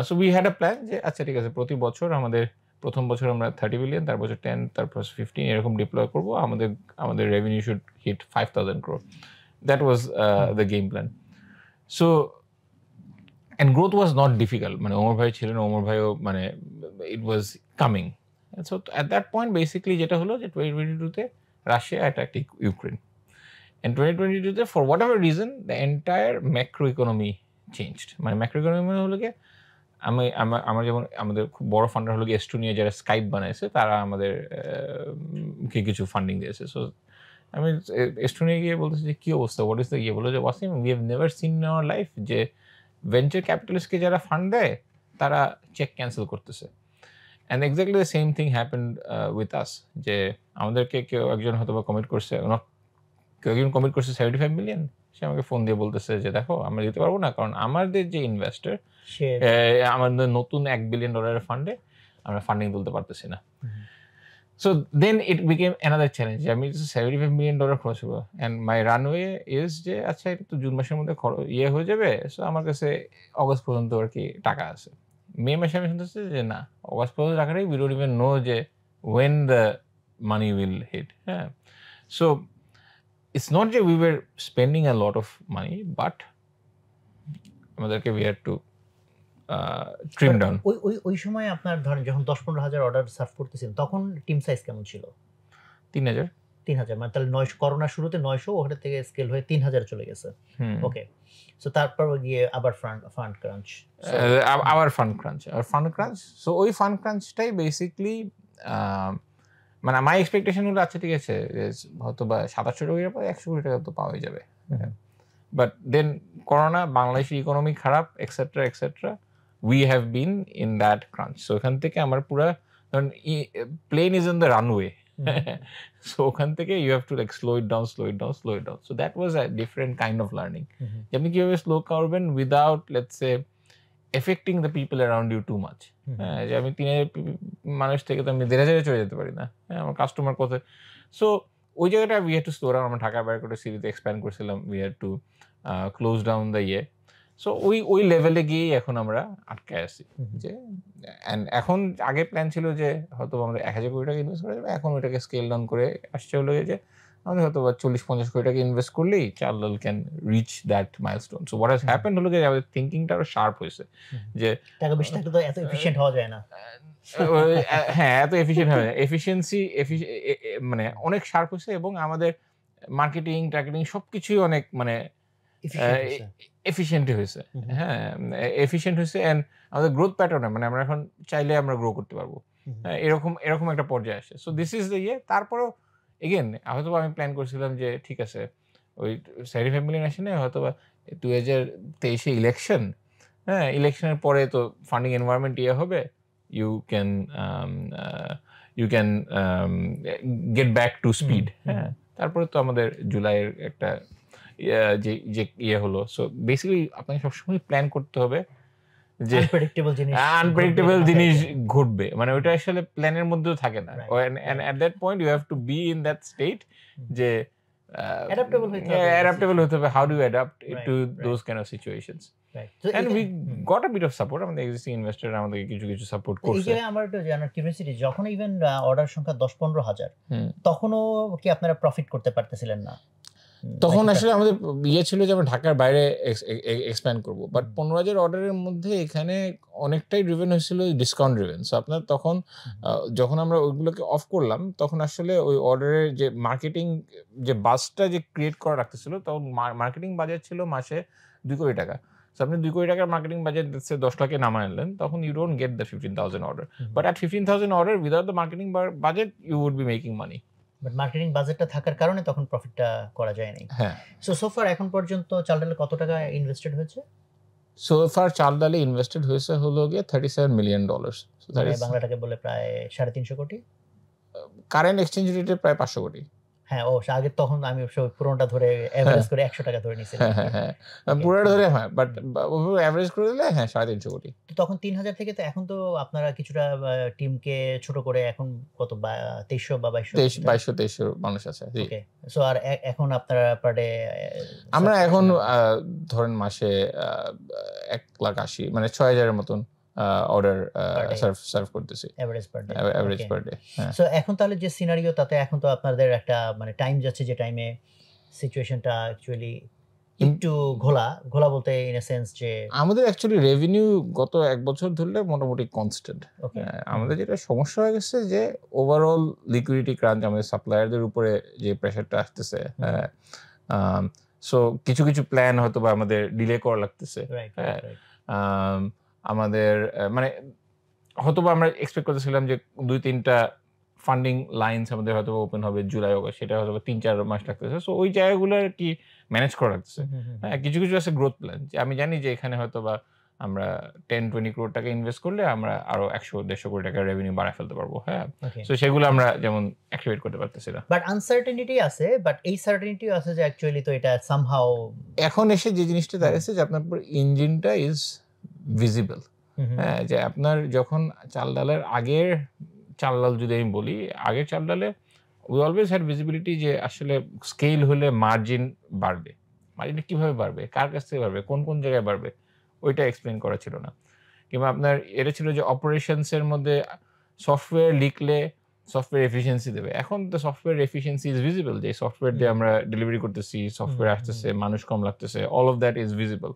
So we had a plan যে আচ্ছা ঠিক আছে প্রতি বছর আমাদের প্রথম বছর আমরা 30 বিলিয়ন, তারপর 10, তারপর 15 এরকম ডিপ্লয় করবো। আমাদের revenue should hit 5,000 crore. That was the game plan. So and growth was not difficult. মানে ওমর ভাই ছিলেন, ওমর ভাইও মানে it was coming. So at that point basically যেটা হলো যে 2022-তে রাশিয়া অ্যাটাকড ইউক্রেন। And 2022-তে for whatever reason the entire macro economy changed. মানে macro economy মানে হলো গিয়ে আমার যেমন আমাদের খুব বড় ফান্ডার হলো গিয়ে এস্টোনিয়া, যারা স্কাইপ বানাইছে তারা আমাদের কে কিছু ফান্ডিং দিয়েছে। সো আমি এস্টোনিয়া গিয়ে বলতেছি যে কি অবস্থা, হোয়াট ইজ দ্য ইয়ে, বলো যে Wasim we have never seen in our life যে ভেঞ্চার ক্যাপিটালিস্টকে যারা ফান্ড দেয় তারা চেক ক্যান্সেল করতেছে। And exactly the same thing happened with us, যে আমাদেরকে কেউ একজন হয়তো বা কমিট করছে, কেউ একজন কমিট করছে 75 মিলিয়ন, সে আমাকে ফোন দিয়ে বলতেছে যে দেখো আমরা দিতে পারবো না, কারণ আমাদের যে ইনভেস্টর আমাদের নতুন $1 বিলিয়ন ফান্ডে আমরা ফান্ডিং তুলতে পারতেছি না। So then it became another challenge. আমি $75 মিলিয়ন খরচ হবো অ্যান্ড মাই রানওয়ে ইজ যে আচ্ছা এটা তো জুন মাসের মধ্যে ইয়ে হয়ে যাবে। সো আমার কাছে অগস্ট পর্যন্ত আর কি টাকা আছে। মে মাসে আমি শুনতেছি যে না, অগস্ট পর্যন্ত টাকাটাই উই ডোন্ট ইভেন নো যে when the money will hit. হ্যাঁ, so it's not that we were spending a lot of money, but আমাদেরকে we had to trim down. ওই সময় আপনার ধরেন যখন 10-15 হাজার অর্ডার সার্ভ করতেছেন তখন টিম সাইজ কেমন ছিল? 3,000। 3,000 মানে তাহলে 900, করোনার শুরুতে 900, ওখান থেকে স্কেল হয়ে 3,000 চলে গেছে। ওকে, সো তারপর গিয়ে আবার ফান্ড ক্রাঞ্চ, আবার ফান্ড ক্রাঞ্চ। সো ওই ফান্ড ক্রাঞ্চটাই বেসিক্যালি মানে আমার এক্সপেকটেশন হলো আচ্ছা ঠিক আছে হয়তো বা 700 কোটির পর 100 কোটি টাকা তো পাওয়াই যাবে। বাট দেন করোনা, বাংলাদেশের ইকোনমি খারাপ, etcetera etcetera, we have been in that crunch. So ওখান থেকে আমার পুরা ধরেন plane is in the runway, so ওখান থেকে you have to like slow it down. So that was a different kind of learning. আপনি কিভাবে স্লো করবেন without let's say affecting the people around you too much. হ্যাঁ, যে আমি 3,000 মানুষ থেকে তো আমি 1,500 চলে যেতে পারি না। হ্যাঁ, আমার কাস্টমার কত। সো ওই জায়গাটা we had to slow down. আমরা ঢাকা বাইরে করে সিরিতে এক্সপ্যান্ড করছিলাম, we had to close down the ইয়ে। সো ওই লেভেলে গিয়েই এখন আমরা আটকায় আছি। যে অ্যান্ড এখন আগের প্ল্যান ছিল যে হয়তো আমরা 1,000 কোটি টাকা ইনভেস্ট করা যাবে, এখন ওইটাকে স্কেল ডাউন করে আসছে হলো যে আমাদের হয়তো 40-50 কোটি টাকা ইনভেস্ট করলেই Chaldal can reach that milestone. So what has happened হলো যে আমাদের থিঙ্কিংটা আরো শার্প হয়েছে, যে টাকা বেশি থাকলে তো এত এফিশিয়েন্ট হওয়া যায় না। হ্যাঁ, এত এফিশিয়েন্ট হবে, এফিশিয়েন্সি মানে অনেক শার্প হয়েছে, এবং আমাদের মার্কেটিং টার্গেটিং সবকিছুই অনেক মানে এফিশিয়েন্টই হয়েছে। হ্যাঁ, এফিশিয়েন্ট হয়েছে এন্ড আমাদের গ্রোথ প্যাটার্ন মানে আমরা এখন চাইলে আমরা গ্রো করতে পারবো। এরকম একটা পর্যায়ে আসে। সো দিস ইজ দ্য ইয়ে। তারপরেও এগেইন হয়তো আমি প্ল্যান করছিলাম যে ঠিক আছে ওই সাইড ফ্যামিলি ন্যাশনে হয়তো 2023 ইলেকশন, হ্যাঁ, ইলেকশনের পরে তো ফান্ডিং এনভায়রনমেন্ট ইয়ে হবে, you can get back to speed. হ্যাঁ, তারপরে তো আমাদের জুলাইয়ের একটা যে ইয়ে হলো। সো বেসিক্যালি আপনাকে সবসময় প্ল্যান করতে হবে যে আনপ্রেডিক্টেবল জিনিস ঘটবে, মানে ওইটা আসলে প্ল্যানের মধ্যেও থাকে না। And at that point you have to be in that state যে adaptable হতে হবে. How do you adapt to those kind of situations? And we got a bit of support. আমাদের existing investor আমাদের কিছু সাপোর্ট করছে। এই জায়গায় আমার একটু জানার কিউরিওসিটি, যখন ইভেন অর্ডার সংখ্যা 10-15 হাজার, তখনও কি আপনারা প্রফিট করতে পারতেছিলেন না? তখন আসলে আমাদের ইয়ে ছিল যে আমরা ঢাকার বাইরে এক্সপ্যান্ড করবো, বাট 15,000 অর্ডারের মধ্যে এখানে অনেকটাই ড্রিভেন হয়েছিল ডিসকাউন্ট ড্রিভেন। সো আপনার তখন যখন আমরা ওইগুলোকে অফ করলাম তখন আসলে ওই অর্ডারের যে মার্কেটিং যে বাজটা যে ক্রিয়েট করা রাখতেছিল, তখন মার্কেটিং বাজেট ছিল মাসে 2 কোটি টাকা। সো আপনি 2 কোটি টাকার মার্কেটিং বাজেট 10 লাখে নামায় আনলেন, তখন you don't get the 15,000 order. But at 15,000 order without the marketing budget you would be making money. But marketing বাজেটটা থাকার কারণে তখন প্রফিটটা করা যায় নাই। হ্যাঁ। সো ফার এখন পর্যন্ত চাল ডালে কত টাকা ইনভেস্টেড হয়েছে? সো ফার চাল ডালে ইনভেস্টেড হয়েছে হলো গিয়ে $37 million। So that is Bangla টাকায় বলে প্রায় 350 কোটি। কারেন্ট এক্সচেঞ্জ রেটে প্রায় 500 কোটি। হ্যাঁ, ও আগে তখন আমি পুরোটা ধরে এভারেজ করে 100 টাকা ধরে নিয়েছিলাম। হ্যাঁ, পুরোটা ধরে, হ্যাঁ, বাট এভারেজ করে দিলে হ্যাঁ 350 কোটি। তো তখন 3000 থেকে তো এখন তো আপনারা কিছুটা টিমকে ছোট করে এখন কত 2300 বা 2200 মানুষ আছে। ওকে। সো আর এখন আপনারা পার ডে আমরা এখন ধরেন মাসে 1,80,000 মানে 6,000 এর মতন অর্ডার সার্ভ করতেছি এভারেজ পার ডে। সো এখন তাহলে যে সিনারিও, তাতে এখন তো আপনাদের একটা মানে টাইম যাচ্ছে যে টাইমে সিচুয়েশনটা অ্যাকচুয়ালি একটু ঘোলা বলতে ইন এ সেন্স যে আমাদের অ্যাকচুয়ালি রেভিনিউ গত 1 বছর ধরে মোটামুটি কনস্ট্যান্ট। আমাদের যেটা সমস্যা হয়ে গেছে যে ওভারঅল লিকুইডিটি ক্রাঞ্চ, আমাদের সাপ্লায়ারদের উপরে যে প্রেশারটা আসতেছে। সো কিছু প্ল্যান হয়তো বা আমাদের ডিলে করা লাগতেছে। আমাদের মানে হয়তোবা আমরা এক্সপেক্ট করতেছিলাম যে 2-3টা ফান্ডিং লাইনস আমাদের হয়তো ওপেন হবে জুলাই অগাস্ট, সেটা হয়তো 3-4 মাস লাগতেছে। সো ওই জায়গাগুলো কি ম্যানেজ করা লাগতেছে। হ্যাঁ, কিছু আছে গ্রোথ প্ল্যান, যে আমি জানি যে এখানে হয়তো বা আমরা 10-20 কোটি টাকা ইনভেস্ট করলে আমরা আরো 100-150 কোটি টাকা রেভিনিউ বাড়ায় ফেলতে পারবো। হ্যাঁ, সো সেগুলো আমরা যেমন অ্যাক্টিভেট করতে পারতেছি না। বাট আনসার্টেনিটি আছে, বাট এই সার্টেনিটি আছে যে অ্যাকচুয়ালি তো এটা সামহাউ এখন এসে যে জিনিসটা দাঁড়িয়েছে যে আপনার ইঞ্জিনটা ইজ ভিজিবল। হ্যাঁ, যে আপনার যখন চাল ডালের আগের চাল ডাল যদি আমি বলি, আগের চাল ডালে উই অলওয়েজ হ্যাড ভিজিবিলিটি যে আসলে স্কেল হলে মার্জিন বাড়বে। মার্জিনটা কীভাবে বাড়বে, কার কাছ থেকে বাড়বে, কোন জায়গায় বাড়বে, ওইটা এক্সপ্লেন করা ছিল না। কিংবা আপনার এটা ছিল যে অপারেশনসের মধ্যে সফটওয়্যার লিখলে সফটওয়্যার এফিসিয়েন্সি দেবে। এখন তো সফটওয়্যার এফিসিয়েন্সি ইজ ভিজিবল, যে সফটওয়্যার দিয়ে আমরা ডেলিভারি করতেছি, সফটওয়্যার আসতেছে, মানুষ কম লাগতেছে, all of that is visible.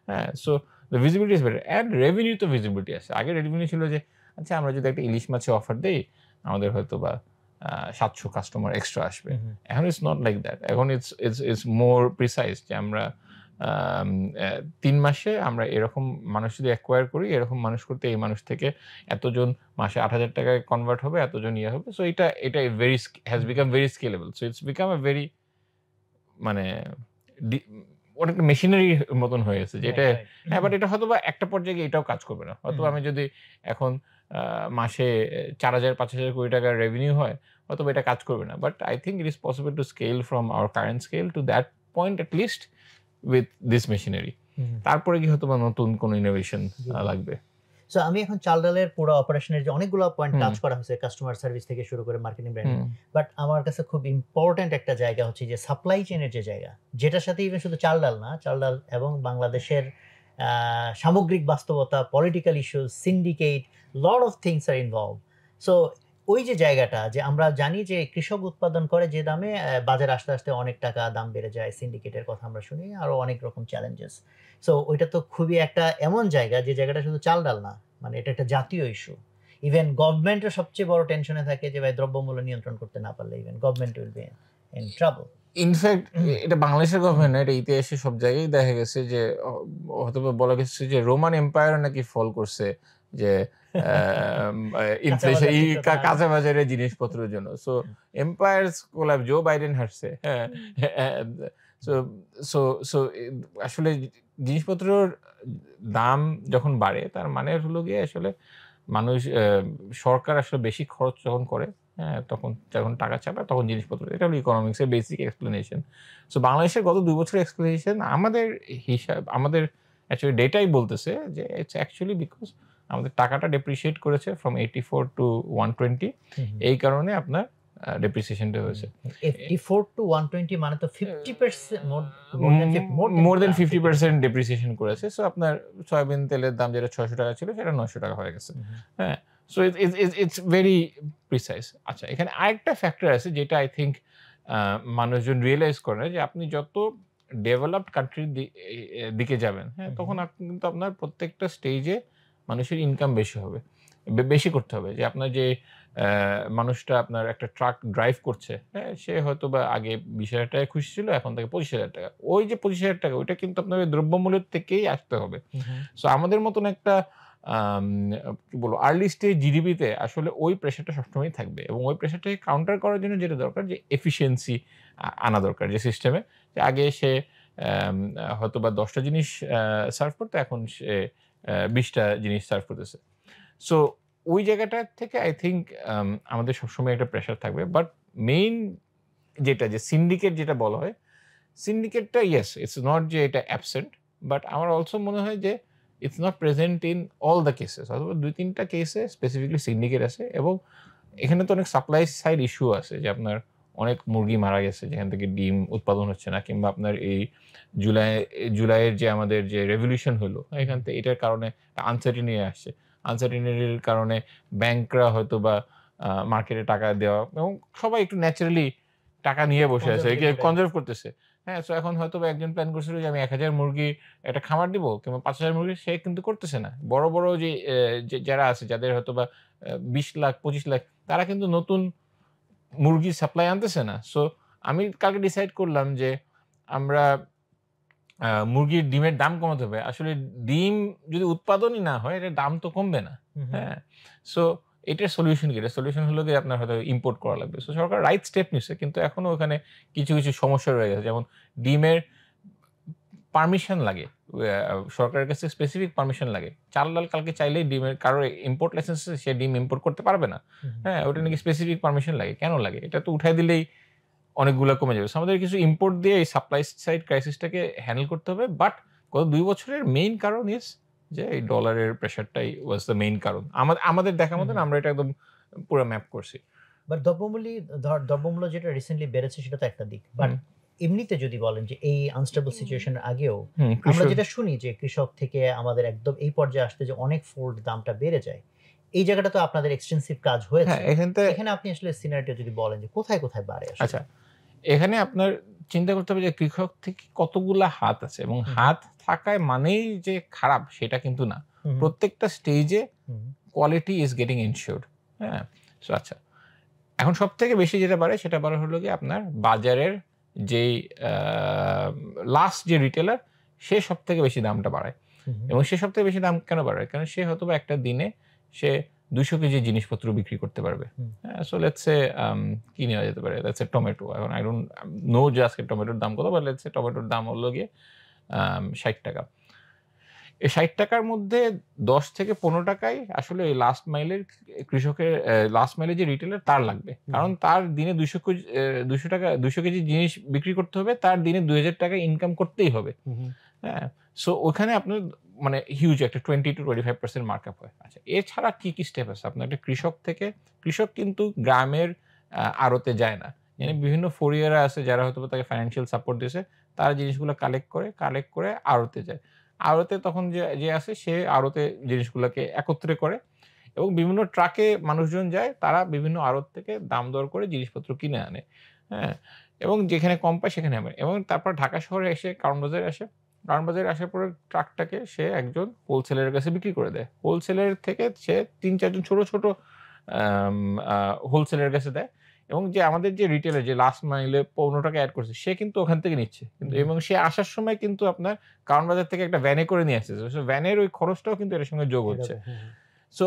হ্যাঁ, so the visibility is better and revenue তো ভিজিবিলিটি আছে। আগে রেভিনিউ ছিল যে আচ্ছা আমরা যদি একটা ইলিশ মাছের অফার দেই আমাদের হয়তো বা 700 কাস্টমার এক্সট্রা আসবে। এখন ইটস নট লাইক দ্যাট। এখন ইটস মোর প্রিসাইজ যে আমরা 3 মাসে আমরা এরকম মানুষ যদি অ্যাকোয়ার করি, এরকম মানুষ করতে এই মানুষ থেকে এতজন মাসে 8,000 টাকায় কনভার্ট হবে, এতজন ইয়ে হবে। সো এটা very has become very scalable. So it's become a very মানে অনেক মেশিনারি মতন হয়ে গেছে যেটা। হ্যাঁ, বাট এটা হয়তো বা একটা পর্যায়ে এটাও কাজ করবে না। হয়তো আমি যদি এখন মাসে 4,000-5,000 কোটি টাকার রেভিনিউ হয়, হয়তো এটা কাজ করবে না। But I think it is possible to scale from our current scale to that point at least with this machinery. তারপরে কি হয়তো বা নতুন কোনো ইনোভেশন লাগবে। সো আমি এখন চাল ডালের পুরো অপারেশনের যে অনেকগুলো পয়েন্ট টাচ করা হয়েছে, কাস্টমার সার্ভিস থেকে শুরু করে মার্কেটিং, ব্র্যান্ডিং, বাট আমার কাছে খুব ইম্পর্টেন্ট একটা জায়গা হচ্ছে যে সাপ্লাই চেইনের যে জায়গা, যেটার সাথে ইভেন শুধু চাল ডাল না, চাল ডাল এবং বাংলাদেশের সামগ্রিক বাস্তবতা, political issues, syndicate, lot of things are involve. সো ওই যে জায়গাটা, যে আমরা জানি যে কৃষক উৎপাদন করে যে দামে, বাজারে আসতে আসতে অনেক টাকা দাম বেড়ে যায়, সিন্ডিকেটের কথা আমরা শুনি, আরো অনেক রকম চ্যালেঞ্জেস। সো ওইটা তো খুবই একটা এমন জায়গা যে জায়গাটা শুধু চাল ডাল না, মানে এটা একটা জাতীয় ইস্যু। ইভেন গভর্নমেন্টের সবচেয়ে বড় টেনশনে থাকে যে ভাই দ্রব্যমূল্য নিয়ন্ত্রণ করতে না পারলে even government will be in trouble. In fact এটা বাংলাদেশের গভর্নমেন্ট না, এটা ইতিহাসে সব জায়গায় দেখা গেছে যে হয়তো বলা গেছে যে রোমান এম্পায়ার নাকি ফল করছে যে ইনফ্লেশন এই কাঁচা বাজারের জিনিসপত্রের জন্য। So empires collapse, Joe Biden হারছে। হ্যাঁ, সো সো সো আসলে জিনিসপত্রের দাম যখন বাড়ে তার মানে হলো গিয়ে আসলে মানুষ সরকার আসলে বেশি খরচ যখন করে, হ্যাঁ, তখন যখন টাকা চাপায় তখন জিনিসপত্র, এটা হলো ইকোনমিক্সের বেসিক এক্সপ্লেনেশন। সো বাংলাদেশের গত 2 বছরের এক্সপ্লেনেশন আমাদের হিসাব, আমাদের অ্যাকচুয়ালি ডেটাই বলতেছে যে ইটস অ্যাকচুয়ালি বিকজ আমাদের টাকাটা ডেপ্রিসিয়েট করেছে ফ্রম 84 টু 120, এই কারণে আপনার ডেপ্রিসিয়েশনটা হয়েছে। 84 টু 120 মানে তো 50% মোর দেন 50% ডেপ্রিসিয়েশন করেছে। সো আপনার সয়াবিন তেলের দাম যেটা 600 টাকা ছিল সেটা 900 টাকা হয়ে গেছে। হ্যাঁ, সো ইটস ভেরি প্রিসাইজ। আচ্ছা, এখানে আরেকটা ফ্যাক্টর আছে যেটা আই থিঙ্ক মানুষজন রিয়েলাইজ করে না, যে আপনি যত ডেভেলপড কান্ট্রির দিকে যাবেন, হ্যাঁ, তখন আপনি কিন্তু আপনার প্রত্যেকটা স্টেজে মানুষের ইনকাম বেশি হবে, বেশি করতে হবে। যে আপনার যে মানুষটা আপনার একটা ট্রাক ড্রাইভ করছে, হ্যাঁ, সে হয়তো বা আগে 20,000 টাকায় খুশি ছিল, এখন থেকে 25,000 টাকা। ওই যে 25,000 টাকা ওইটা কিন্তু আপনার ওই দ্রব্যমূল্যের থেকেই আসতে হবে। সো আমাদের মতন একটা কি বলবো আর্লি স্টেজ জিডিপিতে আসলে ওই প্রেশারটা সবসময় থাকবে, এবং ওই প্রেশারটাকে কাউন্টার করার জন্য যেটা দরকার, যে এফিসিয়েন্সি আনা দরকার যে সিস্টেমে। যে আগে সে হয়তো বা 10টা জিনিস সার্ভ করতো, এখন সে 20টা জিনিস সার্ভ করতেছে। সো ওই জায়গাটা থেকে আই থিঙ্ক আমাদের সবসময় একটা প্রেশার থাকবে। বাট মেইন যেটা, যে সিন্ডিকেট যেটা বলা হয়, সিন্ডিকেটটা ইয়েস, ইটস নট যে এটা অ্যাবসেন্ট, বাট আমার অলসো মনে হয় যে it's not present in all the cases. অথবা 2-3টা কেসে স্পেসিফিকলি সিন্ডিকেট আছে, এবং এখানে তো অনেক সাপ্লাই সাইড ইস্যু আছে, যে আপনার অনেক মুরগি মারা গেছে যেখান থেকে ডিম উৎপাদন হচ্ছে না, কিংবা আপনার এই জুলাইয়ের যে আমাদের যে রেভলিউশন হলো, এখান থেকে এটার কারণে আনসার্টিনি আসছে। আনসার্টিনিটির কারণে ব্যাংকরা হয়তো বা মার্কেটে টাকা দেওয়া, এবং সবাই একটু ন্যাচারালি টাকা নিয়ে বসে আছে, কনজার্ভ করতেছে। হ্যাঁ, সো এখন হয়তো বা একজন প্ল্যান করছিল যে আমি 1,000 মুরগি একটা খামার দিব, কিংবা 5,000 মুরগি, সে কিন্তু করতেছে না। বড় বড় যে যারা আছে, যাদের হয়তো বা 20 লাখ 25 লাখ, তারা কিন্তু নতুন মুরগির সাপ্লাই আনতেছে না। সো আমি কালকে ডিসাইড করলাম যে আমরা মুরগির ডিমের দাম কমাতে হবে। আসলে ডিম যদি উৎপাদনই না হয়, এটার দাম তো কমবে না। হ্যাঁ, সো এটার সলিউশন কি? এটার সলিউশন হলো গিয়ে আপনার হয়তো ইম্পোর্ট করা লাগবে। সো সরকার রাইট স্টেপ নিচ্ছে, কিন্তু এখনো ওখানে কিছু কিছু সমস্যা রয়ে গেছে। যেমন ডিমের পারমিশন লাগে, সরকারের কাছে স্পেসিফিক পারমিশন লাগে। চাল ডাল কালকে চাইলেই ডিমের কারোর ইম্পোর্ট লাইসেন্স আছে, সে ডিম ইম্পোর্ট করতে পারবে না। হ্যাঁ, ওটা নাকি স্পেসিফিক পারমিশন লাগে। কেন লাগে? এটা তো উঠাই দিলেই অনেকগুলা কমে যাবে। সো আমাদের কিছু ইম্পোর্ট দিয়ে এই সাপ্লাই সাইড ক্রাইসিসটাকে হ্যান্ডেল করতে হবে। বাট গত 2 বছরের মেইন কারণ ইজ যে এই ডলারের প্রেশারটাই ওয়াজ দ্য মেইন কারণ। আমাদের দেখা মতন আমরা এটা একদম পুরো ম্যাপ করছি। বাট দ্রব্যমূল্য যেটা রিসেন্টলি বেড়েছে সেটা তো একটা দিক। বাট এমনিতে যদি বলেন যে এই আনস্টেবল সিচুয়েশনের আগেও আমরা যেটা শুনি যে কৃষক থেকে আমাদের একদম এই পর্যায়ে আসতে যে অনেক ফোল্ড দামটা বেড়ে যায়, এই জায়গাটা তো আপনাদের এক্সটেন্সিভ কাজ হয়েছে। এখানে আপনি আসলে সিনারিটা যদি বলেন যে কোথায় কোথায় বাড়ে। আচ্ছা, এখানে আপনার চিন্তা করতে হবে যে কৃষক থেকে কতগুলা হাত আছে, এবং হাত থাকায় মানেই যে খারাপ সেটা কিন্তু না। প্রত্যেকটা স্টেজে কোয়ালিটি ইজ গেটিং ইনশিওর্ড। হ্যাঁ, সো আচ্ছা, এখন সব থেকে বেশি যেটা বাড়ে সেটা বাড়ে হলো গিয়ে আপনার বাজারের যেই লাস্ট যে রিটেলার, সে সব থেকে বেশি দামটা বাড়ায়। এবং সে সব থেকে বেশি দাম কেন বাড়ায়? কারণ সে হয়তো বা একটা দিনে সে 200 কেজি জিনিসপত্র বিক্রি করতে পারবে। সো লেটস সে কি নেওয়া যেতে পারে, লেটস সে টমেটো। এখন আই ডোন্ট নো যে আজকে টমেটোর দাম কত, বাট লেটস সে টমেটোর দাম হলো গিয়ে 60 টাকা। এই 60 টাকার মধ্যে 10 থেকে 15 টাকাই আসলে এই লাস্ট মাইলের কৃষকের, লাস্ট মাইলের যে রিটেলার তার লাগবে। কারণ তার দিনে 200 কেজি জিনিস বিক্রি করতে হবে, তার দিনে 2,000 টাকা ইনকাম করতেই হবে। হ্যাঁ, সো ওখানে আপনার মানে হিউজ একটা 20-25% মার্কআপ হয়। আচ্ছা, এছাড়া কি কি স্টেপ আছে আপনার? একটা কৃষক কিন্তু গ্রামের আড়তে যায় না। মানে বিভিন্ন ফরিয়ারা আছে যারা হয়তো তাকে ফাইন্যান্সিয়াল সাপোর্ট দিয়েছে, তারা জিনিসগুলো কালেক্ট করে আড়তে যায়। আড়তে তখন যে আছে সে আড়তে জিনিসগুলোকে একত্রে করে, এবং বিভিন্ন ট্রাকে মানুষজন যায়, তারা বিভিন্ন আড়ত থেকে দাম দর করে জিনিসপত্র কিনে আনে। হ্যাঁ, এবং যেখানে কম পায় সেখানে আনে, এবং তারপর ঢাকা শহরে এসে কারণ বাজারে আসে। কারণ বাজারে আসার পরে ট্রাকটাকে সে একজন হোলসেলের কাছে বিক্রি করে দেয়। হোলসেলের থেকে সে 3-4 জন ছোট হোলসেলের কাছে দেয়, এবং যে আমাদের যে রিটেলার যে লাস্ট মাইলে 15 টাকা অ্যাড করছে সে কিন্তু ওখান থেকে নিচ্ছে কিন্তু, এবং সে আসার সময় কিন্তু আপনার কারণ বাজার থেকে একটা ভ্যানে করে নিয়ে আসছে, ভ্যানের ওই খরচটাও কিন্তু এর সঙ্গে যোগ হচ্ছে। সো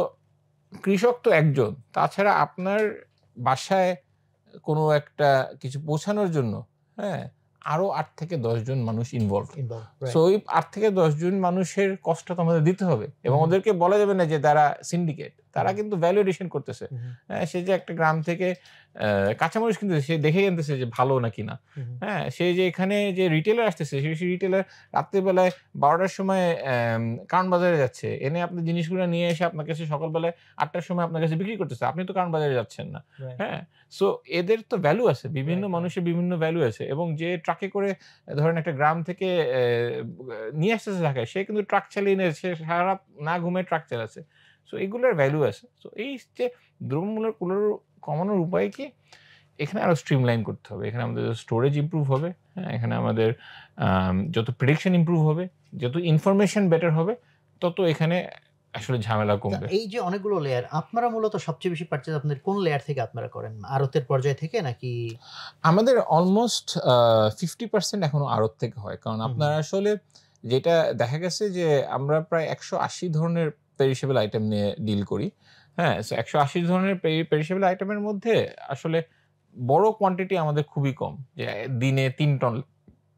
কৃষক তো একজন, তাছাড়া আপনার বাসায় কোনো একটা কিছু পৌঁছানোর জন্য হ্যাঁ আরো 8 থেকে 10 জন মানুষ ইনভলভ। সো ওই 8 থেকে 10 জন মানুষের কষ্ট তো আমাদের দিতে হবে, এবং ওদেরকে বলা যাবে না যে তারা সিন্ডিকেট, তারা কিন্তু ভ্যালু এডিশন করতেছে। হ্যাঁ, সে যে একটা গ্রাম থেকে কাঁচামরিচ কিনতেছে, সে দেখে কিনতেছে যে ভালো নাকি না। হ্যাঁ, সে যে এখানে যে রিটেলার আসতেছে, সেই রিটেলার রাত্রিবেলায় 12টার সময় কারণ বাজারে যাচ্ছে, এনে আপনার জিনিসগুলো নিয়ে এসে আপনার কাছে সকালবেলায় 8টার সময় আপনার কাছে বিক্রি করতেছে, আপনি তো কারণ বাজারে যাচ্ছেন না। হ্যাঁ, সো এদের তো ভ্যালু আছে, বিভিন্ন মানুষের বিভিন্ন ভ্যালু আছে, এবং যে ট্রাকে করে ধরেন একটা গ্রাম থেকে নিয়ে আসতেছে ঢাকায়, সে কিন্তু ট্রাক চালিয়ে নিয়ে সে সারা রাত না ঘুমিয়ে ট্রাক চালাচ্ছে। সো এগুলোর ভ্যালু আছে। সো এই যে দ্রব্যমূল্যের কমানোর উপায় কি? এখানে আরো স্ট্রিমলাইন করতে হবে, এখানে আমাদের স্টোরেজ ইমপ্রুভ হবে, হ্যাঁ, এখানে আমাদের যত প্রেডিকশন ইমপ্রুভ হবে, যত ইনফরমেশন বেটার হবে, তত এখানে আসলে ঝামেলা কমবে। এই যে অনেকগুলো লেয়ার, আপনারা মূলত সবচেয়ে বেশি পারচেজ আপনাদের কোন লেয়ার থেকে আপনারা করেন? আড়তের পর্যায় থেকে নাকি? আমাদের অলমোস্ট 50% এখনো আড়ত থেকে হয়, কারণ আপনার আসলে যেটা দেখা গেছে যে আমরা প্রায় 180 ধরনের পেরিশেবল আইটেম নিয়ে ডিল করি। হ্যাঁ, সো 180 ধরনের পেরিশেবল আইটেমের মধ্যে আসলে বড় কোয়ান্টিটি আমাদের খুবই কম, যে দিনে 3 টন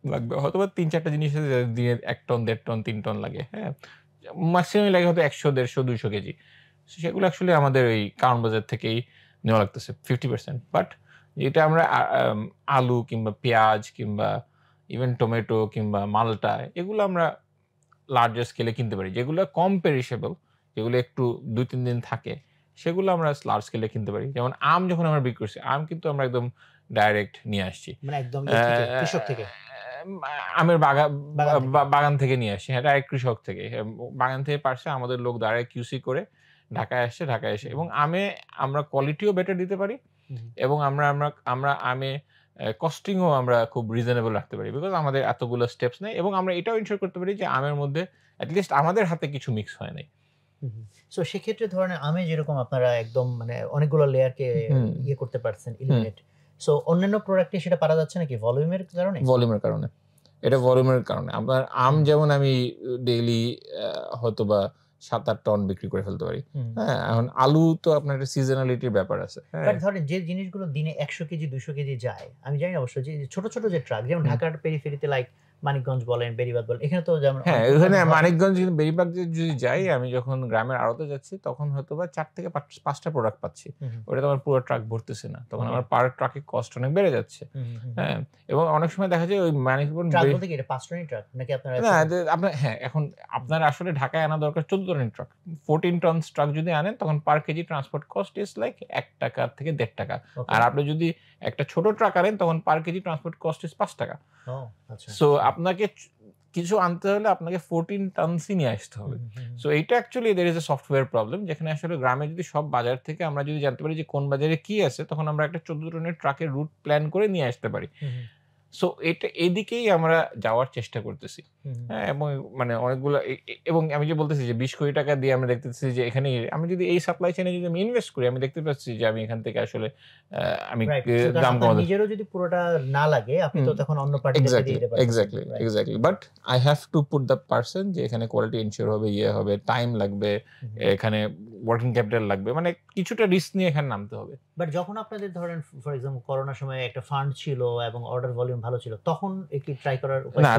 লাগবে, হয়তো 3-4টা জিনিস আছে দিনে 1 টন 1.5 টন 3 টন লাগে। হ্যাঁ, ম্যাক্সিমাম লাগে হয়তো 100, 150, 200 কেজি। সেগুলো আসলে আমাদের ওই কারণ বাজার থেকেই নেওয়া লাগতেছে 50%। বাট যেটা আমরা আলু কিংবা পেঁয়াজ কিংবা ইভেন টমেটো কিংবা মালটা, এগুলো আমরা লার্জার স্কেলে কিনতে পারি, যেগুলো কম পেরিশেবল, যেগুলো একটু 2-3 দিন থাকে, সেগুলো আমরা লার্জ স্কেলে কিনতে পারি। যেমন আম যখন আমরা বিক্রি করছি, আম কিন্তু আমরা একদম ডাইরেক্ট নিয়ে আসছি, মানে একদম কৃষক থেকে, আমের বাগান থেকে নিয়ে আসি। হ্যাঁ, ডাইরেক্ট কৃষক থেকে, বাগান থেকে পারছে, আমাদের লোক ডাইরেক্ট কিউসি করে ঢাকায় আসছে, ঢাকায় এসে, এবং আমরা কোয়ালিটিও বেটার দিতে পারি, এবং আমরা আমে কস্টিংও আমরা খুব রিজনেবল রাখতে পারি, বিকজ আমাদের এতগুলো স্টেপস নেই, এবং আমরা এটাও ইনশিওর করতে পারি যে আমের মধ্যে অ্যাটলিস্ট আমাদের হাতে কিছু মিক্স হয় নাই। সো সেক্ষেত্রে ধরেন আমে যেরকম আপনারা একদম মানে অনেকগুলো লেয়ারকে ইয়ে করতে পারছেন, এলিমিনেট, সো অন্যান্য প্রোডাক্টে সেটা পারা যাচ্ছে নাকি ভলিউমের কারণে? ভলিউমের কারণে, এটা ভলিউমের কারণে। আপনার আম যেমন আমি ডেইলি হয়তোবা 7-8 টন বিক্রি করে ফেলতে পারি। হ্যাঁ, এখন আলু তো আপনার একটা সিজনালিটির ব্যাপার আছে। বাট ধরেন যে জিনিসগুলো দিনে 100 কেজি 200 কেজি যায়, আমি জানি না অবশ্য, যে ছোট ছোট যে ট্রাক, যেমন ঢাকার পেরিফেরিতে লাইক মানিকগঞ্জ বলেন, বেড়িবাঁধ বলেন, এখানে তো যেমন, হ্যাঁ, এখানে মানিকগঞ্জ বেড়িবাঁধ যদি যাই, আমি যখন গ্রামের আড়তে যাচ্ছি, তখন হয়তোবা 4 থেকে 5টা প্রোডাক্ট পাচ্ছি, ওটা তো আমার পুরো ট্রাক ভরতেছে না, তখন আমার পার ট্রাকের কস্ট অনেক বেড়ে যাচ্ছে। হ্যাঁ, এবং অনেক সময় দেখা যায় ওই মানিকগঞ্জ ট্রাক বলতে কি এটা 5 টনের ট্রাক নাকি আপনারা? না, আপনার, হ্যাঁ, এখন আপনার আসলে ঢাকায় আনা দরকার 14 টনের ট্রাক। 14 টন ট্রাক যদি আনেন, তখন per KG transport cost is like 1 টাকা থেকে 1.5 টাকা। আর আপনি যদি একটা ছোট ট্রাক আনেন, তখন per KG transport cost is 5 টাকা। সো আপনাকে কিছু আনতে হলে আপনাকে 14 টনসই নিয়ে আসতে হবে। সো এইটা actually there is a software problem, যেখানে আসলে গ্রামে যদি সব বাজার থেকে আমরা যদি জানতে পারি যে কোন বাজারে কি আছে, তখন আমরা একটা 14 টনের ট্রাকের রুট প্ল্যান করে নিয়ে আসতে পারি। সো এটা এদিকেই আমরা যাওয়ার চেষ্টা করতেছি। হ্যাঁ, এবং মানে অনেকগুলো, এবং আমি যে বলতেছি যে 20 কোটি টাকা দিয়ে আমরা দেখতেছি যে এখানে আমি যদি এই সাপ্লাই চেইনে যদি আমি ইনভেস্ট করি, আমি দেখতে পাচ্ছি যে আমি এখান থেকে আসলে আমি দাম কমাতে, নিজেরও যদি পুরোটা না লাগে, আপনি তো তখন অন্য পার্টিতে দিয়ে দিতে পারেন। Exactly, but I have to put the person, যে এখানে কোয়ালিটি এনশিওর হবে, হবে, টাইম লাগবে, এখানে ওয়ার্কিং ক্যাপিটাল লাগবে, মানে কিছুটা রিস্ক নিয়ে এখানে নামতে হবে। বাট যখন আপনাদের ধরেন ফর এক্সাম্পল করোনার সময় একটা ফান্ড ছিল এবং অর্ডার ভলিউম ভালো ছিল, তখন একটু ট্রাই করার উপায় না,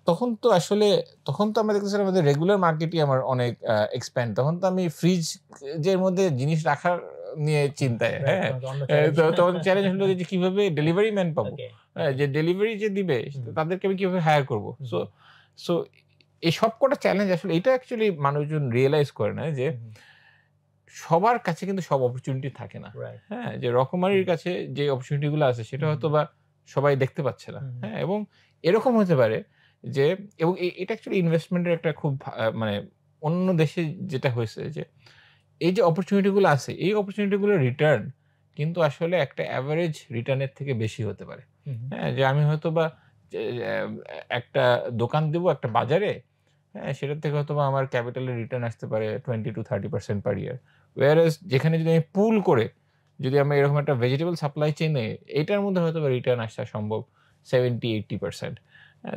তখন তো আসলে তখন তো আমরা দেখতেছিলাম আমাদের রেগুলার মার্কেটই আমার অনেক এক্সপ্যান্ড, তখন তো আমি ফ্রিজের মধ্যে জিনিস রাখার নিয়ে চিন্তায়। হ্যাঁ, তখন চ্যালেঞ্জ হলো যে কিভাবে ডেলিভারি ম্যান পাবো, যে ডেলিভারি যে দিবে তাদেরকে আমি কিভাবে হায়ার করবো। সো এই সব কটা চ্যালেঞ্জ আসলে, এটা অ্যাকচুয়ালি মানুষজন রিয়েলাইজ করে না যে সবার কাছে কিন্তু সব অপরচুনিটি থাকে না। হ্যাঁ, যে রকমারির কাছে যে অপরচুনিটি গুলো আছে, সেটা হয়তো বা সবাই দেখতে পাচ্ছে না। হ্যাঁ, এবং এরকম হতে পারে যে, এবং এটা অ্যাকচুয়ালি ইনভেস্টমেন্টের একটা খুব মানে অন্য দেশে যেটা হয়েছে, যে এই যে অপরচুনিটি গুলো আছে, এই অপরচুনিটি গুলোর রিটার্ন কিন্তু আসলে একটা অ্যাভারেজ রিটার্নের থেকে বেশি হতে পারে। হ্যাঁ, যে আমি হয়তো বা একটা দোকান দেবো একটা বাজারে, হ্যাঁ, সেটার থেকে হয়তো বা আমার ক্যাপিটালের রিটার্ন আসতে পারে 20-30% পার ইয়ার। ওয়ারএজ যেখানে যদি আমি পুল করে যদি আমরা এরকম একটা ভেজিটেবল সাপ্লাই চেইনে এটার মধ্যে হয়তো রিটার্ন আসা সম্ভব 70-80%।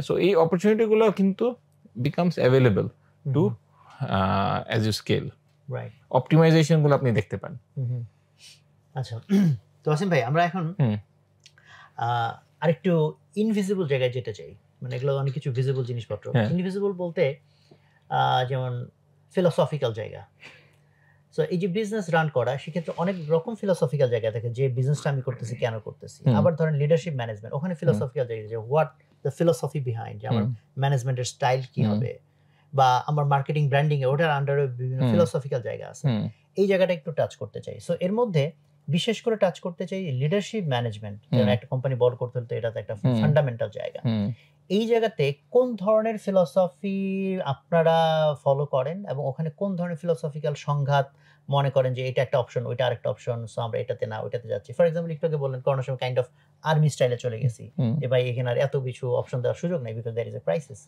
সো এই অপরচুনিটিগুলো কিন্তু becomes available to as you scale. Right, অপটিমাইজেশনগুলো আপনি দেখতে পান। আচ্ছা। তো আসিম ভাই, আমরা এখন আরেকটু ইনভিজিবল জায়গায় যেতে চাই। মানে এগুলো অনেক কিছু ভিজিবল জিনিসপত্র। ইনভিজিবল বলতে যেমন ফিলোসফিক্যাল জায়গা। সো এই যে বিজনেস রান করা, সেক্ষেত্রে অনেক রকম ফিলোসফিক্যাল জায়গা থাকে, যে বিজনেসটা আমি করতেছি কেন করতেছি। আবার ধরেন লিডারশিপ ম্যানেজমেন্ট, ওখানে ফিলোসফিক্যাল জায়গা, যে হোয়াট দ্য ফিলোসফি বিহাইন্ড, যে আমার ম্যানেজমেন্টের স্টাইল কি হবে, বা আমার মার্কেটিং ব্র্যান্ডিং এ ওটার আন্ডারে বিভিন্ন ফিলোসফিক্যাল জায়গা আছে। এই জায়গাটা একটু টাচ করতে চাই। সো এর মধ্যে বিশেষ করে টাচ করতে চাই লিডারশিপ ম্যানেজমেন্ট। যেমন একটা কোম্পানি বড় করতে হলে এটা তো একটা ফান্ডামেন্টাল জায়গা। এই জায়গাতে কোন ধরনের ফিলোসফি আপনারা ফলো করেন, এবং ওখানে কোন ধরনের ফিলোসফিক্যাল সংঘাত মনে করেন যে এটা একটা অপশন, ওইটা আরেকটা অপশন, সো আমরা এটাতে না ওইটাতে যাচ্ছি। ফর এক্সাম্পল, একটু আগে বললেন করোনার সময় কাইন্ড অফ আর্মি স্টাইলে চলে গেছি, যে ভাই এখানে আর এত কিছু অপশন দেওয়ার সুযোগ নেই, because there is a crisis.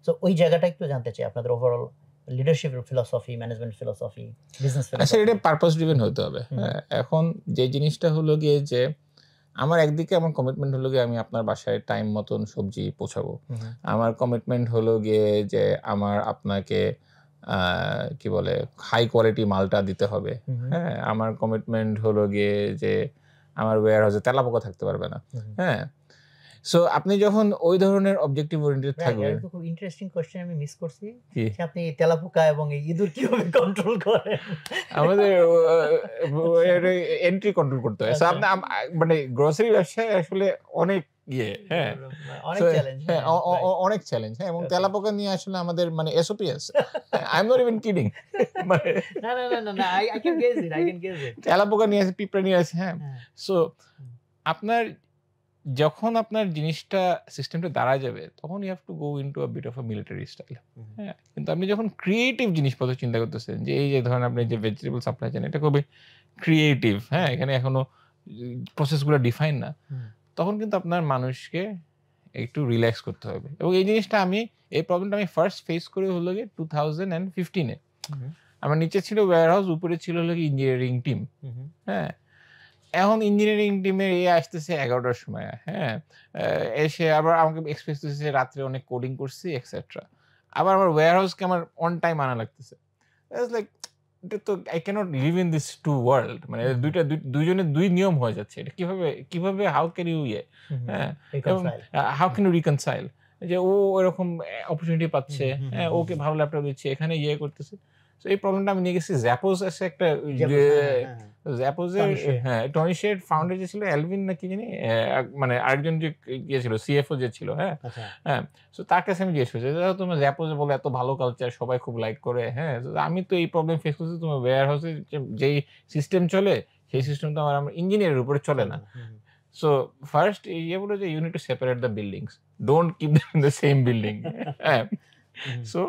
So ওই জায়গাটা একটু জানতে চাই, আপনাদের overall leadership philosophy, management philosophy, business philosophy. আসলে এটা পারপাস ড্রিভেন হতে হবে। এখন যে জিনিসটা হলো গিয়ে যে আমার একদিকে আমার কমিটমেন্ট হলো গিয়ে আমি আপনার বাসায় টাইম মতন সবজি পৌঁছাবো। আমার কমিটমেন্ট হলো গিয়ে যে আমার আপনাকে কি বলে হাই কোয়ালিটি মালটা দিতে হবে। হ্যাঁ, আমার কমিটমেন্ট হলো গিয়ে যে আমার ওয়্যার হাউসে তেলাপোকা থাকতে পারবে না। হ্যাঁ, সো আপনি যখন ওই ধরনের অবজেক্টিভ ওরিয়েন্টেড থাকবেন। এটা খুব ইন্টারেস্টিং কোশ্চেন, আমি মিস করছি। আপনি তেলাপোকা এবং এই ইঁদুর কিভাবে কন্ট্রোল করেন? আমাদের এন্ট্রি কন্ট্রোল করতে হয়। আপনি মানে গ্রোসারি ব্যবসায় আসলে অনেক হ্যাঁ, অনেক চ্যালেঞ্জ। হ্যাঁ, অনেক চ্যালেঞ্জ। হ্যাঁ, এবং তেলাপোকা নিয়ে আসলে আমাদের মানে এসওপি আছে। I am not even kidding. মানে না, আই ক্যান গেস ইট। তেলাপোকা নিয়ে আসে, পিঁপড়া নিয়ে আসে। হ্যাঁ, সো আপনার যখন আপনার জিনিসটা সিস্টেমটা দাঁড়ায় যাবে, তখন you have to go into a bit of a military style. হ্যাঁ, কিন্তু আপনি যখন ক্রিয়েটিভ জিনিসপত্র চিন্তা করতেছেন, যে এই যে ধরেন আপনি যে ভেজিটেবল সাপ্লাই চেন, এটা খুবই ক্রিয়েটিভ। হ্যাঁ, এখানে এখনো প্রসেসগুলো ডিফাইন না, তখন কিন্তু আপনার মানুষকে একটু রিল্যাক্স করতে হবে। এবং এই জিনিসটা এই প্রবলেমটা আমি ফার্স্ট ফেস করে হলো গিয়ে 2015-এ। আমার নিচে ছিল ওয়্যার হাউস, উপরে ছিল হলো কি ইঞ্জিনিয়ারিং টিম। হ্যাঁ, এখন ইঞ্জিনিয়ারিং টিমের আসতেছে 11টার সময়। হ্যাঁ, এসে আবার আমাকে এক্সপ্রেস করতেছে রাত্রে অনেক কোডিং করছি এক্সেট্রা। আবার আমার ওয়্যার হাউসকে আমার অন টাইম আনা লাগতেছে। ইটস লাইক এটা তো I can't live in this two world. মানে দুইজনের দুই নিয়ম হয়ে যাচ্ছে। এটা কিভাবে হাউ ক্যান ইউ হ্যাঁ, হাউ ক্যান ইউ রিকনসাইল যে ও এরকম অপরচুনিটি পাচ্ছে, হ্যাঁ, ওকে ভালো ল্যাপটপ দিচ্ছে, এখানে করতেছে। সো এই প্রবলেমটা আমি নিয়ে গেছি জ্যাপোস এসে একটা জ্যাপোজের টনি শেড ফাউন্ডার যে ছিল এলভিন না কি জানি, মানে আরেকজন যে ছিল সিএফও যে ছিল। হ্যাঁ, সো তার কাছে আমি জিজ্ঞেস করছি, তোমার জ্যাপোজে বলে এত ভালো কালচার, সবাই খুব লাইক করে। হ্যাঁ, আমি তো এই প্রবলেম ফেস করছি, তোমার ওয়্যার হাউসে যেই সিস্টেম চলে সেই সিস্টেম তো আমার ইঞ্জিনিয়ারের উপরে চলে না। সো ফার্স্ট বলো যে you need to separate the buildings, don't keep them in the same building. হ্যাঁ, so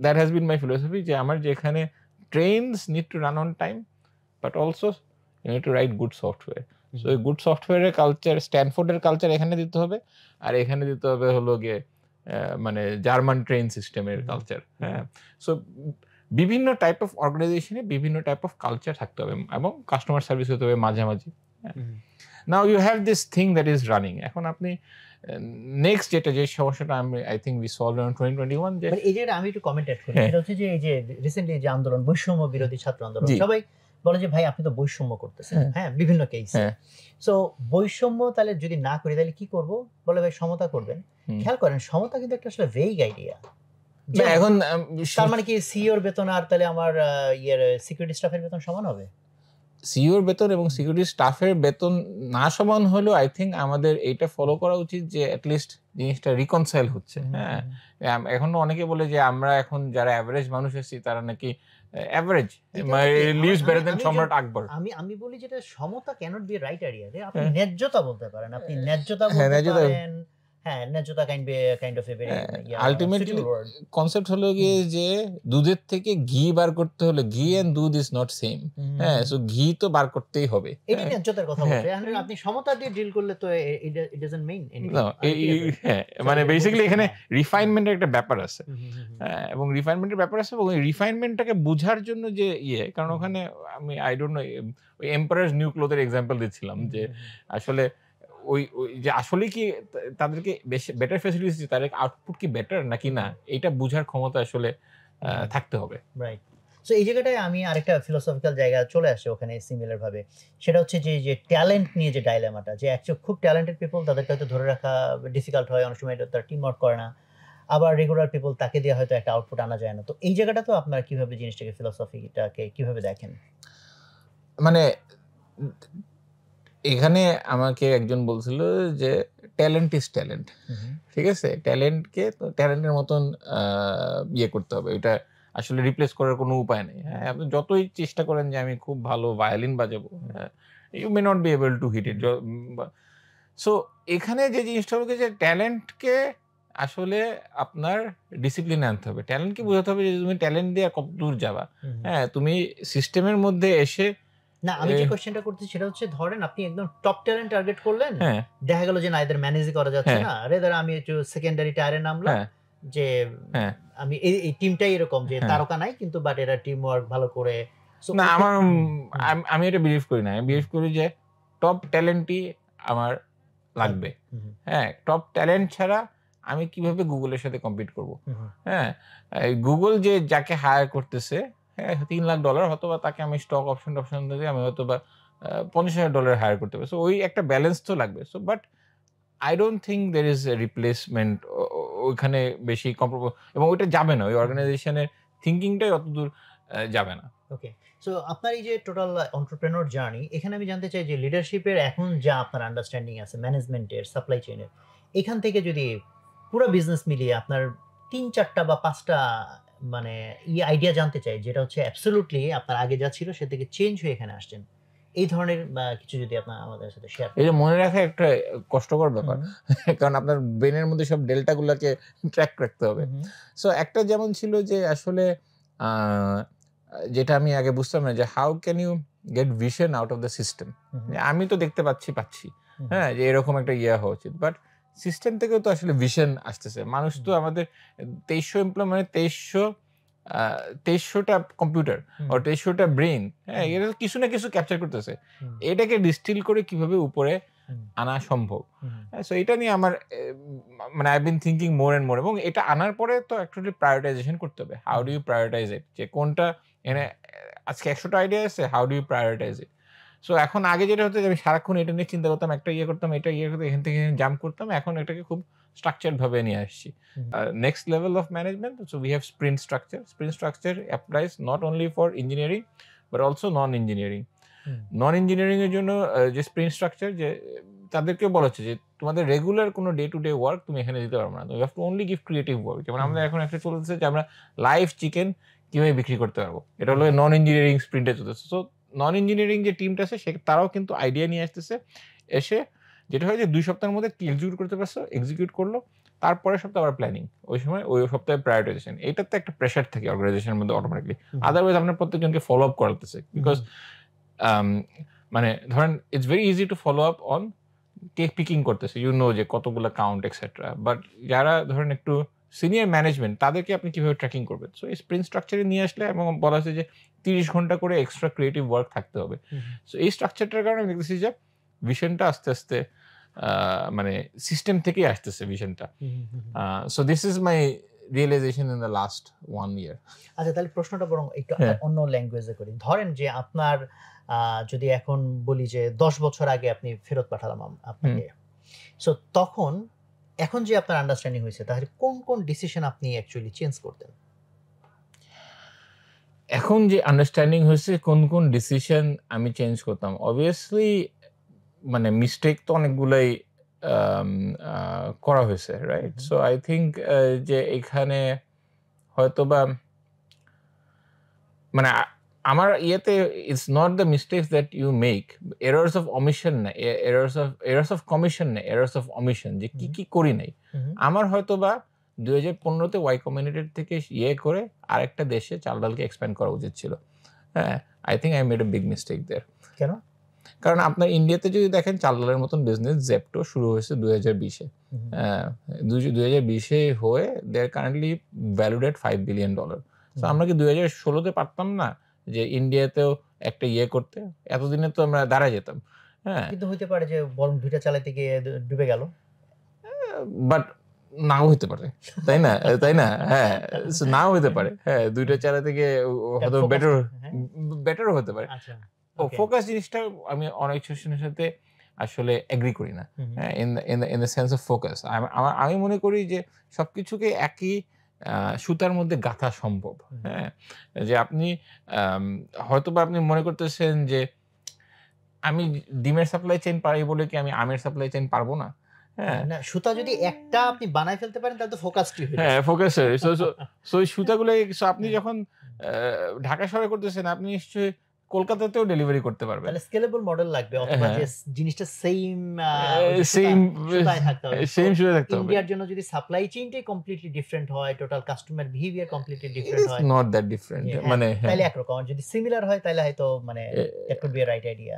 that has been my philosophy যে আমার যেখানে trains need to run on time but also you need to write good software. So এই good software এর culture, স্ট্যানফোর্ডের culture এখানে দিতে হবে, আর এখানে দিতে হবে হলো গিয়ে মানে জার্মান ট্রেন সিস্টেমের কালচার। হ্যাঁ, সো বিভিন্ন টাইপ অফ অর্গানাইজেশনে বিভিন্ন টাইপ অফ কালচার থাকতে হবে, এবং কাস্টমার সার্ভিস হতে হবে মাঝামাঝি। Now you have this thing that is running. এখন আপনি নেক্সট যে সমস্যাটা I think we solve in 2021, যে এই যে আমি একটু কমেন্ট অ্যাড করি, এটা হচ্ছে যে এই যে রিসেন্টলি যে আন্দোলন, বৈষম্য বিরোধী ছাত্র আন্দোলন, সবাই বলে যে ভাই আপনি তো বৈষম্য করতেছেন। হ্যাঁ, বিভিন্ন কেসে। সো বৈষম্য তাহলে যদি না করি তাহলে কি করব? বলে ভাই সমতা করবেন। খেয়াল করেন, সমতা কিন্তু একটা আসলে ভেগ আইডিয়া। এখন তার মানে কি সিইওর বেতন আর তাহলে আমার সিকিউরিটি স্টাফের বেতন সমান হবে? সিইওর বেতন এবং সিকিউরিটি স্টাফের বেতন না সমান হলেও আই থিঙ্ক আমাদের এইটা ফলো করা উচিত যে অ্যাটলিস্ট জিনিসটা রিকনসাইল হচ্ছে। হ্যাঁ, এখনো অনেকে বলে যে আমরা এখন যারা অ্যাভারেজ মানুষ আছি তারা নাকি অ্যাভারেজ লিভস বেটার দ্যান সম্রাট আকবর। আমি বলি যেটা সমতা ক্যানট বি রাইট আইডিয়া। আপনি ন্যায্যতা বলতে পারেন, আপনি ন্যায্যতা বলতে পারেন। হ্যাঁ, ন্যায্যতা kind of a very ultimately suitable word. Concept হলো গিয়ে যে দুধের থেকে ঘি বার করতে হলে ঘি এন্ড দুধ ইজ নট সেম। হ্যাঁ, সো ঘি তো বার করতেই হবে। এটি ন্যায্যতার কথা হ্যাঁ। বলছে। এখন আপনি সমতা দিয়ে ডিল করলে তো ইট ডাজন্ট মিন এনিথিং। না, হ্যাঁ, মানে বেসিক্যালি এখানে রিফাইনমেন্টের একটা ব্যাপার আছে। এবং রিফাইনমেন্টের ব্যাপার আছে এবং এই রিফাইনমেন্টটাকে বুঝার জন্য যে কারণ ওখানে আমি আই ডোন্ট নো ওই এম্পারারস নিউ ক্লথের এক্সাম্পল দিচ্ছিলাম যে আসলে ওই যে আসলে কি তাদেরকে বেশি বেটার ফ্যাসিলিটিস দিচ্ছে, তাদের আউটপুট কি বেটার নাকি না, এটা বুঝার ক্ষমতা আসলে থাকতে হবে। রাইট। সো এই জায়গাটায় আমি আরেকটা ফিলোসফিক্যাল জায়গা চলে আসে ওখানে সিমিলার ভাবে। সেটা হচ্ছে যে ট্যালেন্ট নিয়ে যে ডাইলেমাটা, যে অ্যাকচুয়ালি খুব ট্যালেন্টেড পিপল তাদেরকে হয়তো ধরে রাখা ডিফিকাল্ট হয়, অনেক সময় তারা টিম ওয়ার্ক করে না। আবার রেগুলার পিপল তাকে দিয়ে হয়তো একটা আউটপুট আনা যায় না। তো এই জায়গাটা তো আপনারা কিভাবে জিনিসটাকে ফিলোসফিটাকে কিভাবে দেখেন? মানে এখানে আমাকে একজন বলছিল যে ট্যালেন্ট ইজ ট্যালেন্ট, ঠিক আছে, ট্যালেন্টকে ট্যালেন্টের মতন ইয়ে করতে হবে, এটা আসলে রিপ্লেস করার কোনো উপায় নেই। হ্যাঁ, আপনি যতই চেষ্টা করেন যে আমি খুব ভালো ভায়োলিন বাজাবো, you may not be able to hit it. So এখানে যে জিনিসটা হলো যে ট্যালেন্টকে আসলে আপনার ডিসিপ্লিনে আনতে হবে, ট্যালেন্টকে বোঝাতে হবে যে তুমি ট্যালেন্ট দিয়ে কত দূর যাবা। হ্যাঁ, তুমি সিস্টেমের মধ্যে এসে না, আমি যে কোশ্চেনটা করতেছি সেটা হচ্ছে ধরেন আপনি একদম টপ ট্যালেন্ট টার্গেট করলেন, দেখা গেল যে না এদের ম্যানেজ করা যাচ্ছে না, রেদার আমি একটু সেকেন্ডারি টায়ারে নামলাম, যে আমি এই টিমটাই এরকম যে তারকা নাই কিন্তু বাট এরা টিম ওয়ার্ক ভালো করে। না, আমি এটা বিলিভ করি না। আমি বিলিভ করি যে টপ ট্যালেন্টই আমার লাগবে। হ্যাঁ, টপ ট্যালেন্ট ছাড়া আমি কিভাবে গুগলের সাথে কম্পিট করব? হ্যাঁ, গুগল যে যাকে হায়ার করতেছে, হ্যাঁ, $3 লাখ হয়তো বা তাকে আমি স্টক অপশন দিয়ে আমি হয়তো বা $50,000 হায়ার করতে পারি। সো ওই একটা ব্যালেন্স তো লাগবে। So but I don't think there is a replacement ওইখানে বেশি এবং ওইটা যাবে না, ওই অর্গানাইজেশনের থিঙ্কিংটাই অতদূর যাবে না। ওকে, সো আপনার এই যে টোটাল এন্টারপ্রেনিউর জার্নি, এখানে আমি জানতে চাই যে লিডারশিপের এখন যা আপনার আন্ডারস্ট্যান্ডিং আছে, ম্যানেজমেন্টের, সাপ্লাই চেইনের, এখান থেকে যদি পুরো বিজনেস মিলিয়ে আপনার 3-4টা বা 5টা মানে আইডিয়া জানতে চাই, যেটা হচ্ছে অ্যাবসলিউটলি আপনার আগে যা ছিল সে থেকে চেঞ্জ হয়ে এখানে আসছেন, এই ধরনের কিছু যদি আপনার আমাদের সাথে শেয়ার করেন। এই যে মনে রাখা একটা কষ্টকর ব্যাপার, কারণ আপনার ব্রেনের মধ্যে সব ডেল্টাগুলোকে ট্র্যাক রাখতে হবে। সো একটা যেমন ছিল যে আসলে যেটা আমি আগে বুঝতাম না, যে how can you get vision out of the system. আমি তো দেখতে পাচ্ছি হ্যাঁ যে এরকম একটা ইয়ে হওয়া উচিত, বাট সিস্টেম থেকেও তো আসলে ভিশন আসতেছে। মানুষ তো আমাদের 2300 এমপ্লয় মানে 2300টা কম্পিউটার আর 2300টা ব্রেন, হ্যাঁ, এটা কিছু না কিছু ক্যাপচার করতেছে। এটাকে ডিস্টিল করে কিভাবে উপরে আনা সম্ভব, সো এটা নিয়ে আমার মানে I been thinking more and more. এবং এটা আনার পরে তো অ্যাকচুয়ালি প্রায়োরিটাইজেশন করতে হবে। How do you prioritize it, যে কোনটা এখানে আজকে 100টা আইডিয়া আছে, how do you prioritize it. So এখন আগে যেটা হতো যে আমি সারাক্ষণ এটা নিয়ে চিন্তা করতাম, একটা করতাম, এটা করতাম, এখান থেকে জাম্প করতাম, এখন এটাকে খুব স্ট্রাকচার্ড ভাবে নিয়ে আসছি। Next level of management, so we have sprint structure. Sprint structure applies not only for engineering but also non engineering. Non engineering এর জন্য যে স্প্রিন্ট স্ট্রাকচার, যে তাদেরকে বলা হচ্ছে যে তোমাদের রেগুলার কোনো ডে টু ডে ওয়ার্ক তুমি এখানে দিতে পারবে না, তুমি have to only give creative work. যেমন আমাদের এখন একটা চলতেছে যে আমরা লাইভ চিকেন কিভাবে বিক্রি করতে পারবো, এটা হলো নন ইঞ্জিনিয়ারিং স্প্রিন্টে চলতেছে। সো নন ইঞ্জিনিয়ারিং যে টিমটা আছে সে তারাও কিন্তু আইডিয়া নিয়ে আসতেছে, এসে যেটা হয় যে 2 সপ্তাহের মধ্যে কি এক্সিকিউট করতে পারছো, এক্সিকিউট করলো, তারপরের সপ্তাহে আবার প্ল্যানিং, ওই সময় ওই সপ্তাহে প্রায়োরিটাইজেশন। এটাতে একটা প্রেশার থাকে অর্গানাইজেশনের মধ্যে অটোমেটিকলি। আদারওয়াইজ আপনার প্রত্যেকজনকে ফলো আপ করাতেছে, বিকজ মানে ধরেন it's very easy to follow up on cake picking করতেছে, ইউ নো যে কতগুলো কাউন্ট এক্সেট্রা, বাট যারা ধরেন একটু সিনিয়র ম্যানেজমেন্ট তাদেরকে আপনি কিভাবে ট্র্যাকিং করবেন। সো এই স্প্রিন্ট স্ট্রাকচারে নিয়ে আসলে এবং বলা হচ্ছে যে 30 ঘন্টা করে এক্সট্রা ক্রিয়েটিভ ওয়ার্ক থাকতে হবে। সো এই স্ট্রাকচারটার কারণে আমি দেখতেছি যে ভিশনটা আস্তে আস্তে মানে সিস্টেম থেকেই আসতেছে ভিশনটা। So this is my realization in the last 1 year. আচ্ছা, তাহলে প্রশ্নটা বরং একটু অন্য ল্যাঙ্গুয়েজে করি। ধরেন যে আপনার যদি এখন বলি যে 10 বছর আগে আপনি ফেরত পাঠালাম আপনাকে, সো তখন এখন যে আপনার আন্ডারস্ট্যান্ডিং হয়েছে, তাহলে কোন কোন ডিসিশন আপনি অ্যাকচুয়ালি চেঞ্জ করতেন? এখন যে আন্ডারস্ট্যান্ডিং হয়েছে কোন কোন ডিসিশন আমি চেঞ্জ করতাম, অবভিয়াসলি মানে মিস্টেক তো অনেকগুলাই করা হয়েছে, রাইট? সো আই থিঙ্ক যে এখানে হয়তোবা মানে আমার ইয়েতে it's not the mistakes that you make, errors of omission না, এরর্স অফ কমিশন না, এরর্স অফ অমিশন, যে কি কি করি নাই। আমার হয়তো বা 2015-তে ওয়াই কমিউনিটির থেকে ইয়ে করে আরেকটা দেশে চাল ডালকে এক্সপ্যান্ড করা উচিত ছিল। হ্যাঁ, I think I made a big mistake there. কেন? কারণ আপনার ইন্ডিয়াতে যদি দেখেন চাল ডালের মতন বিজনেস জেপটো শুরু হয়েছে 2020-এ। 2020-এ হয়ে দেয়ার কারেন্টলি ভ্যালুড এট $5 billion। তো আমরা কি 2016-তে পারতাম না যে ইন্ডিয়াতেও একটা ইয়ে করতে? এতদিনে তো আমরা দাঁড়ায় যেতাম। হ্যাঁ, কিন্তু হইতে পারে যে বরং দুইটা চালাতে গিয়ে ডুবে গেল। বাট নাও হইতে পারে, তাই না? তাই না? হ্যাঁ, নাও হইতে পারে। হ্যাঁ, দুইটা চালাতে গিয়ে হয়তো বেটারও হতে পারে। ফোকাস জিনিসটা আমি অনেক সিচুয়েশনের সাথে আসলে এগ্রি করি না। হ্যাঁ, in the sense of focus আমি মনে করি যে সবকিছুকে একই সুতার মধ্যে গাঁথা সম্ভব। হ্যাঁ, যে আপনি হয়তোবা আপনি মনে করতেছেন যে আমি ডিমের সাপ্লাই চেইন পারি বলে কি আমি আমের সাপ্লাই চেইন পারবো না? হ্যাঁ, না, সুতা যদি একটা আপনি বানাই ফেলতে পারেন তাহলে তো ফোকাসটি হয়ে হ্যাঁ, ফোকাস সো এই সুতাগুলো আপনি যখন ঢাকা শহরে করতেছেন, আপনি নিশ্চয়ই কলকাতাতেও ডেলিভারি করতে পারবেন। তাহলে স্কেলেবল মডেল লাগবে, অথবা যে জিনিসটা সেম সেম সুতায় থাকতে হবে। সেম সুতায় থাকতে হবে। ইন্ডিয়ার জন্য যদি সাপ্লাই চেইনটাই কমপ্লিটলি ডিফারেন্ট হয়, total customer behaviour completely different হয়, নট দ্যাট ডিফারেন্ট, মানে তাহলে একরকম। যদি সিমিলার হয় তাহলে হয়তো মানে that could be a right idea.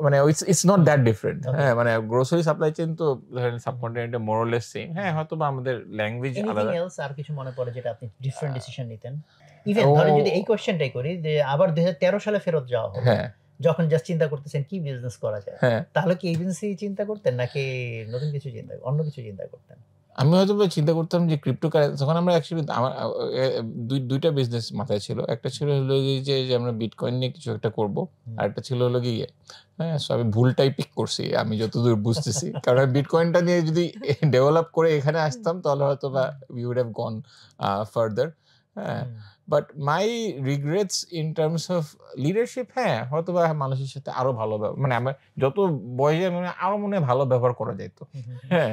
মানে ইটস নট দ্যাট ডিফারেন্ট। হ্যাঁ, মানে গ্রোসারি সাপ্লাই চেইন তো ধরেন সাবকন্টিনেন্টে মোর অর লেস সেম। হ্যাঁ, হয়তো বা আমাদের ল্যাঙ্গুয়েজ আলাদা। এনিথিং এলস আর কিছু মনে পড়ে যেটা আপনি ডিফারেন্ট ডিসিশন নিতেন? ইভেন ধরেন যদি এই কোশ্চেনটাই করি যে আবার 2013 সালে ফেরত যাওয়া হলো, যখন জাস্ট চিন্তা করতেছেন কি বিজনেস করা যায়, তাহলে কি এই বিজনেসই চিন্তা করতেন নাকি নতুন কিছু অন্য কিছু চিন্তা করতেন? আমি হয়তো চিন্তা করতাম যে ক্রিপ্টোকারেন্সি, যখন আমরা অ্যাকচুয়ালি আমার দুইটা বিজনেস মাথায় ছিল। একটা ছিল হলো যে আমরা বিটকয়েন নিয়ে কিছু একটা করব, আর একটা ছিল হলো গিয়ে হ্যাঁ, সো আমি ভুলটাই পিক করছি আমি যতদূর বুঝতেছি। কারণ বিটকয়েনটা নিয়ে যদি ডেভেলপ করে এখানে আসতাম তাহলে হয়তো বা we would have gone further. হ্যাঁ, but my regrets in terms of leadership, হ্যাঁ, হয়তো বা মানুষের সাথে আরো ভালো মানে আমার যত বয়সে মানে আরো মনে হয় ভালো ব্যবহার করা যেত। হ্যাঁ,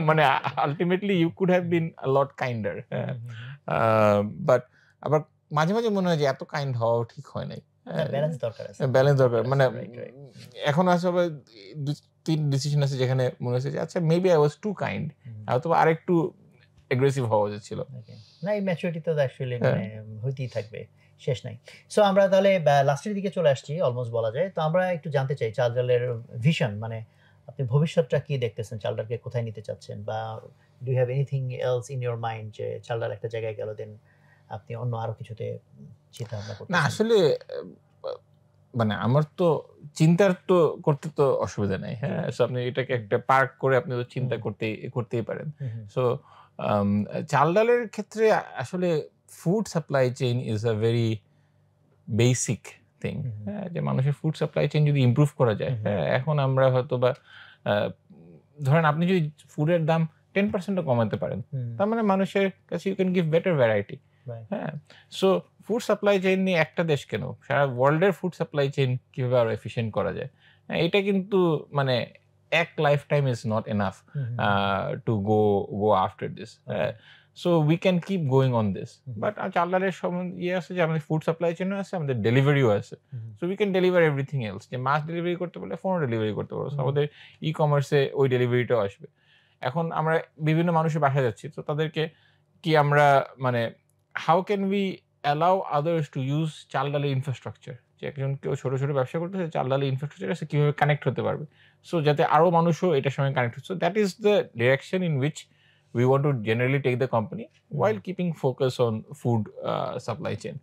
মানে ultimately you could have been a lot kinder. হ্যাঁ, বাট আবার মাঝে মাঝে মনে হয় যে এত কাইন্ড হওয়া ঠিক হয় নাই। ব্যালেন্স দরকার আছে, ব্যালেন্স দরকার। মানে এখন আসলে 2-3 ডিসিশন আছে যেখানে মনে হচ্ছে যে আচ্ছা maybe I was too kind, হয়তো আরেকটু এগ্রেসিভ হওয়া উচিত ছিল। না, এই ম্যাচুরিটি তো অ্যাকচুয়ালি মানে হইতেই থাকবে, শেষ নাই। সো আমরা তাহলে লাস্টের দিকে চলে আসছি অলমোস্ট বলা যায়। তো আমরা একটু জানতে চাই চাল ডালের ভিশন, মানে আপনি ভবিষ্যৎটা কি দেখতেছেন, চাল ডালকে কোথায় নিতে চাচ্ছেন, বা do you have anything else in your mind যে চাল ডাল একটা জায়গায় গেল দেন আপনি অন্য আরো কিছুতে চিন্তা ভাবনা করতেছেন? না, আসলে মানে আমার তো চিন্তার তো করতে তো অসুবিধা নাই। হ্যাঁ, সো আপনি এটাকে একটা পার্ক করে আপনি তো চিন্তা করতেই পারেন। সো চাল ডালের ক্ষেত্রে আসলে food supply chain is a very basic thing. হ্যাঁ, যে মানুষের ফুড সাপ্লাই চেইন যদি ইমপ্রুভ করা যায়, হ্যাঁ, এখন আমরা হয়তো বা ধরেন আপনি যদি ফুডের দাম 10% কমাতে পারেন, তার মানে মানুষের কাছে you can give better variety. হ্যাঁ, সো ফুড সাপ্লাই চেইন নিয়ে একটা দেশ কেন, সারা ওয়ার্ল্ডের ফুড সাপ্লাই চেইন কিভাবে আরো এফিশিয়েন্ট করা যায়, এটা কিন্তু মানে এক life time is not enough to go after this. So we can keep going on this. But চাল ডালের ইয়ে আছে যে আমাদের ফুড সাপ্লাই চেইনও আছে, আমাদের ডেলিভারিও আছে। So we can deliver everything else. যে মাছ ডেলিভারি করতে পারলে ফোনও ডেলিভারি করতে পারবো। আমাদের ই কমার্সে ওই ডেলিভারিটাও আসবে। এখন আমরা বিভিন্ন মানুষের বাসায় যাচ্ছি, তো তাদেরকে কি আমরা মানে how can we allow others to use চাল ডালের ইনফ্রাস্ট্রাকচার, যে একজন কেউ ছোট ছোট ব্যবসা করতেছে, চাল ডালের ইনফ্রাস্ট্রাকচার আছে, কিভাবে কানেক্ট হতে পারবে, সো যাতে আরো মানুষও এটার সঙ্গে কানেক্ট হচ্ছে। That is the direction in which we want to generally take the company while keeping focus on food supply chain.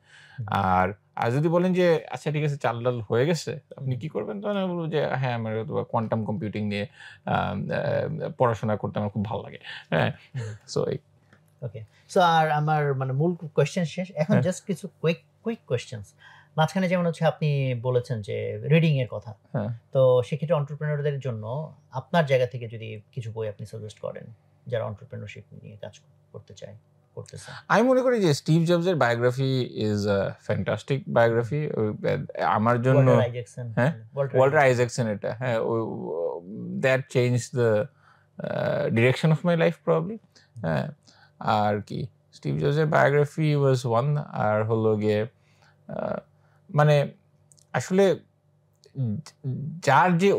আর যদি বলেন যে আচ্ছা ঠিক আছে চাল ডাল হয়ে গেছে, আপনি কি করবেন, তখন আমি বলবো যে হ্যাঁ, আমার কোয়ান্টাম কম্পিউটিং নিয়ে পড়াশোনা করতে আমার খুব ভালো লাগে। হ্যাঁ, সো ওকে। সো আর আমার মানে মূল কোয়েশ্চেন শেষ, এখন জাস্ট কিছু কুইক কোয়েশ্চেনস। মাঝখানে যেমন হচ্ছে আপনি বলেছেন যে রিডিং এর কথা, তো সেক্ষেত্রে এন্টারপ্রেনারদের জন্য আপনার জায়গা থেকে যদি কিছু বই আপনি সাজেস্ট করেন যারা এন্টারপ্রেনারশিপ নিয়ে কাজ করতেছে। আমি মনে করি যে স্টিভ জবসের biography is a fantastic biography আমার জন্য। ওয়াল্টার আইজ্যাকসন, এটা হ্যাঁ, that change the direction of my life probably. হ্যাঁ, আর কি স্টিভ জবসের বায়োগ্রাফি ওয়াজ ওয়ান। আর হলো গিয়ে মানে আসলে যার যে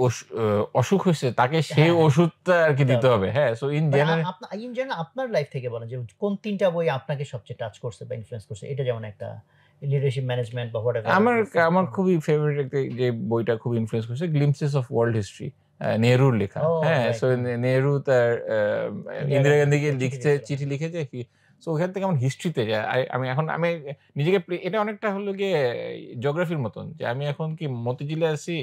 অসুখ হয়েছে তাকে সেই ওষুধটা আর কি দিতে হবে। হ্যাঁ, so in general in general আপনার লাইফ থেকে বলেন যে কোন ৩ টা বই আপনাকে সবচেয়ে টাচ করছে বা ইনফ্লুয়েন্স করছে? এটা যেমন একটা লিডারশিপ ম্যানেজমেন্ট বা হোয়াটএভার। আমার খুবই ফেভারিট একটা যে বইটা খুব ইনফ্লুয়েন্স করছে, গ্লিম্পসেস অফ ওয়ার্ল্ড হিস্ট্রি, নেহরুর লেখা। ও হ্যাঁ, রাইট। সো নেহরু তার ইন্দিরা ইন্দিরা গান্ধীকে গান্ধীকে চিঠি লিখেছিল। চিঠি লিখেছে কি। সো ওখান থেকে আমার হিস্ট্রিতে যায়। আমি নিজেকে এটা অনেকটা হলো গিয়ে জিওগ্রাফির মতন যে আমি এখন কি মতিঝিলে আছি,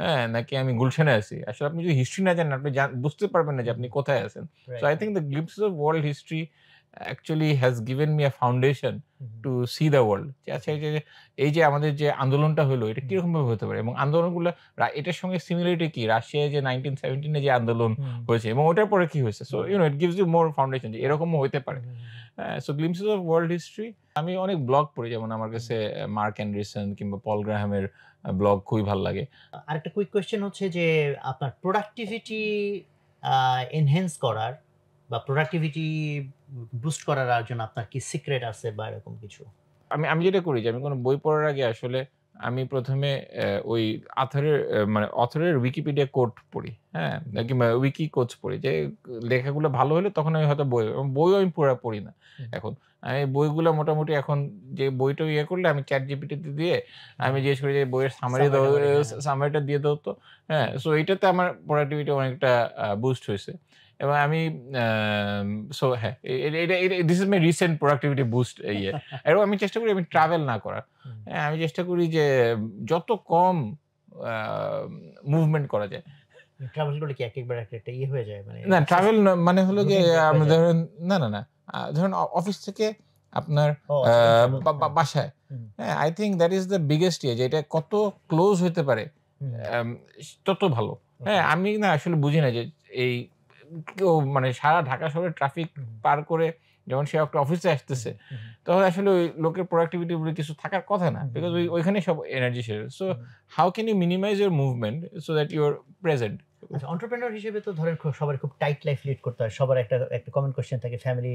হ্যাঁ, নাকি আমি গুলশানে আছি। আসলে আপনি যদি হিস্ট্রি না জানেন আপনি বুঝতে পারবেন না যে আপনি কোথায় আছেন। So right, I think the glimpses of world history actually has given me a foundation to see the world. যে আচ্ছা এই যে আমাদের যে আন্দোলনটা হলো এটা কিরকম ভাবে হতে পারে এবং আন্দোলনগুলো এটার সঙ্গে সিমিলারিটি কি? রাশিয়ায় যে 1917 এ যে আন্দোলন হয়েছে এবং ওটার পরে কি হয়েছে? So it gives you more foundation যে এরকমও হইতে পারে। So glimpses of world history আমি অনেক ব্লগ পড়ি, যেমন আমার কাছে মার্ক অ্যান্ডারসন কিংবা পল গ্রাহামের ব্লগ খুবই ভালো লাগে। আরেকটা কুইক কোয়েশ্চেন হচ্ছে যে আপনার প্রোডাক্টিভিটি এনহ্যান্স করার বা প্রোডাক্টিভিটি বুস্ট করার জন্য আপনার কি সিক্রেট আছে বা এরকম কিছু? আমি যেটা করি যে আমি কোনো বই পড়ার আগে আসলে আমি ১ম এ ওই মানে অথরের উইকিপিডিয়া কোট পড়ি, হ্যাঁ? কিংবা উইকি কোটস পড়ি যে লেখাগুলো ভালো হলে তখন আমি হয়তো বইও আমি পুরা পড়ি না এখন। আমি বইগুলা মোটামুটি এখন যে বইটা করলে আমি ChatGPT তে দিয়ে আমি জিজ্ঞেস করি যে বইয়ের সামারিটা দিয়ে দাও তো। হ্যাঁ? সো এইটাতে আমার প্রোডাক্টিভিটি অনেকটা বুস্ট হইছে। এবং আমি সো হ্যাঁ, this is my recent productivity boost এবং আমি চেষ্টা করি আমি ট্রাভেল না করার। হ্যাঁ, আমি চেষ্টা করি যে যত কম আ মুভমেন্ট করা যায়। ট্রাভেল করলে কি একেকবার একটা হয়ে যায় মানে না ট্রাভেল মানে হলো গিয়ে রুটিন ব্রেক হয়ে যায়? ধরেন না। ধরেন অফিস থেকে আপনার ও আচ্ছা, ট্রাভেল। বাসায়। হ্যাঁ, I think that is the biggest যে এটা কত ক্লোজ হইতে পারে আম তত ভালো। হ্যাঁ, আমি না আসলে বুঝি না যে এই কেউ মানে সারা ঢাকা শহরে ট্রাফিক পার করে যখন সে একটা অফিসে আসতেছে, তখন আসলে ওই লোকের প্রোডাক্টিভিটি বলে কিছু থাকার কথা না। বিকজ ওইখানেই সব এনার্জি শেষ। So how can you minimize your movement so that you are present? আচ্ছা, এন্টারপ্রেনার হিসেবে তো ধরেন সবার খুব টাইট লাইফ লিড করতে হয়। সবার একটা কমন কোয়েশ্চেন থাকে ফ্যামিলি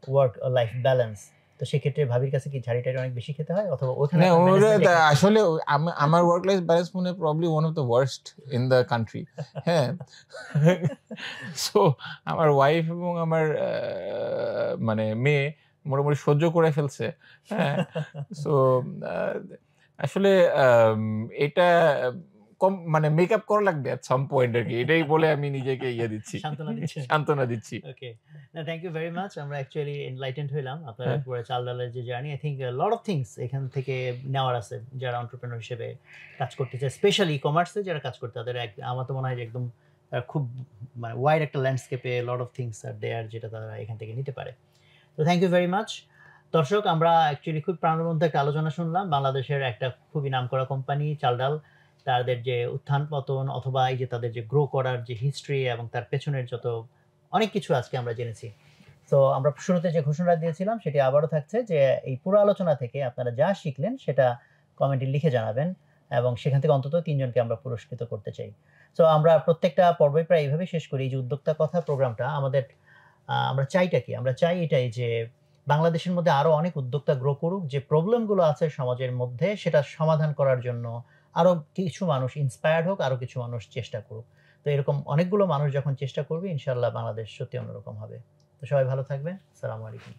ওয়ার্ক লাইফ ব্যালেন্স। তো সেক্ষেত্রে ভাবির কাছে কি ঝাড়ি-টাড়ি অনেক বেশি খেতে হয় অথবা ওখানে না, আপনার ম্যানেজমেন্ট আসলে আমার ওয়ার্ক লাইফ ব্যালেন্স মনে হয় probably one of the worst in the country. হ্যাঁ। সো আমার ওয়াইফ এবং আমার মানে মেয়ে মোটামুটি সহ্য করে ফেলছে। হ্যাঁ। সো আসলে এটা মানে মেকআপ করা লাগবে এট সাম পয়েন্ট আরকি। এটাই বলে আমি নিজেকে দিচ্ছি। সান্ত্বনা দিচ্ছি। ওকে। না, থ্যাংক ইউ ভেরি মাচ। আমরা অ্যাকচুয়ালি এনলাইটেনড হইলাম আপনার হ্যাঁ। পুরো চাল-ডালের যে journey. I think lot of things এখান থেকে নেওয়ার আছে যারা এন্টারপ্রেনার হিসেবে কাজ করতে চায়। স্পেশালি ই-কমার্সে যারা কাজ করতে তাদের আমার তো মনে হয় যে একদম খুব মানে ওয়াইড একটা ল্যান্ডস্কেপে লট অফ থিংস আর দেয়ার যেটা তারা এখান থেকে নিতে পারে। তো থ্যাংক ইউ ভেরি মাচ। দর্শক, আমরা অ্যাকচুয়ালি খুব প্রাণবন্ত একটা আলোচনা শুনলাম। বাংলাদেশের একটা খুবই নামকরা কোম্পানি চাল-ডাল, তাদের যে উত্থান-পতন অথবা এই যে তাদের যে গ্রো করার যে হিস্ট্রি এবং তার পেছনের যত অনেক কিছু আজকে আমরা জেনেছি। তো আমরা শুরুতে যে ঘোষণা দিয়েছিলাম সেটি আবারও থাকছে যে এই পুরো আলোচনা থেকে আপনারা যা শিখলেন সেটা কমেন্টে লিখে জানাবেন এবং সেখান থেকে অন্তত ৩ জনকে আমরা পুরস্কৃত করতে চাই। সো আমরা প্রত্যেকটা পর্বই প্রায় এইভাবেই শেষ করি। এই যে উদ্যোক্তা কথা প্রোগ্রামটা আমাদের আমরা চাইটা কি? আমরা চাই এটাই যে বাংলাদেশের মধ্যে আরো অনেক উদ্যোক্তা গ্রো করুক, যে প্রবলেম গুলো আছে সমাজের মধ্যে সেটা সমাধান করার জন্য আরো কিছু মানুষ ইন্সপায়ার্ড হোক, আরো কিছু মানুষ চেষ্টা করুক। তো এরকম অনেকগুলো মানুষ যখন চেষ্টা করবে ইনশাআল্লাহ বাংলাদেশ সত্যি অন্যরকম হবে। তো সবাই ভালো থাকবেন। আসসালামু আলাইকুম।